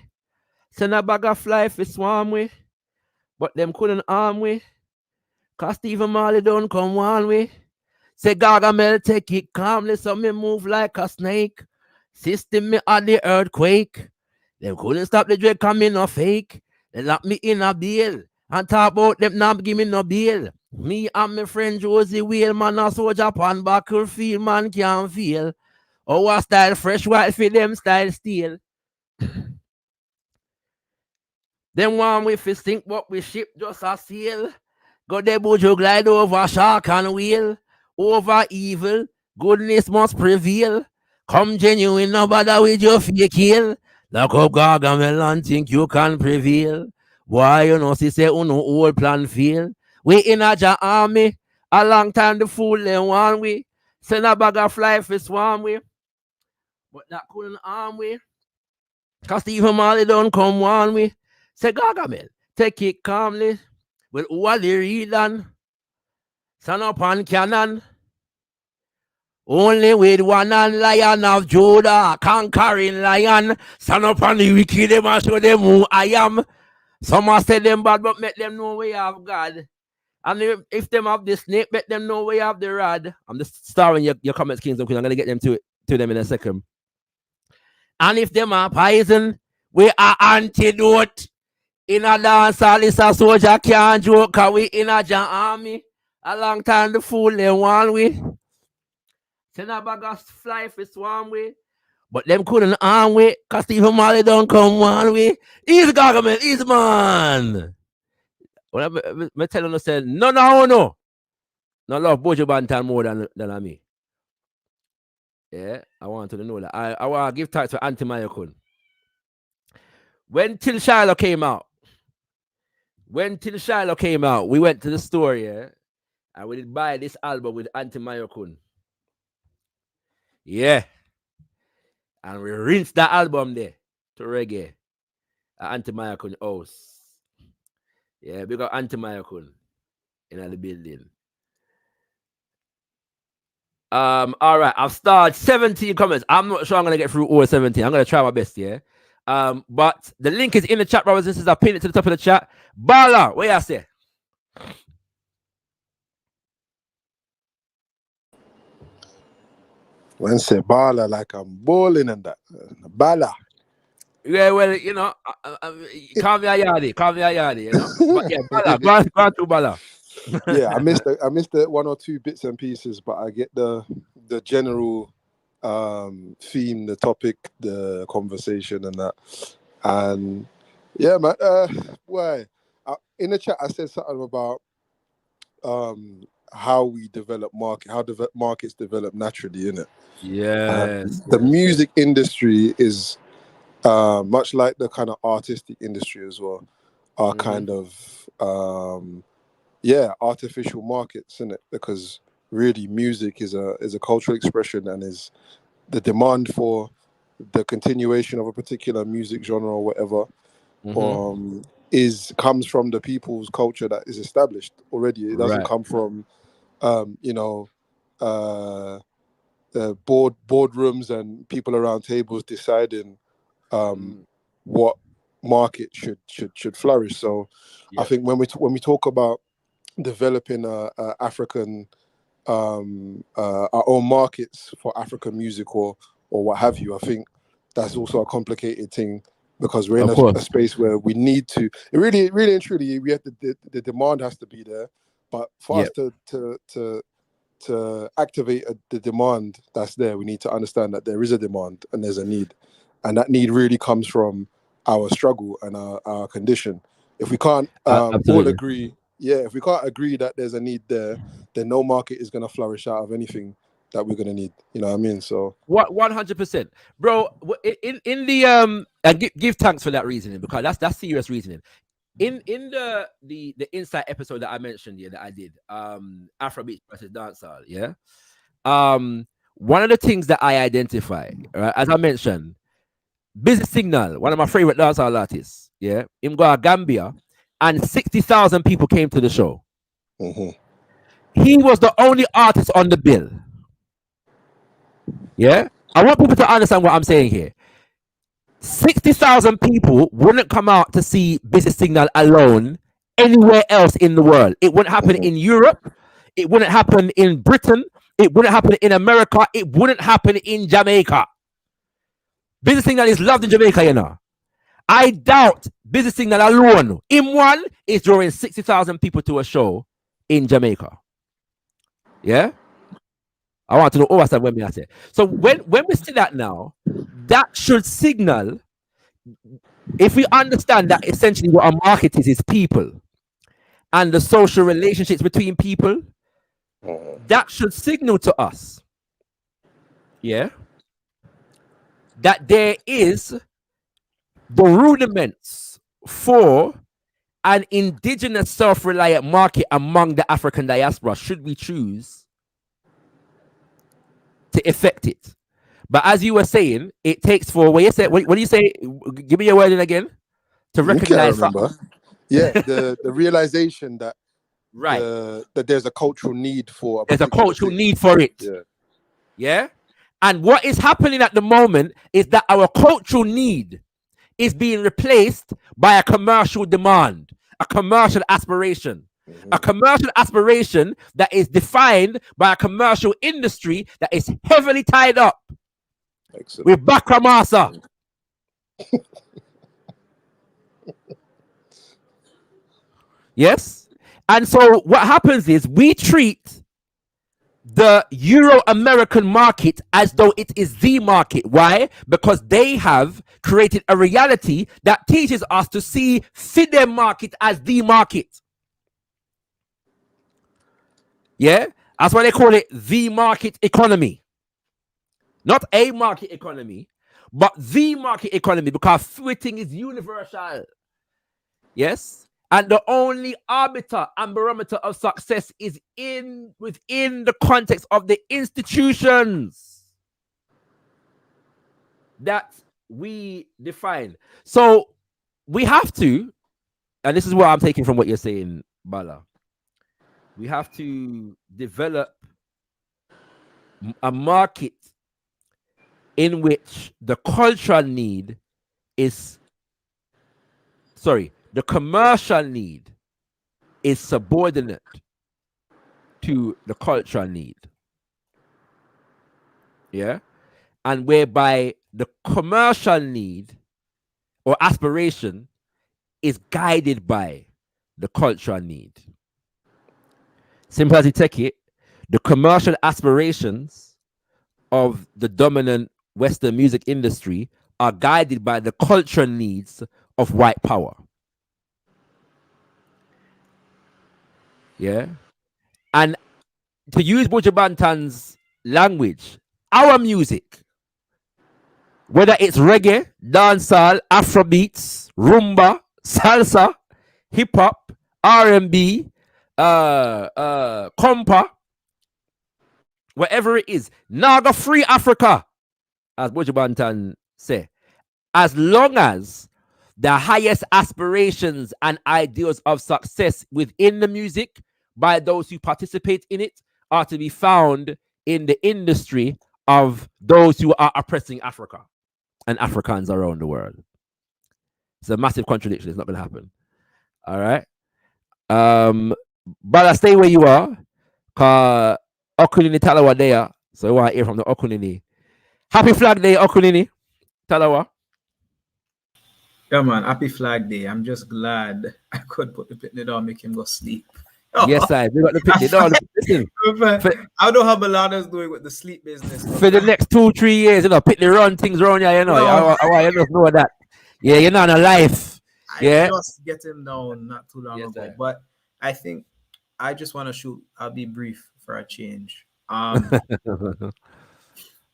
Send a bag of fly for swarm we. But them couldn't arm we. Cause Stephen Marley don't come one way. Say Gargamel take it calmly, so me move like a snake. System me at the earthquake. Them couldn't stop the dread coming no fake. They lock me in a bail. And talk about them not give me no bail. Me and my friend Josie Whale, man, a soldier on battlefield, man can't feel. Our style fresh white for them style steel. Them one we fi sink, but we ship just a sail. Go the Buju glide over shark and whale. Over evil, goodness must prevail. Come genuine, no bother with your fake heel. Lock up Gargamel and think you can prevail. Why you know, see say no old plan fail. We in a army, a long time the fool them one way. Send a bag of fly for swarm way. But that couldn't arm we. Cause Stephen Marley don't come one way. Say Gargamel, take it calmly. With Wally Redan. Stand up on cannon. Only with one and Lion of Judah, conquering lion. Stand up on the wicked, them and show them who I am. Some must say them bad, but make them know we have God. And if them have the snake, make them know we have the rod. I'm just starring your comments, Kings and Queens. I'm gonna get them to them in a second. And if them are poison, we are antidote. In a dance, all this a soldier can't joke, cause we in a army. A long time the fool them one way. Send a bag of fly for swarm way. But them couldn't arm way, cause Stephen Marley don't come one way. Easy Gargamel, easy man. Well, I tell them, say, no. No love Buju Banton more than me. Yeah, I want to know that. I want to give thanks to Auntie Mayakun. When Till Shiloh came out, we went to the store, yeah, and we did buy this album with Auntie Mayakun. Yeah. And we rinsed that album there to reggae at Auntie Mayakun house. Yeah, we got Auntie Mayakun in the building. All right, I've started 17 comments. I'm not sure I'm gonna get through all 17. I'm gonna try my best, yeah. But the link is in the chat, brothers and sisters. I pinned it to the top of the chat. Bala, what you say?
When say baller like I'm bowling and that. Baller.
Yeah, well, you know, call me a yardie, you know. But yeah, Bala, go on to Bala.
Yeah, I missed the one or two bits and pieces, but I get the general theme, the topic, the conversation, and that. And yeah, man. Why? In the chat, I said something about how we develop markets develop naturally, innit?
Yes.
The music industry is much like the kind of artistic industry as well, are kind of artificial markets, innit? Because really music is a cultural expression, and is the demand for the continuation of a particular music genre or whatever comes from the people's culture that is established already. It doesn't come from boardrooms and people around tables deciding what market should flourish. So I think when we talk about developing African our own markets for African music or what have you, I think that's also a complicated thing, because we're in a space where we need to really and truly, we have the demand has to be there, but for us to activate the demand that's there, we need to understand that there is a demand and there's a need, and that need really comes from our struggle and our condition. If we can't all agree, if we can't agree that there's a need there, then no market is going to flourish out of anything that we're going to need. You know what I mean? So
what 100%, bro. In the and give thanks for that reasoning, because that's serious reasoning. In the Insight episode that I mentioned, that I did, Afrobeats versus Dancehall, one of the things that I identify, right, as I mentioned, Busy Signal, one of my favorite dancehall artists, him go to Gambia, and 60,000 people came to the show. He was the only artist on the bill. I want people to understand what I'm saying here. 60,000 people wouldn't come out to see Busy Signal alone anywhere else in the world. It wouldn't happen in Europe. It wouldn't happen in Britain. It wouldn't happen in America. It wouldn't happen in Jamaica. Busy Signal is loved in Jamaica, you know. I doubt Busy Signal alone, in one, is drawing 60,000 people to a show in Jamaica. I want to know what when I say. So when we see that now, that should signal, if we understand that essentially what a market is people and the social relationships between people, that should signal to us, that there is the rudiments for an indigenous self-reliant market among the African diaspora, should we choose to effect it. But as you were saying, it takes for what do you say? Give me your wording again. To recognize
the realization that that there's a cultural need for
there's a cultural need for it. And what is happening at the moment is that our cultural need is being replaced by a commercial demand, a commercial aspiration. A commercial aspiration that is defined by a commercial industry that is heavily tied up with Bakramasa. Yes? And so what happens is we treat the Euro-American market as though it is the market. Why? Because they have created a reality that teaches us to see FIDE market as the market. That's why they call it the market economy. Not a market economy, but the market economy, because everything is universal. Yes? And the only arbiter and barometer of success is within the context of the institutions that we define. So we have to, and this is what I'm taking from what you're saying, Bala, we have to develop a market in which the cultural need is, the commercial need is subordinate to the cultural need. Yeah. And whereby the commercial need or aspiration is guided by the cultural need. Simple as you take it, the commercial aspirations of the dominant Western music industry are guided by the cultural needs of white power. Yeah. And to use Buju Banton's language, our music, whether it's reggae, dancehall, Afrobeats, rumba, salsa, hip hop, R&B, compa, whatever it is, Naga free Africa, as Buju Banton say, as long as the highest aspirations and ideals of success within the music by those who participate in it are to be found in the industry of those who are oppressing Africa and Africans around the world. It's a massive contradiction. It's not going to happen. All right. But stay where you are. Cause Okunini Talawa there. So I want to hear from the Okunini. Happy Flag Day, Okunini Talawa.
Yeah, man. Happy Flag Day. I'm just glad I could put the pitney down, make him go sleep.
Yes, I got the pitney down. Listen,
I don't know how Balada's doing with the sleep business.
For the next 2-3 years, pitney run things around here, you know.
No.
I just know that. Yeah, you're not alive.
I just get him down not too long ago. But I think I just want to shoot. I'll be brief for a change.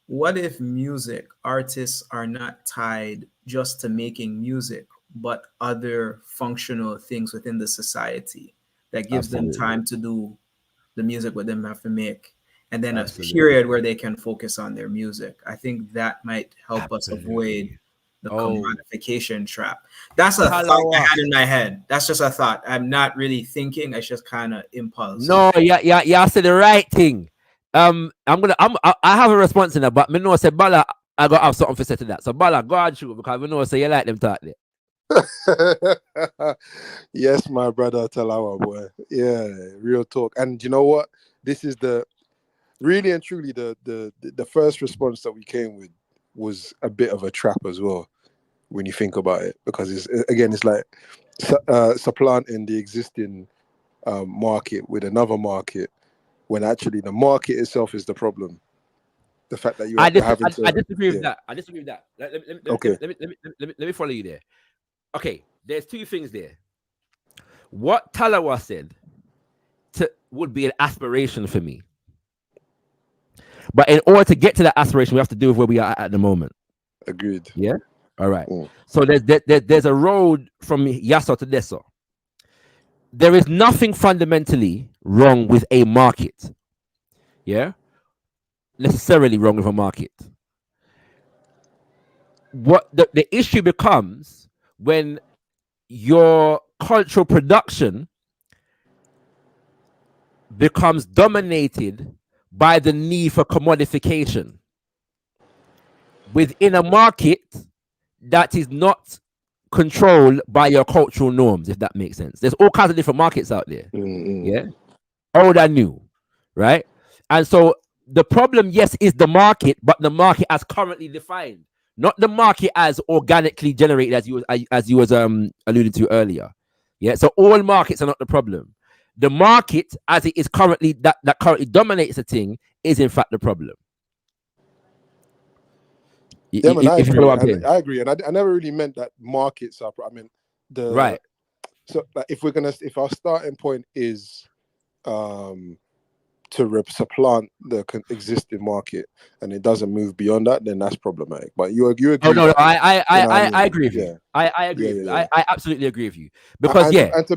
What if music artists are not tied just to making music, but other functional things within the society that gives them time to do the music what them have to make, and then a period where they can focus on their music? I think that might help us avoid the commodification trap. That's a thought I had in my head. That's just a thought. I'm not really thinking. It's just kind of impulse.
No, yeah, said the right thing. I have a response in that, but me know say Bala, I gotta have something to say to that. So Bala, go on shoot, because we know say you like them talk there.
Yes, my brother Talawa, boy. Yeah, real talk. And you know what? This is the really and truly the first response that we came with was a bit of a trap as well, when you think about it, because it's like supplanting the existing market with another market, when actually the market itself is the problem. The fact that I
disagree with that. I disagree with that. Let me follow you there. Okay, there's two things there. What Talawa said would be an aspiration for me. But in order to get to that aspiration, we have to deal with where we are at the moment.
Agreed.
Yeah? All right. So there's a road from Yasso to Deso. There is nothing fundamentally wrong with a market. Yeah? Necessarily wrong with a market. What the issue becomes when your cultural production becomes dominated by the need for commodification within a market that is not controlled by your cultural norms, if that makes sense. There's all kinds of different markets out there. Yeah, old and new, right? And so the problem, yes, is the market, but the market as currently defined, not the market as organically generated, as you was alluding to earlier. Yeah, so all markets are not the problem. The market, as it is currently, that currently dominates the thing, is in fact the problem.
Yeah, man, I agree, and I never really meant that markets are. I mean,
right.
So, like, if our starting point is to supplant the existing market, and it doesn't move beyond that, then that's problematic. But you agree?
Oh no, I agree with you. Yeah. I agree with you. I absolutely agree with you, because and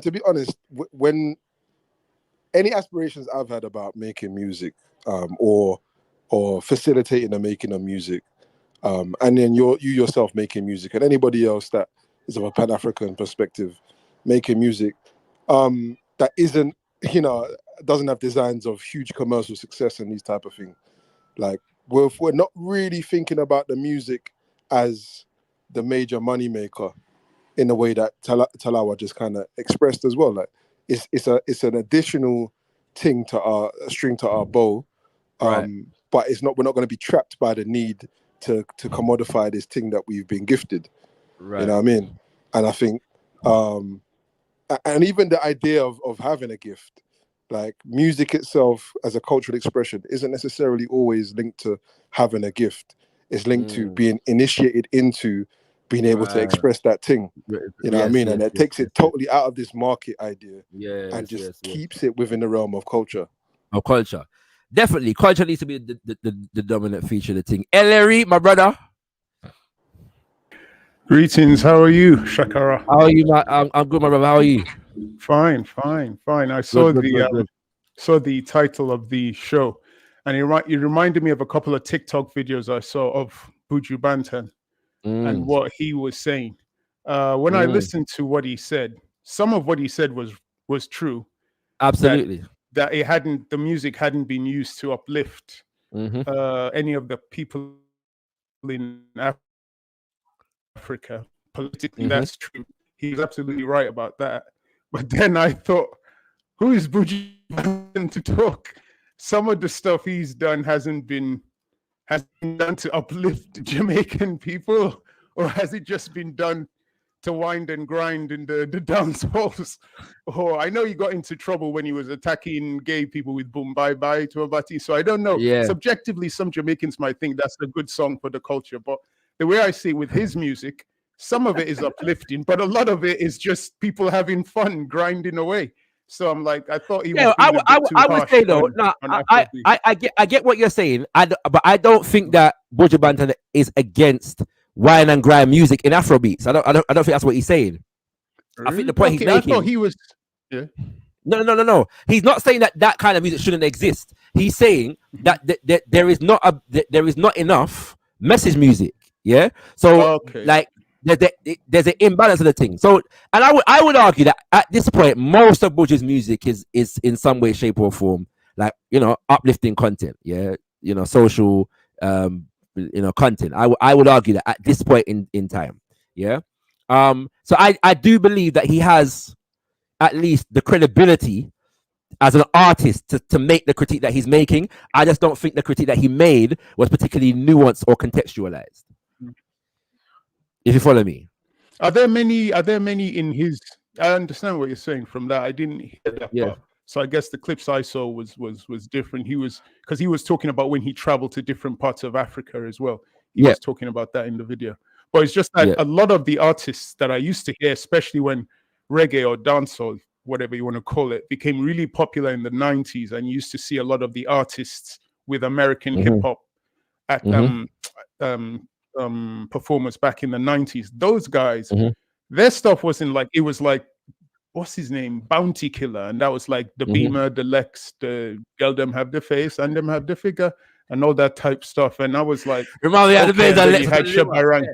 to be honest, when any aspirations I've had about making music, or facilitating the making of music, and then you yourself making music, and anybody else that is of a Pan-African perspective making music, that isn't, doesn't have designs of huge commercial success and these type of things, Like we're not really thinking about the music as the major moneymaker in the way that Talawa just kind of expressed as well. Like it's an additional thing to our string to our bow,
Right.
but we're not going to be trapped by the need to commodify this thing that we've been gifted.
Right.
You know what I mean? And I think, and even the idea of having a gift, like music itself as a cultural expression, isn't necessarily always linked to having a gift. It's linked to being initiated into being able to express that thing. You know what I mean? And it takes it totally out of this market idea and just keeps it within the realm of culture.
Of culture. Definitely. Culture needs to be the dominant feature of the thing. Ellery, my brother.
Greetings. How are you, ShakaRa?
How are you, I'm good, my brother. How are you?
Fine. I saw saw the title of the show, and it reminded me of a couple of TikTok videos I saw of Buju Banton and what he was saying. When I listened to what he said, some of what he said was true.
Absolutely.
That the music hadn't been used to uplift any of the people in Africa politically. That's true. He's absolutely right about that. But then I thought, who is Buju Banton to talk? Some of the stuff he's done has been done to uplift Jamaican people, or has it just been done to wind and grind in the dance halls? Oh, I know he got into trouble when he was attacking gay people with Boom Bye Bye to Abati. So I don't know.
Yeah.
Subjectively, some Jamaicans might think that's a good song for the culture, but the way I see it with his music, some of it is uplifting, but a lot of it is just people having fun, grinding away. So I'm like, I thought he was.
I would say though, I get what you're saying, but I don't think that Buju Banton is against wine and grime music in Afrobeats. I don't think that's what he's saying. I think the point he's making.
I thought he was. Yeah.
No. He's not saying that kind of music shouldn't exist. He's saying that there is not enough message music. Yeah. So like there's an imbalance of the thing. So, and I would argue that at this point, most of Buju's music is in some way, shape, or form, like, you know, uplifting content. Yeah. You know, social content. I would argue that at this point in time. Yeah. So I do believe that he has at least the credibility as an artist to make the critique that he's making. I just don't think the critique that he made was particularly nuanced or contextualized. If you follow me.
Are there many in his? I understand what you're saying from that. I didn't hear that part. So I guess the clips I saw was different. He was talking about when he traveled to different parts of Africa as well. He was talking about that in the video. But it's just that a lot of the artists that I used to hear, especially when reggae or dancehall, whatever you want to call it, became really popular in the 90s, and you used to see a lot of the artists with American hip hop at performance back in the 90s. Those guys, their stuff wasn't like, it was like, what's his name, Bounty Killer, and that was like the Beamer, the Lex, the girl them have the face and them have the figure and all that type stuff. And I was like,
remind me of the face that
you had Shabarang.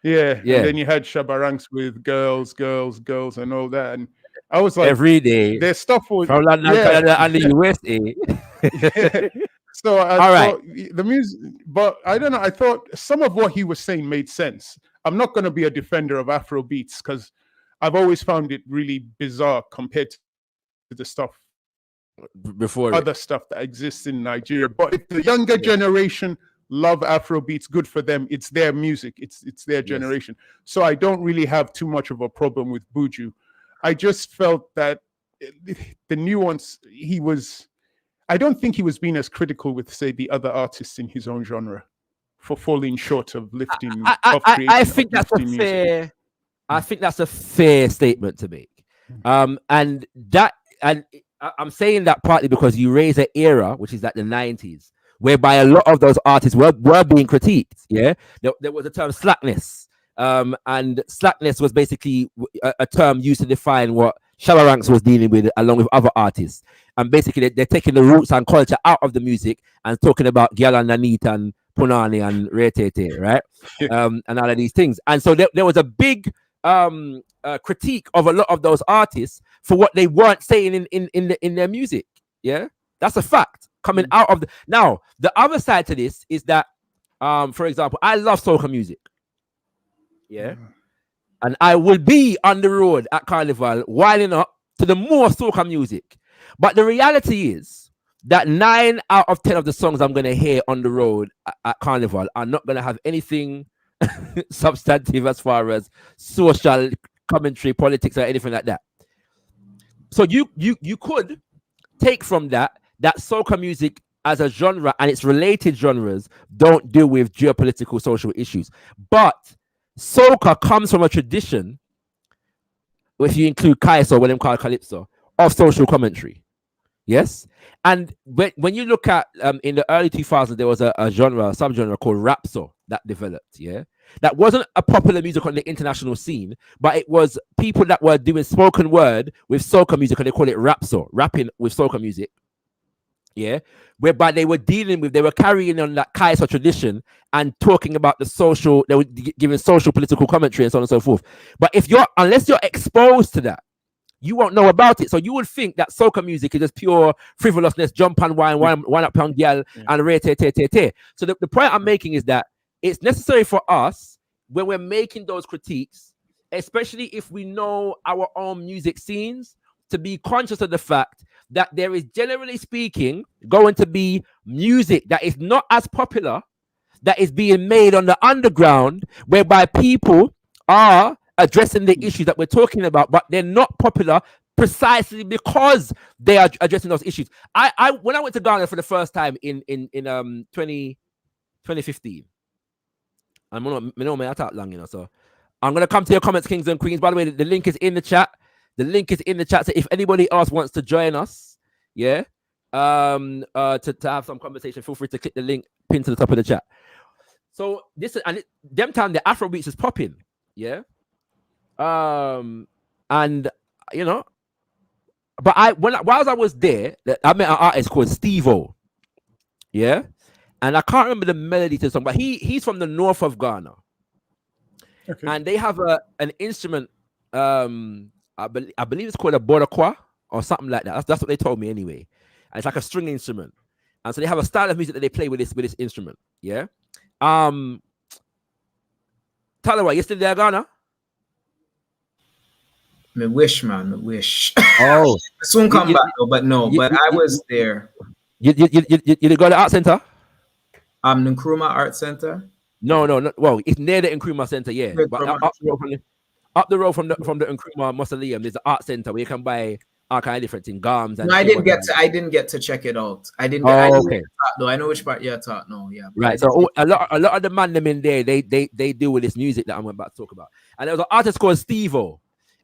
And then you had Shabarangs with girls and all that, and I was like,
every day
their stuff was
from London, Canada, and the USA.
So I thought the music, but I don't know. I thought some of what he was saying made sense. I'm not going to be a defender of Afrobeats because I've always found it really bizarre compared to the stuff
before,
other stuff that exists in Nigeria. But if the younger generation love Afrobeats, good for them. It's their music. It's their generation. So I don't really have too much of a problem with Buju. I just felt that the nuance I don't think he was being as critical with, say, the other artists in his own genre for falling short of lifting.
I think that's a fair. I think that's a fair statement to make. And I'm saying that partly because you raise an era, which is like the 90s, whereby a lot of those artists were being critiqued. Yeah, there was a term slackness, and slackness was basically a term used to define what ShakaRa was dealing with along with other artists. And basically, they're taking the roots and culture out of the music and talking about Gyal and Nanit and Punani and Retete, right? And all of these things. And so there was a big critique of a lot of those artists for what they weren't saying in their music. Yeah, that's a fact. coming out of the. Now, the other side to this is that, for example, I love soca music. Yeah. And I will be on the road at Carnival winding up to the more soca music. But the reality is that 9 out of 10 of the songs I'm going to hear on the road at Carnival are not going to have anything substantive as far as social commentary, politics, or anything like that. So you could take from that soca music as a genre and its related genres don't deal with geopolitical social issues. But soca comes from a tradition, if you include Kaiso, what them call Calypso, of social commentary. Yes? And when you look at, in the early 2000s, there was a subgenre called rapso that developed, yeah? That wasn't a popular music on the international scene, but it was people that were doing spoken word with soca music, and they call it rapso, rapping with soca music. Yeah, whereby they were carrying on that Kaiser tradition and talking about the social, they were giving social political commentary and so on and so forth. But unless you're exposed to that, you won't know about it. So you would think that soca music is just pure frivolousness, jump and wine up on girl and re te te te te. So the point I'm making is that it's necessary for us when we're making those critiques, especially if we know our own music scenes, to be conscious of the fact that there is, generally speaking, going to be music that is not as popular, that is being made on the underground, whereby people are addressing the issues that we're talking about, but they're not popular precisely because they are addressing those issues. When I went to Ghana for the first time in 2015, I'm gonna talk long, so I'm gonna come to your comments, kings and queens. By the way, the link is in the chat. The link is in the chat. So if anybody else wants to join us, yeah, to have some conversation, feel free to click the link pinned to the top of the chat. So them time the Afrobeats is popping, yeah. And but whilst I was there, I met an artist called Steve-O, yeah, and I can't remember the melody to the song, but he's from the north of Ghana, and they have an instrument. I believe it's called a bodakwa or something like that. That's what they told me anyway. And it's like a string instrument. And so they have a style of music that they play with this instrument. Yeah. Talawa, you still there, Ghana?
Me wish, man. Me wish.
Oh.
Soon come back, but no. But I was there.
You go to the art center?
The Nkrumah Art Center.
No. Well, it's near the Nkrumah Center, yeah. But up the road from the Nkrumah Mausoleum, there's an art center where you can buy all kind of different things, gums. And
no, I didn't get to check it out. I didn't. Okay. Though I know which part you're talking. No, yeah.
Right. So a lot of the man them in there, they deal with this music that I'm about to talk about. And there was an artist called Steve-O,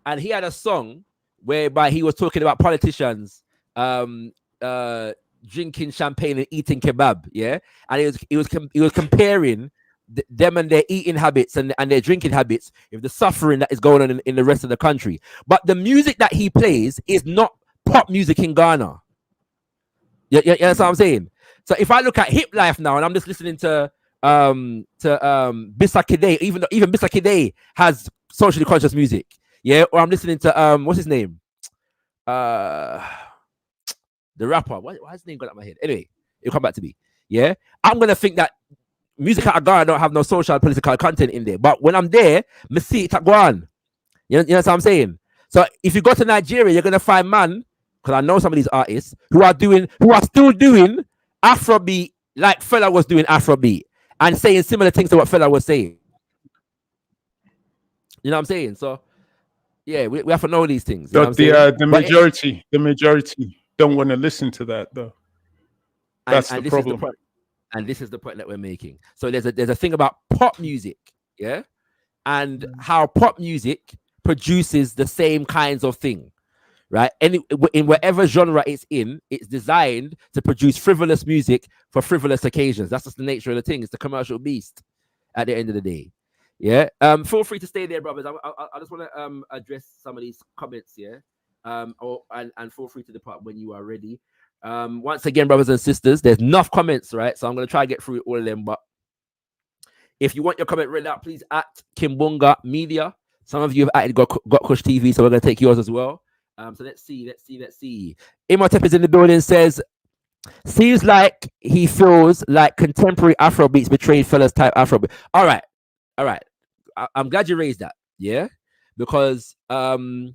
and he had a song whereby he was talking about politicians, drinking champagne and eating kebab. Yeah, and he was comparing them and their eating habits and their drinking habits with the suffering that is going on in the rest of the country. But the music that he plays is not pop music in Ghana. You know what I'm saying? So if I look at Hip Life now and I'm just listening to Bisa Kide, even Bisa Kide has socially conscious music, yeah, or I'm listening to what's his name? The rapper. Why's his name got out of my head? Anyway, it'll come back to me. Yeah, I'm gonna think that music at Ghana don't have no social political content in there. But when I'm there, me see it at Guan. You know what I'm saying? So if you go to Nigeria, you're gonna find man, because I know some of these artists who are still doing Afrobeat like Fela was doing Afrobeat and saying similar things to what Fela was saying. You know what I'm saying? So yeah, we have to know these things. You know
the majority don't want to listen to that though. That's the problem.
And this is the point that we're making. So there's a thing about pop music, yeah, and how pop music produces the same kinds of thing, right? And in whatever genre it's in, it's designed to produce frivolous music for frivolous occasions. That's just the nature of the thing. It's the commercial beast at the end of the day. Yeah. Feel free to stay there, brothers. I just want to address some of these comments, yeah. And feel free to depart when you are ready. Once again, brothers and sisters, there's enough comments, right? So I'm going to try to get through all of them. But if you want your comment read out, please at Kimbunga Media. Some of you have added Got Kush TV, so we're going to take yours as well. So let's see. Imhotep is in the building, says, Seems like he feels like contemporary Afrobeats betrayed fellas type Afrobeat. All right. I'm glad you raised that. Yeah. Because one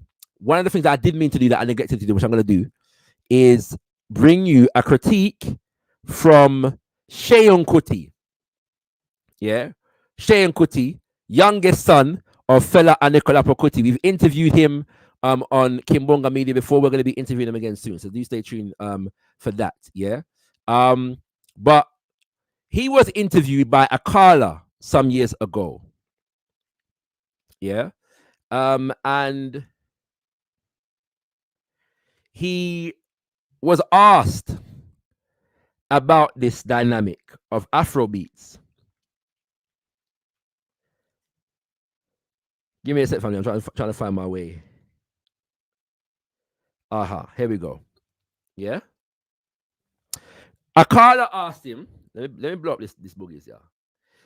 of the things that I did mean to do that I neglected to do, which I'm going to do, is bring you a critique from Seun Kuti. Yeah. Seun Kuti, youngest son of fella Anikolapo Kuti. We've interviewed him on Kimbunga Media before. We're going to be interviewing him again soon. So do stay tuned for that. Yeah. But he was interviewed by Akala some years ago. Yeah. And he was asked about this dynamic of Afrobeats. Give me a sec, family. I'm trying to find my way. Here we go. Yeah. Akala asked him, let me blow up this boogies, yeah.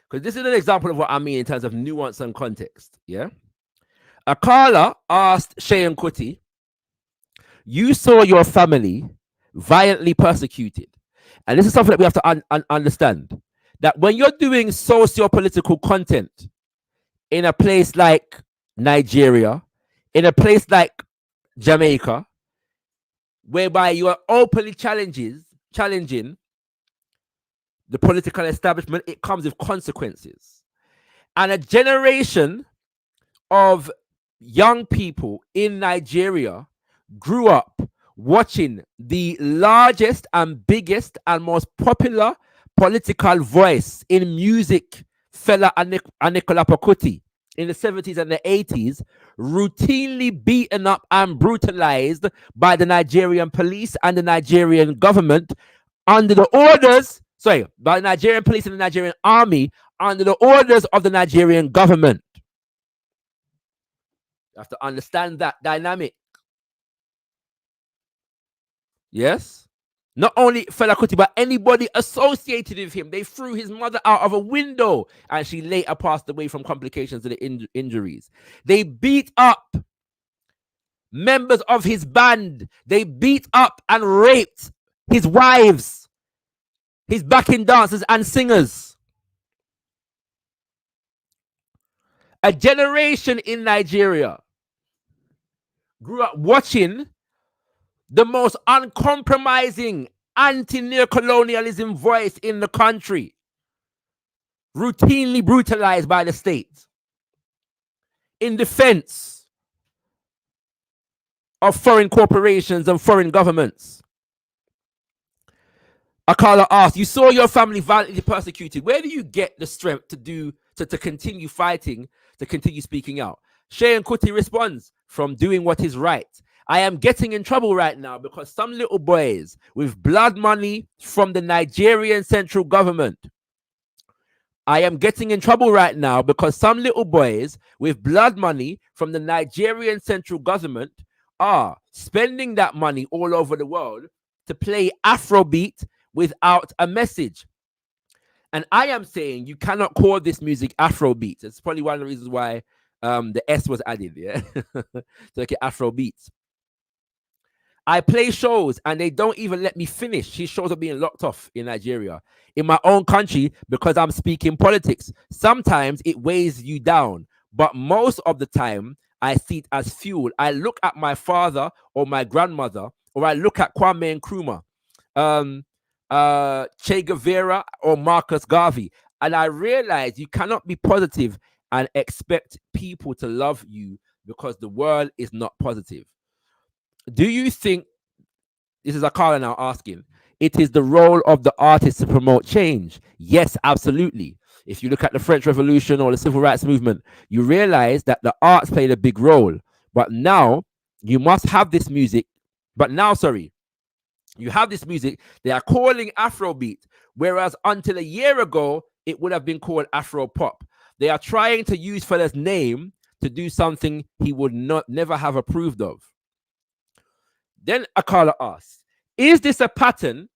Because this is an example of what I mean in terms of nuance and context. Yeah. Akala asked Seun Kuti, you saw your family violently persecuted. And this is something that we have to understand. That when you're doing socio-political content in a place like Nigeria, in a place like Jamaica, whereby you are openly challenging the political establishment, it comes with consequences. And a generation of young people in Nigeria grew up watching the largest and biggest and most popular political voice in music, fella Anikolapo Kuti, in the 70s and the 80s, routinely beaten up and brutalized by the Nigerian police and the Nigerian government under the orders, by the Nigerian police and the Nigerian army under the orders of the Nigerian government. You have to understand that dynamic. Yes? Not only Fela Kuti, but anybody associated with him. They threw his mother out of a window and she later passed away from complications of the injuries. They beat up members of his band. They beat up and raped his wives, his backing dancers and singers. A generation in Nigeria grew up watching the most uncompromising anti-neocolonialism voice in the country routinely brutalized by the state in defense of foreign corporations and foreign governments. Akala asked, you saw your family violently persecuted. Where do you get the strength to continue fighting, to continue speaking out? Seun Kuti responds, from doing what is right. I am getting in trouble right now because some little boys with blood money from the Nigerian central government. I am getting in trouble right now because some little boys with blood money from the Nigerian central government are spending that money all over the world to play Afrobeat without a message. And I am saying you cannot call this music Afrobeat. It's probably one of the reasons why the S was added, yeah? So like Afrobeats. I play shows and they don't even let me finish. These shows are being locked off in Nigeria, in my own country, because I'm speaking politics. Sometimes it weighs you down, but most of the time I see it as fuel. I look at my father or my grandmother, or I look at Kwame Nkrumah, Che Guevara or Marcus Garvey, and I realize you cannot be positive and expect people to love you because the world is not positive. Do you think, this is Akala now asking, it is the role of the artist to promote change? Yes, absolutely. If you look at the French Revolution or the Civil Rights Movement, you realize that the arts played a big role. But now you must have this music. You have this music they are calling Afrobeat, whereas until a year ago, it would have been called Afropop. They are trying to use fella's name to do something he would never have approved of. Then Akala asks, is this a pattern?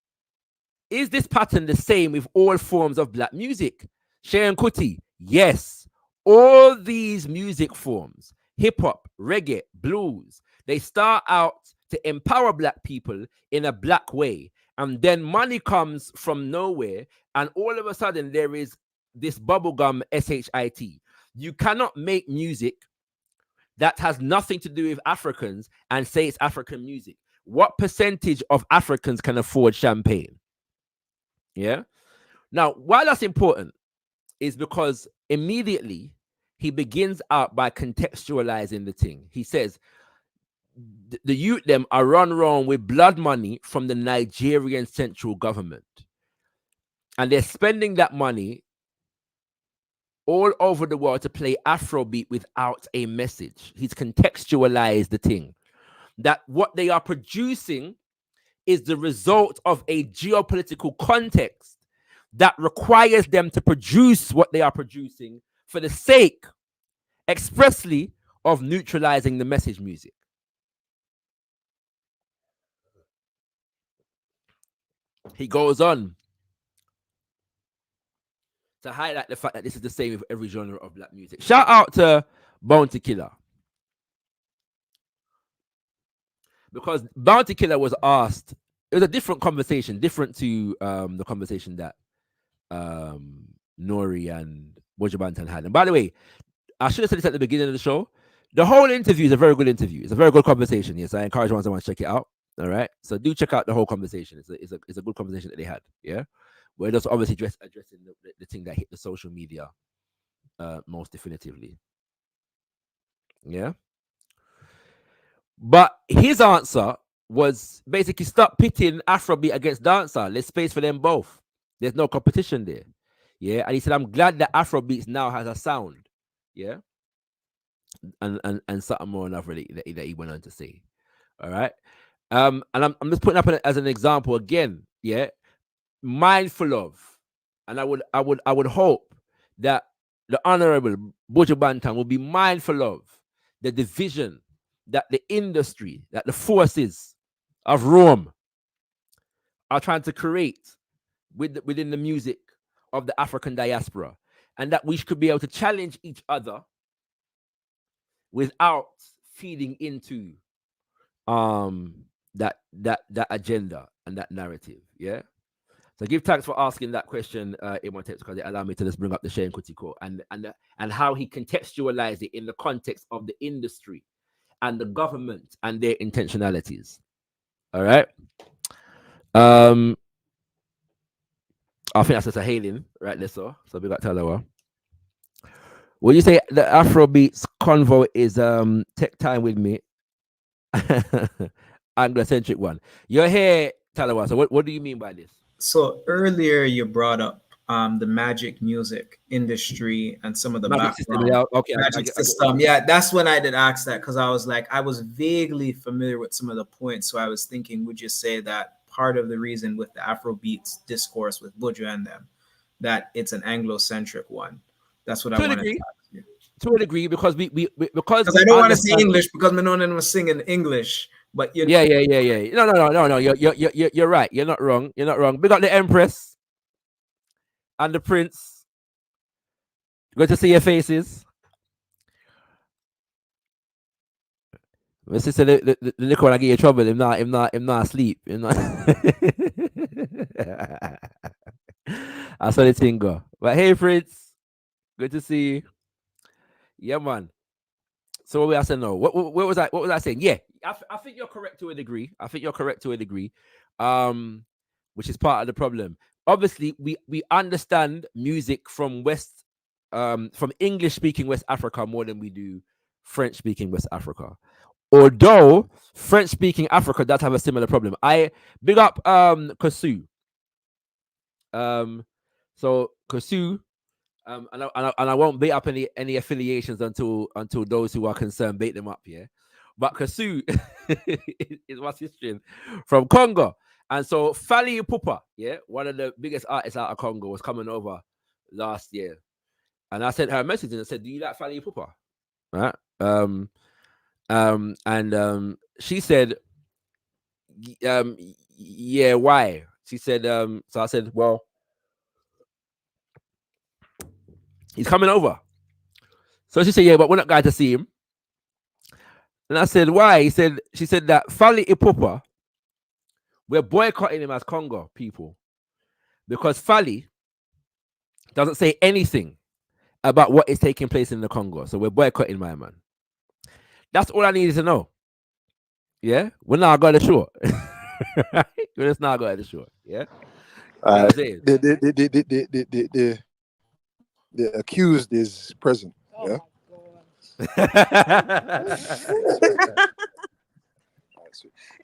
Is this pattern the same with all forms of black music? Seun Kuti, yes. All these music forms, hip-hop, reggae, blues, they start out to empower black people in a black way. And then money comes from nowhere, and all of a sudden there is this bubblegum shit. You cannot make music that has nothing to do with Africans and say it's African music. What percentage of Africans can afford champagne? Yeah. Now, why that's important is because immediately he begins out by contextualizing the thing. He says, the youth them are run around with blood money from the Nigerian central government. And they're spending that money all over the world to play Afrobeat without a message. He's contextualized the thing. That what they are producing is the result of a geopolitical context that requires them to produce what they are producing for the sake expressly of neutralizing the message music. He goes on to highlight the fact that this is the same with every genre of black music. Shout out to Bounty Killer. Because Bounty Killer was asked, it was a different conversation, different to the conversation that Nori and Buju Banton had. And by the way, I should have said this at the beginning of the show. The whole interview is a very good interview. It's a very good conversation. Yes, I encourage one to check it out. All right. So do check out the whole conversation. It's a good conversation that they had. Yeah. Where it does obviously addressing the thing that hit the social media most definitively. Yeah. But his answer was basically stop pitting Afrobeat against dancehall. There's space for them both. There's no competition there. Yeah. And he said, I'm glad that Afrobeats now has a sound. Yeah. And something more enough really that he went on to say. All right. And I'm just putting up as an example again. Yeah. Mindful of, and I would hope that the Honorable Buju Banton will be mindful of the division that the industry, that the forces of Rome are trying to create within the music of the African diaspora, and that we could be able to challenge each other without feeding into that agenda and that narrative. Yeah. So give thanks for asking that question in my text, because it allowed me to just bring up the Shane Kuti quote and how he contextualized it in the context of the industry and the government and their intentionalities. All right. I think that's just a hailing right there. So we got Talawa. When you say the Afrobeats convo is take time with me, Anglo-centric one. You're here, Talawa. So what do you mean by this?
So earlier you brought up the magic music industry and some of the
magic
background.
System, yeah. Okay,
magic system. Yeah, that's when I did ask that, because I was like, I was vaguely familiar with some of the points. So I was thinking, would you say that part of the reason with the Afrobeats discourse with Buju and them, that it's an Anglo-centric one? That's what I wanted to ask you.
To a degree, because because
I don't want to say English, because my known was singing English. But you
know. Yeah. No. You're right. You're not wrong. You're not wrong. We got the Empress and the Prince. Good to see your faces. My sister, the liquor when I get you trouble. Him not asleep. Him not. I saw the thing go. But hey, Prince, good to see you. Yeah, man. So what we saying now? What was I saying? Yeah, I think you're correct to a degree. Which is part of the problem. Obviously, we understand music from from English-speaking West Africa more than we do French-speaking West Africa. Although French-speaking Africa does have a similar problem. I big up Kosu. So Kosu. And I won't bait up any affiliations until those who are concerned bait them up, yeah. But Kasu is what's history from Congo, and so Fally Ipupa, yeah, one of the biggest artists out of Congo, was coming over last year, and I sent her a message and I said, "Do you like Fally Ipupa?" Right? And she said, "Yeah, why?" She said, so I said, "Well, he's coming over." So she said, "Yeah, but we're not going to see him." And I said, "Why?" She said that Fally Ipupa We're boycotting him as Congo people because Fally doesn't say anything about what is taking place in the Congo. So we're boycotting my man. That's all I needed to know. Yeah, we're not going to shore. We're just not going to shore. Yeah.
The accused is present. Yeah.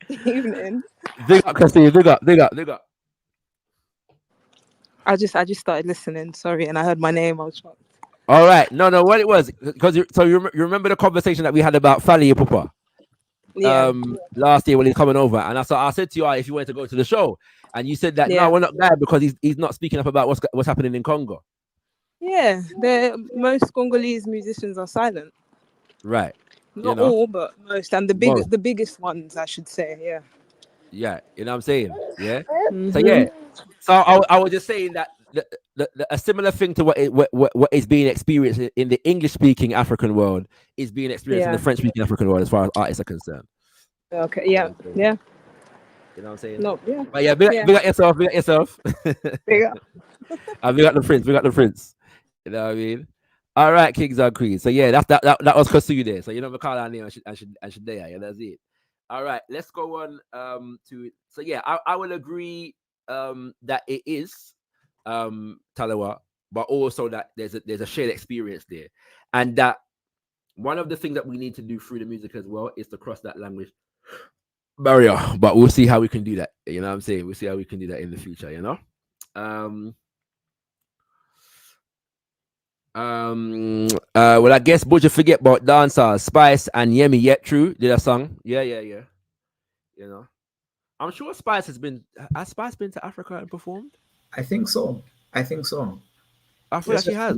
Evening.
Dig up, Cassie. Dig up.
I just started listening. Sorry, and I heard my name. I was shocked.
All right. No. What it was because you remember the conversation that we had about Fally Papa. Last year when he's coming over, and I said to you, if you wanted to go to the show, and you said that no, we're not there because he's not speaking up about what's happening in Congo.
Yeah, most Congolese musicians are silent.
Right.
Not all, but most, and the biggest ones, I should say. Yeah.
Yeah, you know what I'm saying. Yeah.
Mm-hmm.
So yeah. So I was just saying that a similar thing to what is being experienced in the English-speaking African world is being experienced in the French-speaking African world as far as artists are concerned.
Okay. Yeah. Yeah.
You know what I'm saying?
No. Yeah.
But yeah, big up yourself. Big up yourself.
Big up.
We got the prince. We got the prince. You know what I mean? All right, Kings and Queens. So yeah, that was Kosu there. So you know we call our name and should there. Yeah, that's it. All right, let's go on to. So yeah, I will agree that it is Talawa, but also that there's a shared experience there, and that one of the things that we need to do through the music as well is to cross that language barrier. But we'll see how we can do that. You know what I'm saying? We'll see how we can do that in the future. You know. Well, I guess Buju forget about dancehall, Spice and Yemi. Yet true, did a song. Yeah. You know, I'm sure Spice has been to Africa and performed.
I think so.
I feel like she has.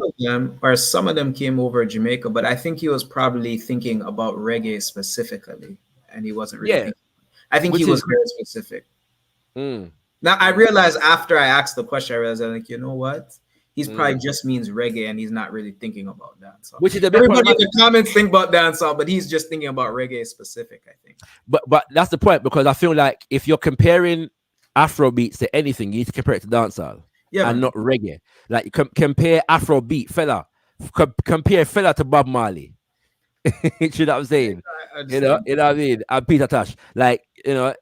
Or some of them came over Jamaica, but I think he was probably thinking about reggae specifically, and he wasn't really. Thinking. I think he was very specific. Now I realized after I asked the question, I realized I'm like, you know what? He's probably just means reggae, and he's not really thinking about dancehall.
Which is
everybody in the comments think about dancehall, but he's just thinking about reggae specific, I think.
But that's the point, because I feel like if you're comparing Afrobeats to anything, you need to compare it to dancehall, and not reggae. Like compare Afrobeat fella, compare fella to Bob Marley. You know what I'm saying? You know what I mean? And Peter Tosh, like don't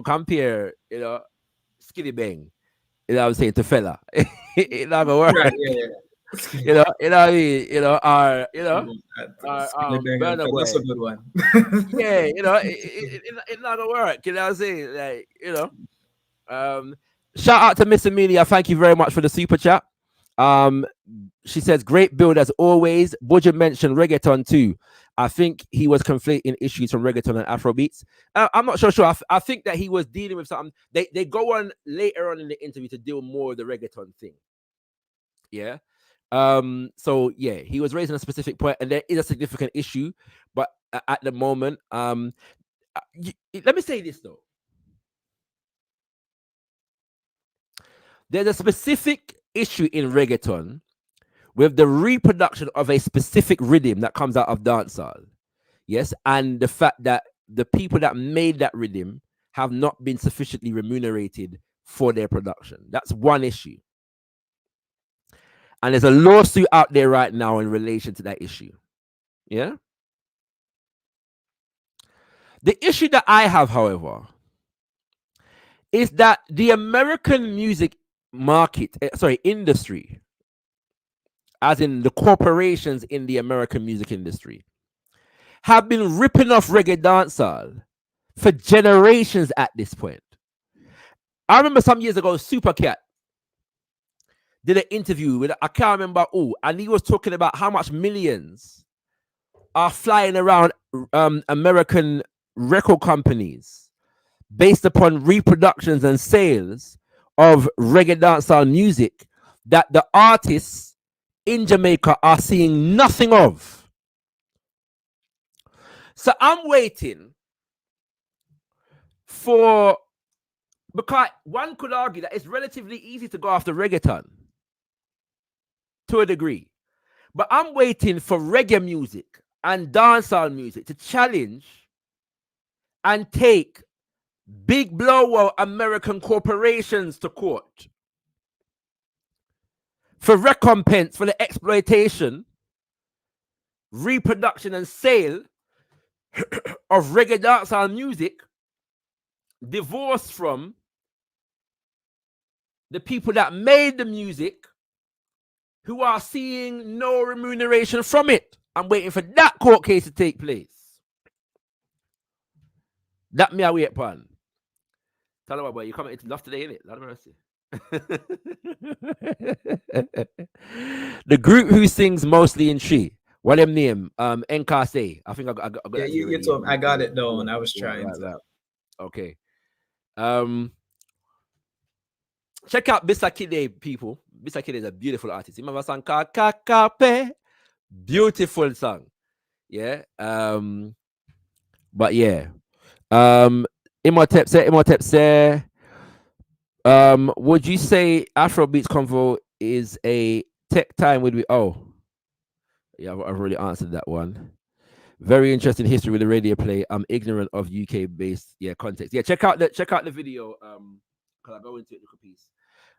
compare Skitty Bang. You know what I'm saying, to fella. It's not gonna work. Right, you know what I mean?
That's a good one.
It's not gonna work. You know what I'm saying? Like, shout out to Miss Amelia. Thank you very much for the super chat. She says, great build as always. Buju mentioned reggaeton too. I think he was conflating issues from reggaeton and Afrobeats. I'm not sure. I think that he was dealing with something. They go on later on in the interview to deal more with the reggaeton thing. Yeah. So yeah, he was raising a specific point, and there is a significant issue. But at the moment, let me say this though. There's a specific issue in reggaeton with the reproduction of a specific rhythm that comes out of dancehall. Yes, and the fact that the people that made that rhythm have not been sufficiently remunerated for their production. That's one issue. And there's a lawsuit out there right now in relation to that issue. Yeah. The issue that I have, however, is that the American music industry, as in the corporations in the American music industry, have been ripping off reggae dancehall for generations at this point. I remember some years ago, Supercat did an interview with, I can't remember who, and he was talking about how much millions are flying around American record companies based upon reproductions and sales of reggae dancehall music that the artists in Jamaica are seeing nothing of. So I'm waiting for, because one could argue that it's relatively easy to go after reggaeton to a degree, but I'm waiting for reggae music and dancehall music to challenge and take big blowout American corporations to court for recompense for the exploitation, reproduction, and sale of reggae dancehall music, divorced from the people that made the music, who are seeing no remuneration from it. I'm waiting for that court case to take place. That me I wait upon. Tell her what, boy, you coming into love today, innit? Lord of mercy. The group who sings mostly in Tree. What them name? NKC. I think I got
yeah, you told I got it though, and I was trying to.
Right. Okay. Check out Bisakide, people. Bisakide is a beautiful artist. You remember a song called Kakape? Beautiful song. Yeah. But yeah. Imhotep say, would you say Afrobeats Convo is a tech time with we? Oh, yeah, I've already answered that one. Very interesting history with the radio play. I'm ignorant of UK based context. Yeah, check out the video. Because I go into it a piece.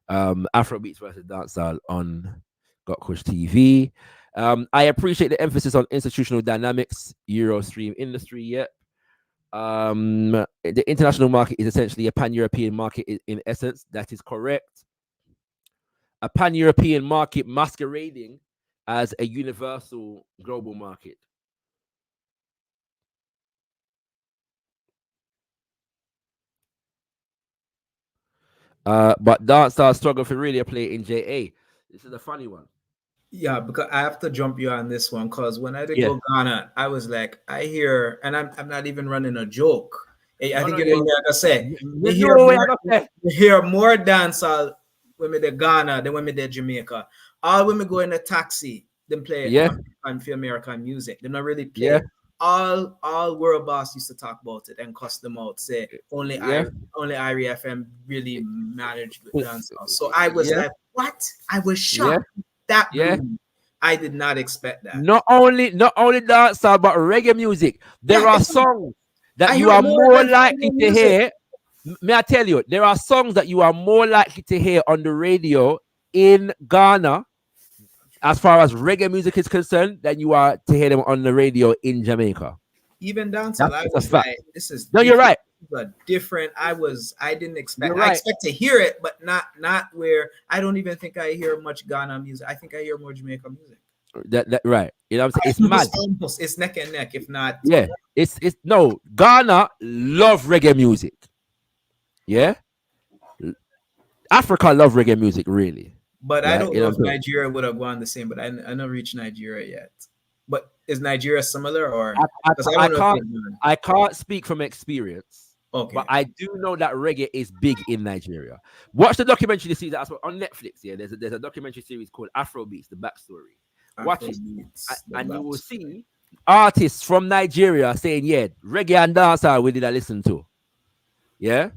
Afrobeats versus dancehall on Got Kush TV. I appreciate the emphasis on institutional dynamics, Eurostream industry. Yep. The international market is essentially a pan-European market in essence. That is correct. A pan-European market masquerading as a universal global market. But dancehall struggle for radio play in JA. This is a funny one.
Yeah, because I have to jump you on this one because when I did go Ghana, I was like, I hear, and I'm not even running a joke. I think you know what I say. You hear more dancehall when we did Ghana than when we did Jamaica. All when we go in a taxi, them play African for American music. They not really play.
Yeah.
All World Boss used to talk about it and cuss them out. Say only Irie FM really managed with dancehall. So I was like, what? I was shocked. That I did not expect that.
Not only dancehall, but reggae music. There are songs that you are more likely to hear. May I tell you, there are songs that you are more likely to hear on the radio in Ghana, as far as reggae music is concerned, than you are to hear them on the radio in Jamaica.
Even dancehall, I was like, this is
no, you're right.
Different. I didn't expect. I expect to hear it, but not where. I don't even think I hear much Ghana music. I think I hear more Jamaica music.
That right. You know what I'm saying? It's mad.
It's neck and neck, if not.
Yeah. It's no. Ghana love reggae music. Yeah. Africa love reggae music, really.
But right? I don't know if Nigeria would have gone the same. But I don't reach Nigeria yet. But is Nigeria similar or?
I can't speak from experience.
Okay.
But I do know that reggae is big in Nigeria. Watch the documentary this season on Netflix. Yeah, there's a documentary series called Afrobeats, the backstory. Watch it, and you will see artists from Nigeria saying, "Yeah, reggae and dancehall we did I listen to." Yeah,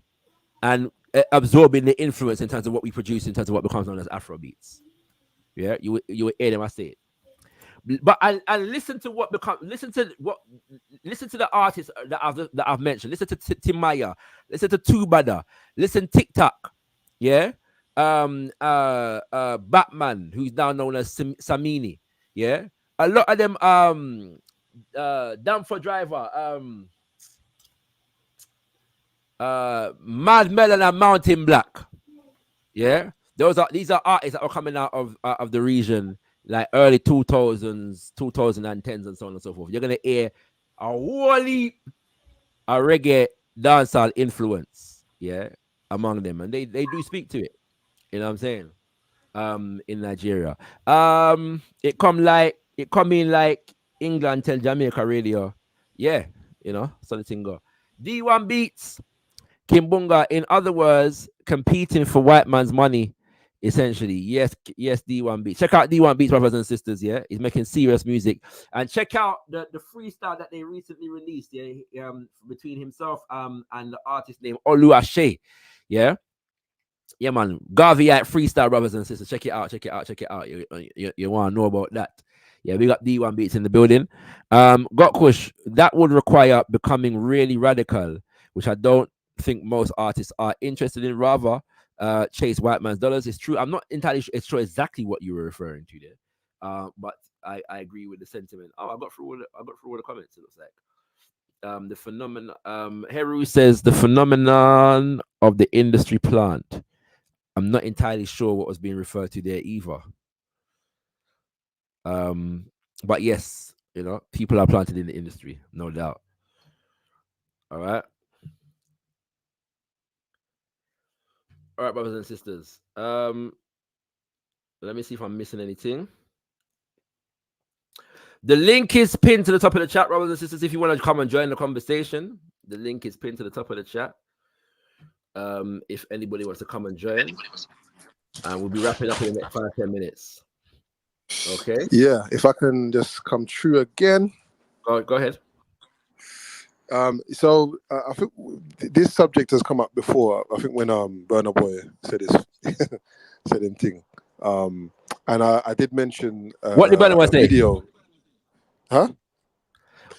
and absorbing the influence in terms of what we produce, in terms of what becomes known as Afrobeats. Yeah, you will hear them. I say it. But I listen to the artists that I've mentioned. Listen to Timaya, listen to Tubada, listen TikTok, yeah. Batman, who's now known as Samini, yeah. A lot of them Damn Driver, Mad Melon and Mountain Black, yeah. These are artists that are coming out of the region. Like early 2000s, 2010s, and so on and so forth. You're gonna hear a whole heap of reggae dancehall influence, yeah, among them, and they do speak to it. You know what I'm saying? In Nigeria, it come in like England tell Jamaica radio, yeah, you know, so the thing go. D1 Beats, Kimbunga, in other words, competing for white man's money. Essentially, yes, D1 Beats. Check out D1 Beats, brothers and sisters. Yeah, he's making serious music, and check out the freestyle that they recently released. Yeah, between himself and the artist named Oluwaseyi. Yeah, man. Garveyite freestyle, brothers and sisters. Check it out. You want to know about that? Yeah, we got D1 Beats in the building. Got Kush. That would require becoming really radical, which I don't think most artists are interested in. Rather chase white man's dollars. It's true. I'm not entirely sure exactly what you were referring to there, but I agree with the sentiment. Oh, I got through all the comments. It looks like. The phenomenon. Heru says the phenomenon of the industry plant. I'm not entirely sure what was being referred to there either. But yes, people are planted in the industry, no doubt. All right, brothers and sisters. Let me see if I'm missing anything. The link is pinned to the top of the chat, brothers and sisters. If you want to come and join the conversation, the link is pinned to the top of the chat. If anybody wants to come and join, and we'll be wrapping up in the next 5-10 minutes. Okay.
Yeah, if I can just come true again.
Go ahead.
So I think this subject has come up before. I think when Burna Boy said his said him thing, and I did mention
what did Burna Boy say?
Video. Huh?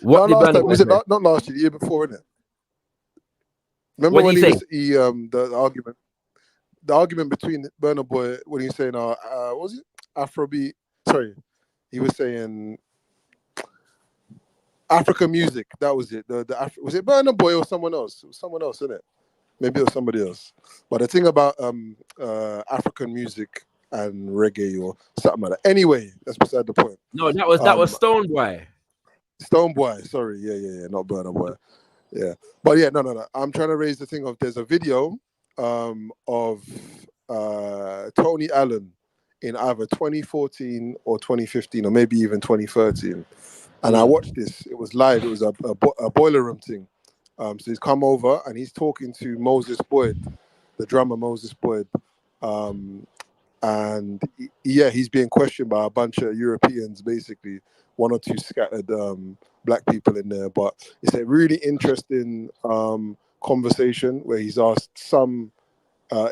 What did Burna Boy
was
say?
it not last year, the year before, innit? Remember when the argument between Burna Boy when he was saying what was it? Afrobeat? Sorry, he was saying African music. That was it. Was it Burna Boy or someone else? It was someone else, isn't it? Maybe it was somebody else. But the thing about African music and reggae or something like that. Anyway, that's beside the point.
No, that was Stone Boy.
Stone Boy. Sorry, yeah, not Burna Boy. Yeah, but yeah, no. I'm trying to raise the thing of there's a video of Tony Allen in either 2014 or 2015 or maybe even 2013. And I watched this. It was live. It was a boiler room thing. So he's come over and he's talking to Moses Boyd, the drummer Moses Boyd. And he's being questioned by a bunch of Europeans, basically, one or two scattered black people in there. But it's a really interesting conversation where he's asked some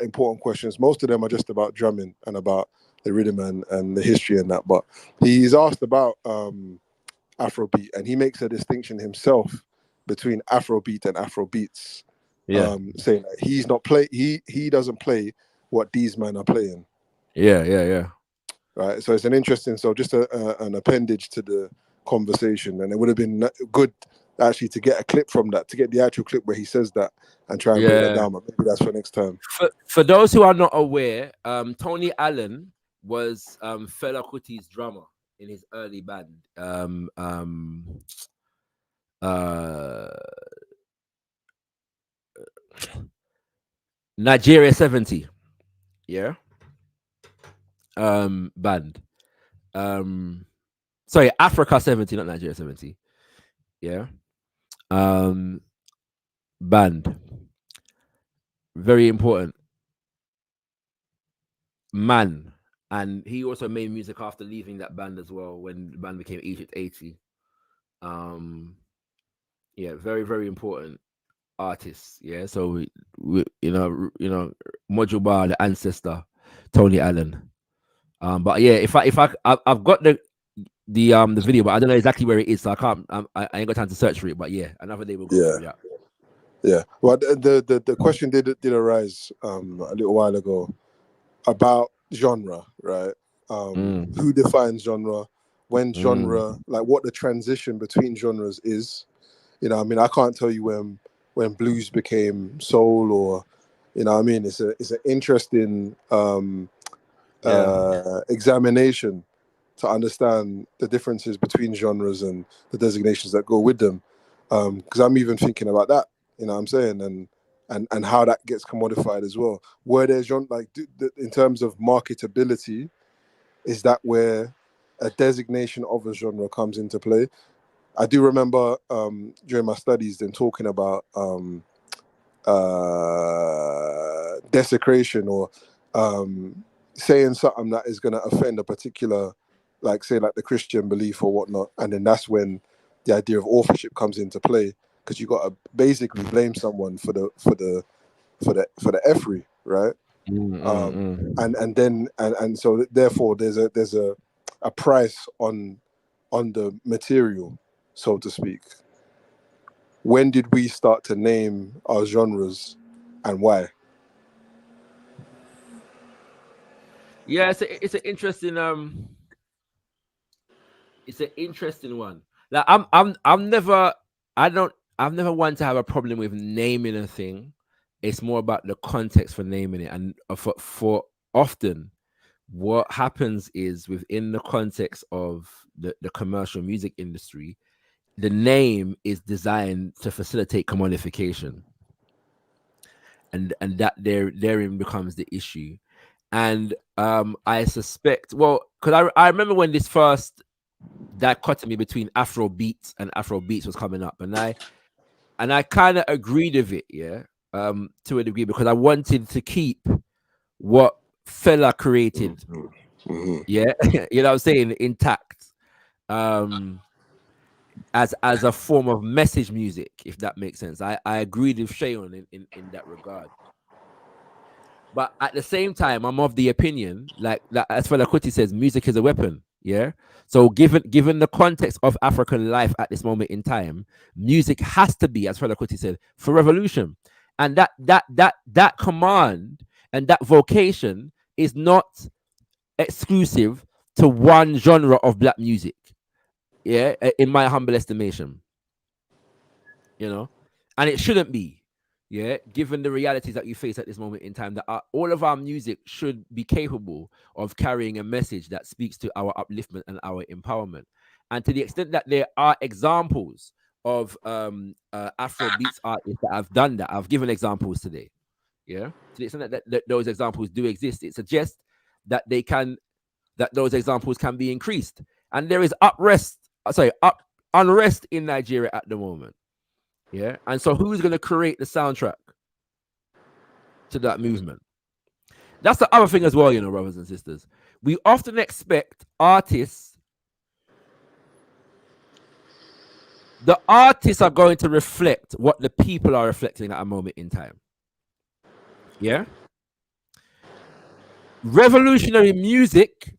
important questions. Most of them are just about drumming and about the rhythm and the history and that. But he's asked about Afrobeat, and he makes a distinction himself between Afrobeat and Afrobeats. Saying that he's not he doesn't play what these men are playing.
Yeah.
Right. So it's an interesting, just an appendage to the conversation, and it would have been good actually to get a clip from that, to get the actual clip where he says that and try and break that down. But maybe that's for next time.
For those who are not aware, Tony Allen was Fela Kuti's drummer in his early band. Nigeria 70. Yeah. Band. Sorry, Africa 70, not Nigeria 70. Yeah. Band. Very important. Man. And he also made music after leaving that band as well when the band became Egypt 80. Very, very important artists. Yeah. So we Mojuba, the ancestor, Tony Allen. But yeah, if I've got the video, but I don't know exactly where it is, so I can't. I ain't got time to search for it. But yeah, another day we'll go through that.
Yeah. Well, the question did arise a little while ago about genre, right? Who defines genre? When genre, like what the transition between genres is. I mean, I can't tell you when blues became soul, or I mean, it's an interesting examination to understand the differences between genres and the designations that go with them. Because I'm even thinking about that, what I'm saying, and how that gets commodified as well. Where there's genre, like in terms of marketability, is that where a designation of a genre comes into play? I do remember during my studies them talking about desecration, or saying something that is going to offend a particular, like say like the Christian belief or whatnot, and then that's when the idea of authorship comes into play, because you got to basically blame someone for the effery, right? And so therefore there's a price on the material, so to speak. when did we start to name our genres and why?
Yeah, it's an interesting it's an interesting one. Like I've never wanted to have a problem with naming a thing. It's more about the context for naming it, and for often what happens is within the context of the commercial music industry, the name is designed to facilitate commodification, and that therein becomes the issue. And I suspect, well, because I remember when this first dichotomy between Afrobeats and Afrobeats was coming up, and I kind of agreed with it, yeah, to a degree, because I wanted to keep what Fela created, yeah, you know what I'm saying, intact, as a form of message music, if that makes sense. I agreed with Shayon in that regard. But at the same time, I'm of the opinion, like that, as Fela Kuti says, music is a weapon. Yeah. So given the context of African life at this moment in time, music has to be, as Fela Kuti said, for revolution. And that command and that vocation is not exclusive to one genre of black music. Yeah, in my humble estimation. You know, and it shouldn't be. Yeah, given the realities that you face at this moment in time, that all of our music should be capable of carrying a message that speaks to our upliftment and our empowerment. And to the extent that there are examples of Afrobeats artists that have done that, I've given examples today. Yeah, to the extent that those examples do exist, it suggests that those examples can be increased. And there is unrest in Nigeria at the moment. Yeah, and so who's going to create the soundtrack to that movement? That's the other thing as well, you know, brothers and sisters. We often expect artists, the artists are going to reflect what the people are reflecting at a moment in time. Yeah. Revolutionary music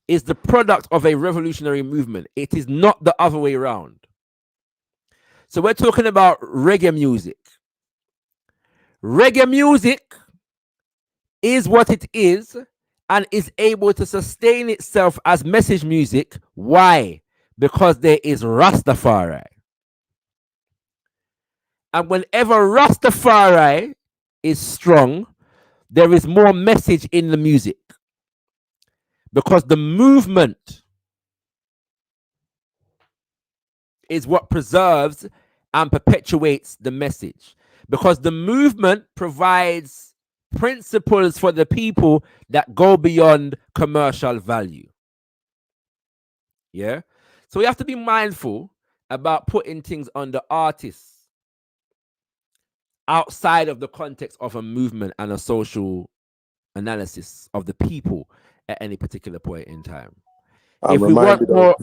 is the product of a revolutionary movement. It is not the other way around. So we're talking about reggae music. Reggae music is what it is and is able to sustain itself as message music. Why? Because there is Rastafari. And whenever Rastafari is strong, there is more message in the music. Because the movement is what preserves and perpetuates the message, because the movement provides principles for the people that go beyond commercial value. Yeah. So we have to be mindful about putting things on the artists outside of the context of a movement and a social analysis of the people at any particular point in time.
If we want more,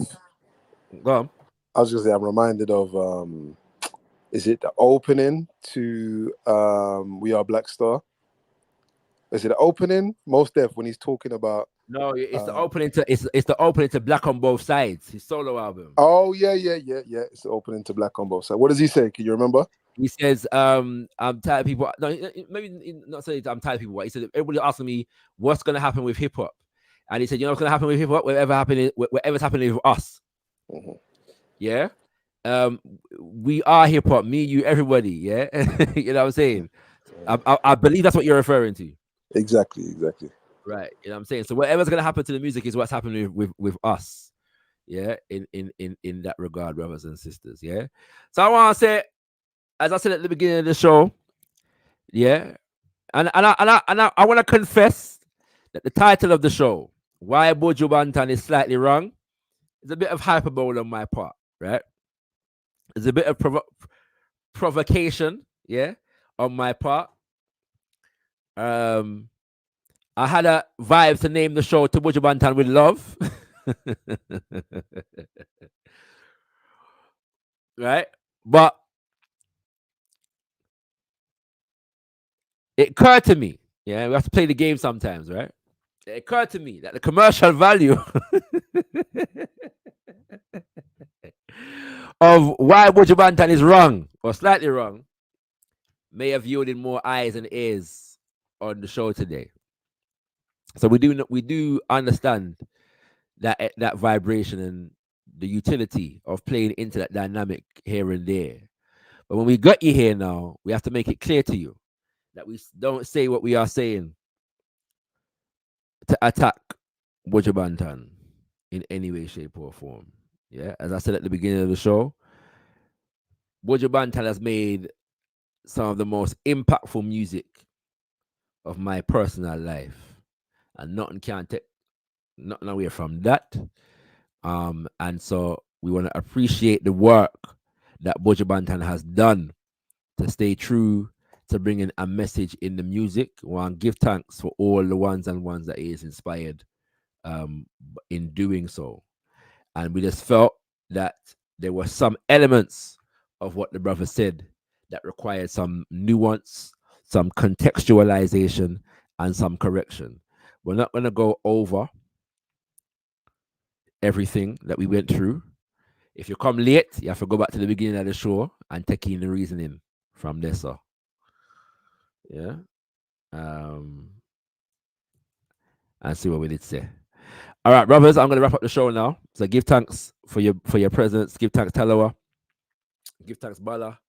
go on. I was just saying, I'm reminded of is it the opening to We Are Black Star? Is it the opening? Most Def, when he's talking about.
No, it's the opening to it's the opening to Black on Both Sides, his solo album.
Oh yeah. It's the opening to Black on Both Sides. What does he say? Can you remember?
He says, I'm tired of people. No, maybe not saying I'm tired of people. He said everybody asking me what's gonna happen with hip hop. And he said, you know what's gonna happen with hip hop? Whatever's happening with us. Mm-hmm. Yeah. We are hip hop, me, you, everybody. Yeah. You know what I'm saying? I believe that's what you're referring to.
Exactly.
Right. You know what I'm saying? So whatever's gonna happen to the music is what's happening with us. Yeah, in that regard, brothers and sisters. Yeah. So I want to say, as I said at the beginning of the show, yeah, and I want to confess that the title of the show, Why Buju Banton, is slightly wrong. It's a bit of hyperbole on my part, right? It's a bit of provocation, yeah, on my part. I had a vibe to name the show To Buju Banton With Love. Right? But it occurred to me, yeah, we have to play the game sometimes, right? It occurred to me that the commercial value of Why Buju Banton is wrong, or slightly wrong, may have yielded more eyes and ears on the show today. So we do understand that vibration and the utility of playing into that dynamic here and there. But when we got you here now, we have to make it clear to you that we don't say what we are saying to attack Buju Banton in any way, shape, or form. Yeah, as I said at the beginning of the show, Buju Banton has made some of the most impactful music of my personal life, and nothing can take nothing away from that. And so we want to appreciate the work that Buju Banton has done to stay true to bringing a message in the music. We want to give thanks for all the ones that he has inspired in doing so. And we just felt that there were some elements of what the brother said that required some nuance, some contextualization, and some correction. We're not going to go over everything that we went through. If you come late, you have to go back to the beginning of the show and take in the reasoning from there, sir. Yeah. And see what we did say. All right, brothers, I'm going to wrap up the show now. So give thanks for your presence. Give thanks, Talawa. Give thanks, Bala.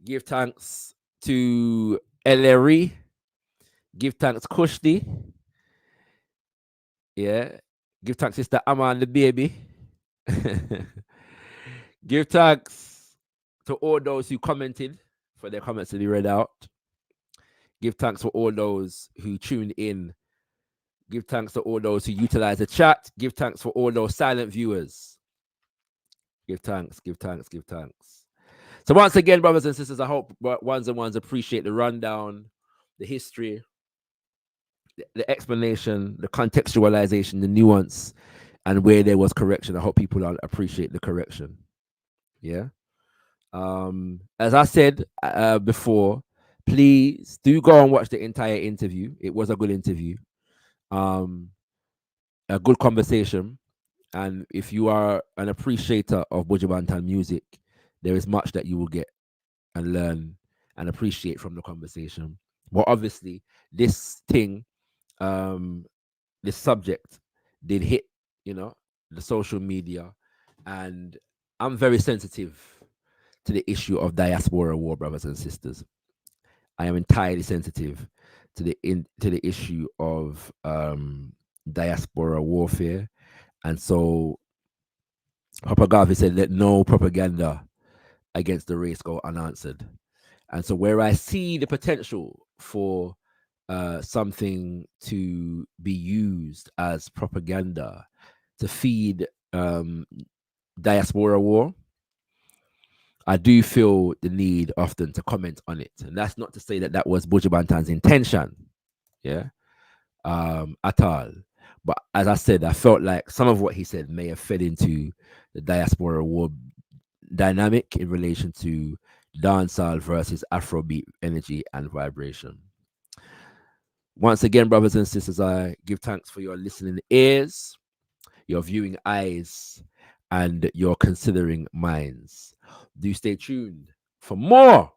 Give thanks to Ellery. Give thanks, Kushti. Yeah. Give thanks, Sister Amma and the baby. Give thanks to all those who commented for their comments to be read out. Give thanks for all those who tuned in. Give thanks to all those who utilize the chat. Give thanks for all those silent viewers. Give thanks, give thanks, give thanks. So once again, brothers and sisters, I hope ones and ones appreciate the rundown, the history, the explanation, the contextualization, the nuance, and where there was correction. I hope people appreciate the correction. Yeah. As I said before, please do go and watch the entire interview. It was a good interview. A good conversation, and if you are an appreciator of Buju Banton music, there is much that you will get and learn and appreciate from the conversation. But obviously, this thing, this subject did hit, the social media, and I'm very sensitive to the issue of diaspora war, brothers and sisters. I am entirely sensitive to the issue of diaspora warfare. And so Papa Garvey said, let no propaganda against the race go unanswered. And so where I see the potential for something to be used as propaganda to feed diaspora war, I do feel the need often to comment on it. And that's not to say that was Buju Banton's intention, at all. But as I said, I felt like some of what he said may have fed into the diaspora war dynamic in relation to dancehall versus Afrobeat energy and vibration. Once again, brothers and sisters, I give thanks for your listening ears, your viewing eyes, and your considering minds. Do stay tuned for more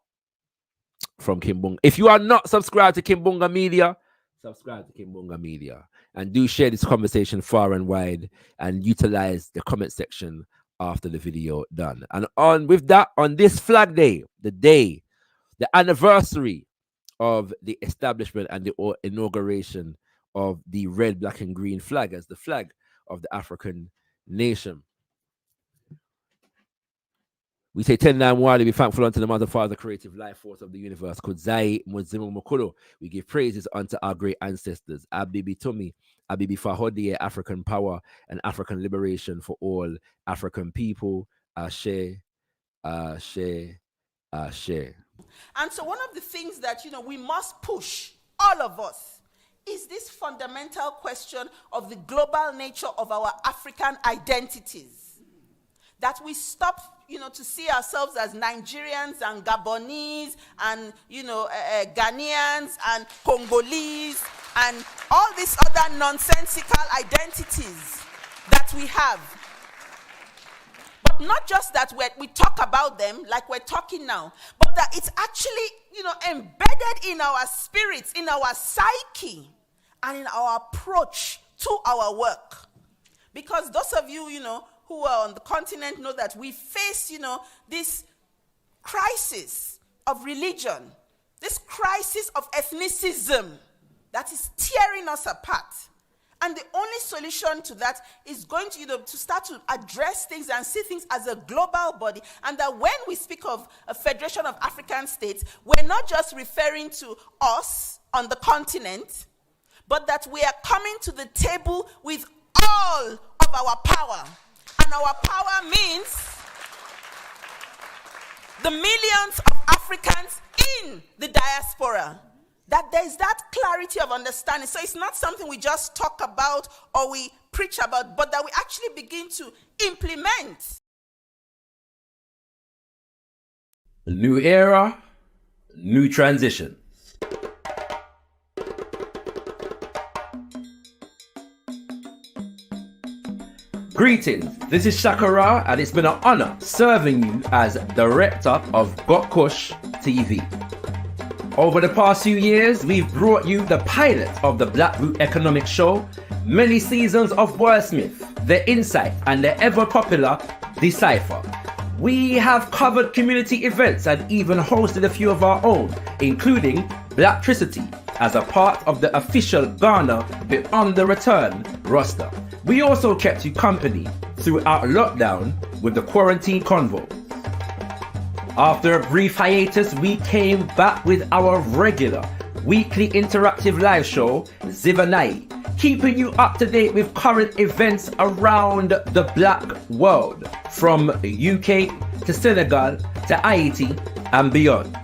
from Kimbunga. If you are not subscribed to Kimbunga Media, subscribe to Kimbunga Media. And do share this conversation far and wide and utilize the comment section after the video done. And on with that, on this Flag Day, the anniversary of the establishment and the inauguration of the red, black, and green flag as the flag of the African nation. We say 10-9 wide, be thankful unto the Mother, Father, creative life force of the universe. Kudzai Muzimu Mukulu. We give praises unto our great ancestors. Abibi Tumi, Abibi Fahodie, African power and African liberation for all African people. Ashe, Ashe, Ashe.
And so one of the things that, we must push, all of us, is this fundamental question of the global nature of our African identities. That we stop, to see ourselves as Nigerians and Gabonese and, Ghanaians and Congolese and all these other nonsensical identities that we have. But But not just that we talk about them like we're talking now, but that it's actually, embedded in our spirits, in our psyche, and in our approach to our work. Because those of you, who are on the continent know that we face, this crisis of religion, this crisis of ethnicism that is tearing us apart. And the only solution to that is going to, to start to address things and see things as a global body. And that when we speak of a Federation of African States, we're not just referring to us on the continent, but that we are coming to the table with all of our power. And our power means the millions of Africans in the diaspora. That there's that clarity of understanding. So it's not something we just talk about or we preach about, but that we actually begin to implement.
New era, new transition. Greetings, this is ShakaRa, and it's been an honor serving you as director of Got Kush TV. Over the past few years, we've brought you the pilot of the Black Root Economic Show, many seasons of Wordsmith, The Insight, and the ever-popular Decipher. We have covered community events and even hosted a few of our own, including Blacktricity, as a part of the official Ghana Beyond the Return roster. We also kept you company throughout lockdown with the Quarantine Convo. After a brief hiatus, we came back with our regular weekly interactive live show, Zivanai, keeping you up to date with current events around the Black world, from UK to Senegal to Haiti and beyond.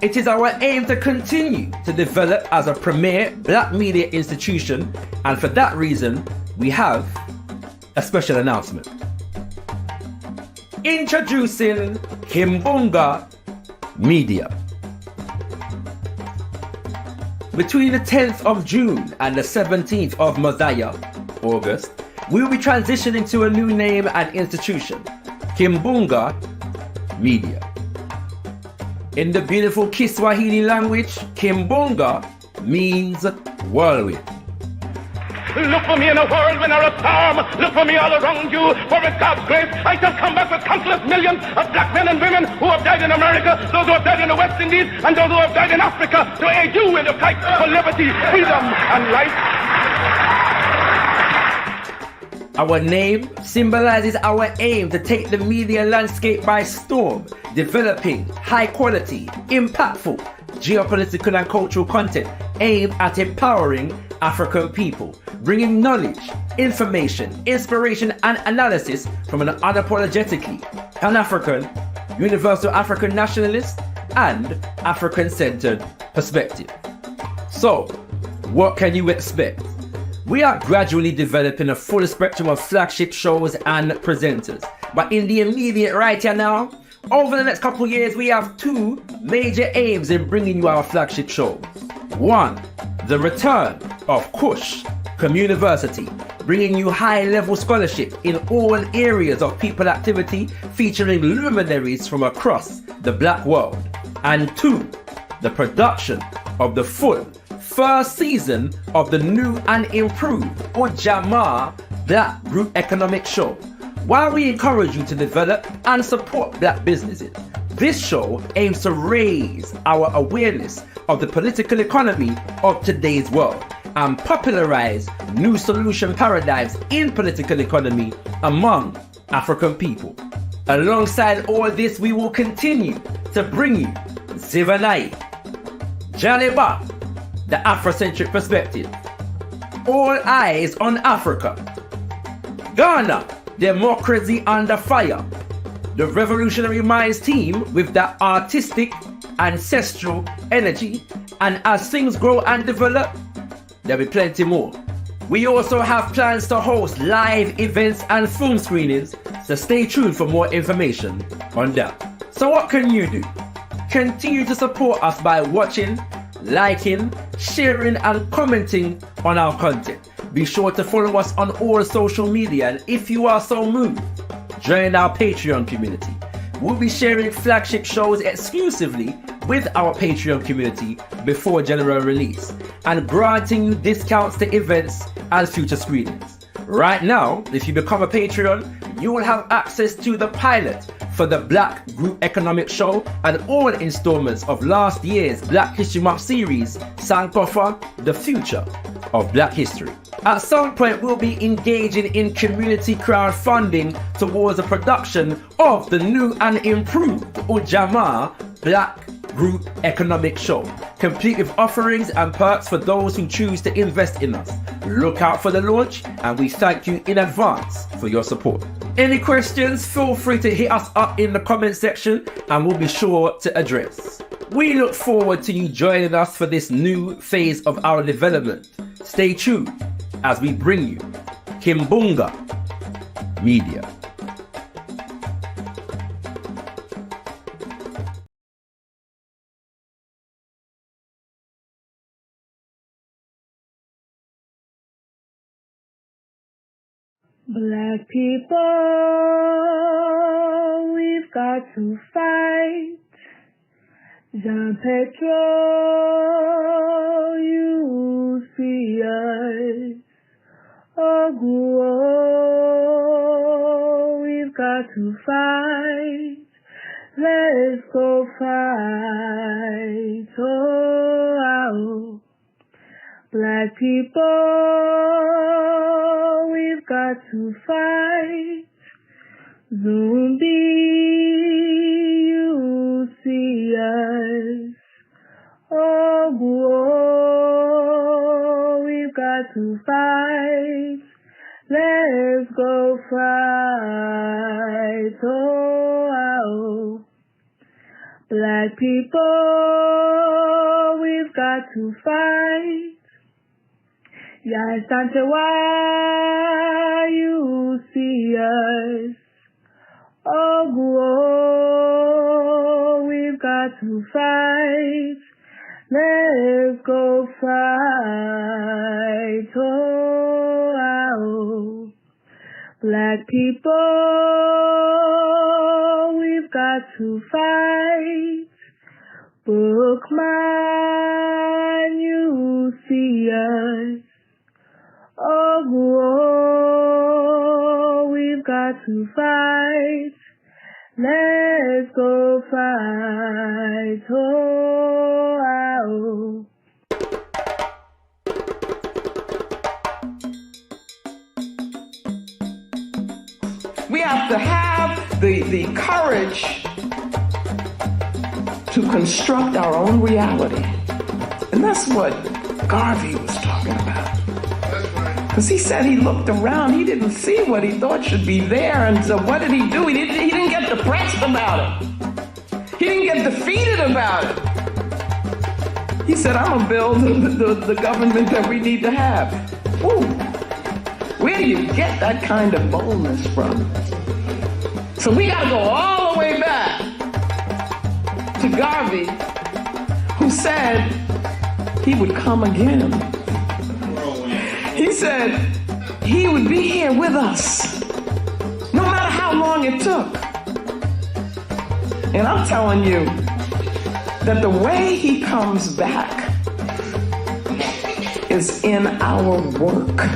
It is our aim to continue to develop as a premier Black media institution, and for that reason, we have a special announcement. Introducing Kimbunga Media. Between the 10th of June and the 17th of Mosiah, August, we will be transitioning to a new name and institution, Kimbunga Media. In the beautiful Kiswahili language, Kimbunga means whirlwind.
Look for me in a whirlwind or a storm. Look for me all around you. For with God's grace, I shall come back with countless millions of black men and women who have died in America, those who have died in the West Indies, and those who have died in Africa, to aid you in the fight for liberty, freedom, and life.
Our name symbolizes our aim to take the media landscape by storm, developing high quality, impactful, geopolitical and cultural content aimed at empowering African people, bringing knowledge, information, inspiration and analysis from an unapologetically Pan-African, universal African nationalist and African-centered perspective. So, what can you expect? We are gradually developing a full spectrum of flagship shows and presenters, but in the immediate right here now, over the next couple years, we have two major aims in bringing you our flagship shows. One, the return of Kush Communiversity, bringing you high-level scholarship in all areas of people activity, featuring luminaries from across the Black world. And two, the production of the full first season of the new and improved Ujamaa Black Root Economic Show. While we encourage you to develop and support Black businesses, this show aims to raise our awareness of the political economy of today's world and popularize new solution paradigms in political economy among African people. Alongside all this, we will continue to bring you Zivanai, Jaleba, the Afrocentric perspective, All Eyes on Africa, Ghana, Democracy Under Fire, the Revolutionary Minds team with that artistic, ancestral energy, and as things grow and develop, there'll be plenty more. We also have plans to host live events and film screenings, so stay tuned for more information on that. So what can you do? Continue to support us by watching, liking, sharing and commenting on our content. Be sure to follow us on all social media, and if you are so moved, join our Patreon community. We'll be sharing flagship shows exclusively with our Patreon community before general release and granting you discounts to events and future screenings. Right now, if you become a Patreon, you will have access to the pilot for the Black Group Economic Show and all installments of last year's Black History Month series, Sankofa, The Future of Black History. At some point, we'll be engaging in community crowdfunding towards the production of the new and improved Ujamaa Black Group Economic Show, complete with offerings and perks for those who choose to invest in us. Look out for the launch, and we thank you in advance for your support. Any questions, feel free to hit us up in the comment section and we'll be sure to address. We look forward to you joining us for this new phase of our development. Stay tuned as we bring you Kimbunga Media.
Black people, we've got to fight. Jean Petro, you see us. Oguo, we've got to fight. Let's go fight. Oh, Black people, we've got to fight. Zumbi, you see us. Oh, we've got to fight. Let's go fight. Oh, Black people, we've got to fight. Yes, Santewa, you see us. Oh, we've got to fight. Let's go fight. Oh, Black people, we've got to fight. Bookman, you see us. Oh, we've got to fight. Let's go fight. Oh,
we have to have the courage to construct our own reality. And that's what Garvey was talking about. Because he said he looked around, he didn't see what he thought should be there, and so what did he do? He didn't get depressed about it. He didn't get defeated about it. He said, I'm gonna build the government that we need to have. Ooh, where do you get that kind of boldness from? So we gotta go all the way back to Garvey, who said he would come again. He said he would be here with us, no matter how long it took. And I'm telling you that the way he comes back is in our work.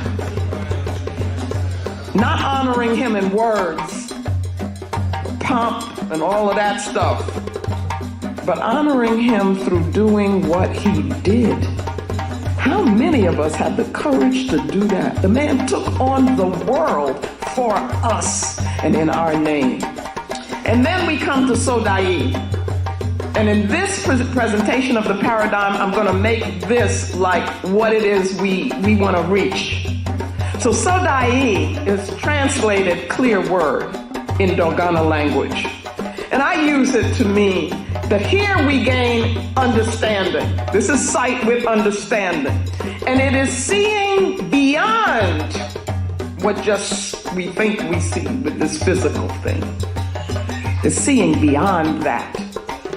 Not honoring him in words, pomp and all of that stuff, but honoring him through doing what he did. How many of us have the courage to do that? The man took on the world for us and in our name. And then we come to Sodai. And in this presentation of the paradigm, I'm going to make this like what it is we want to reach. So Sodai is translated clear word in Dogana language. And I use it to mean that here we gain understanding. This is sight with understanding. And it is seeing beyond what just we think we see with this physical thing. It's seeing beyond that.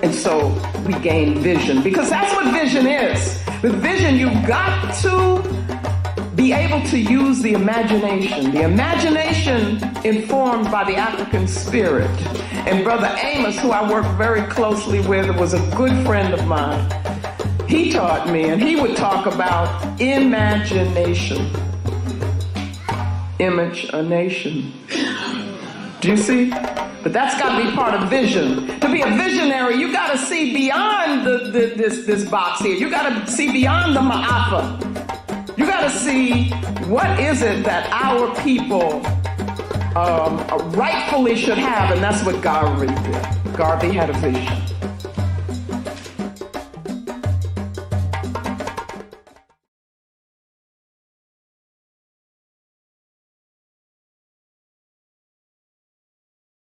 And so we gain vision, because that's what vision is. With vision, you've got to be able to use the imagination informed by the African spirit. And Brother Amos, who I work very closely with, was a good friend of mine. He taught me, and he would talk about imagination. Image a nation. Do you see? But that's got to be part of vision. To be a visionary, you got to see beyond this box here. You got to see beyond the ma'afa. You got to see what is it that our people rightfully should have, and that's what Garvey did. Garvey had a vision.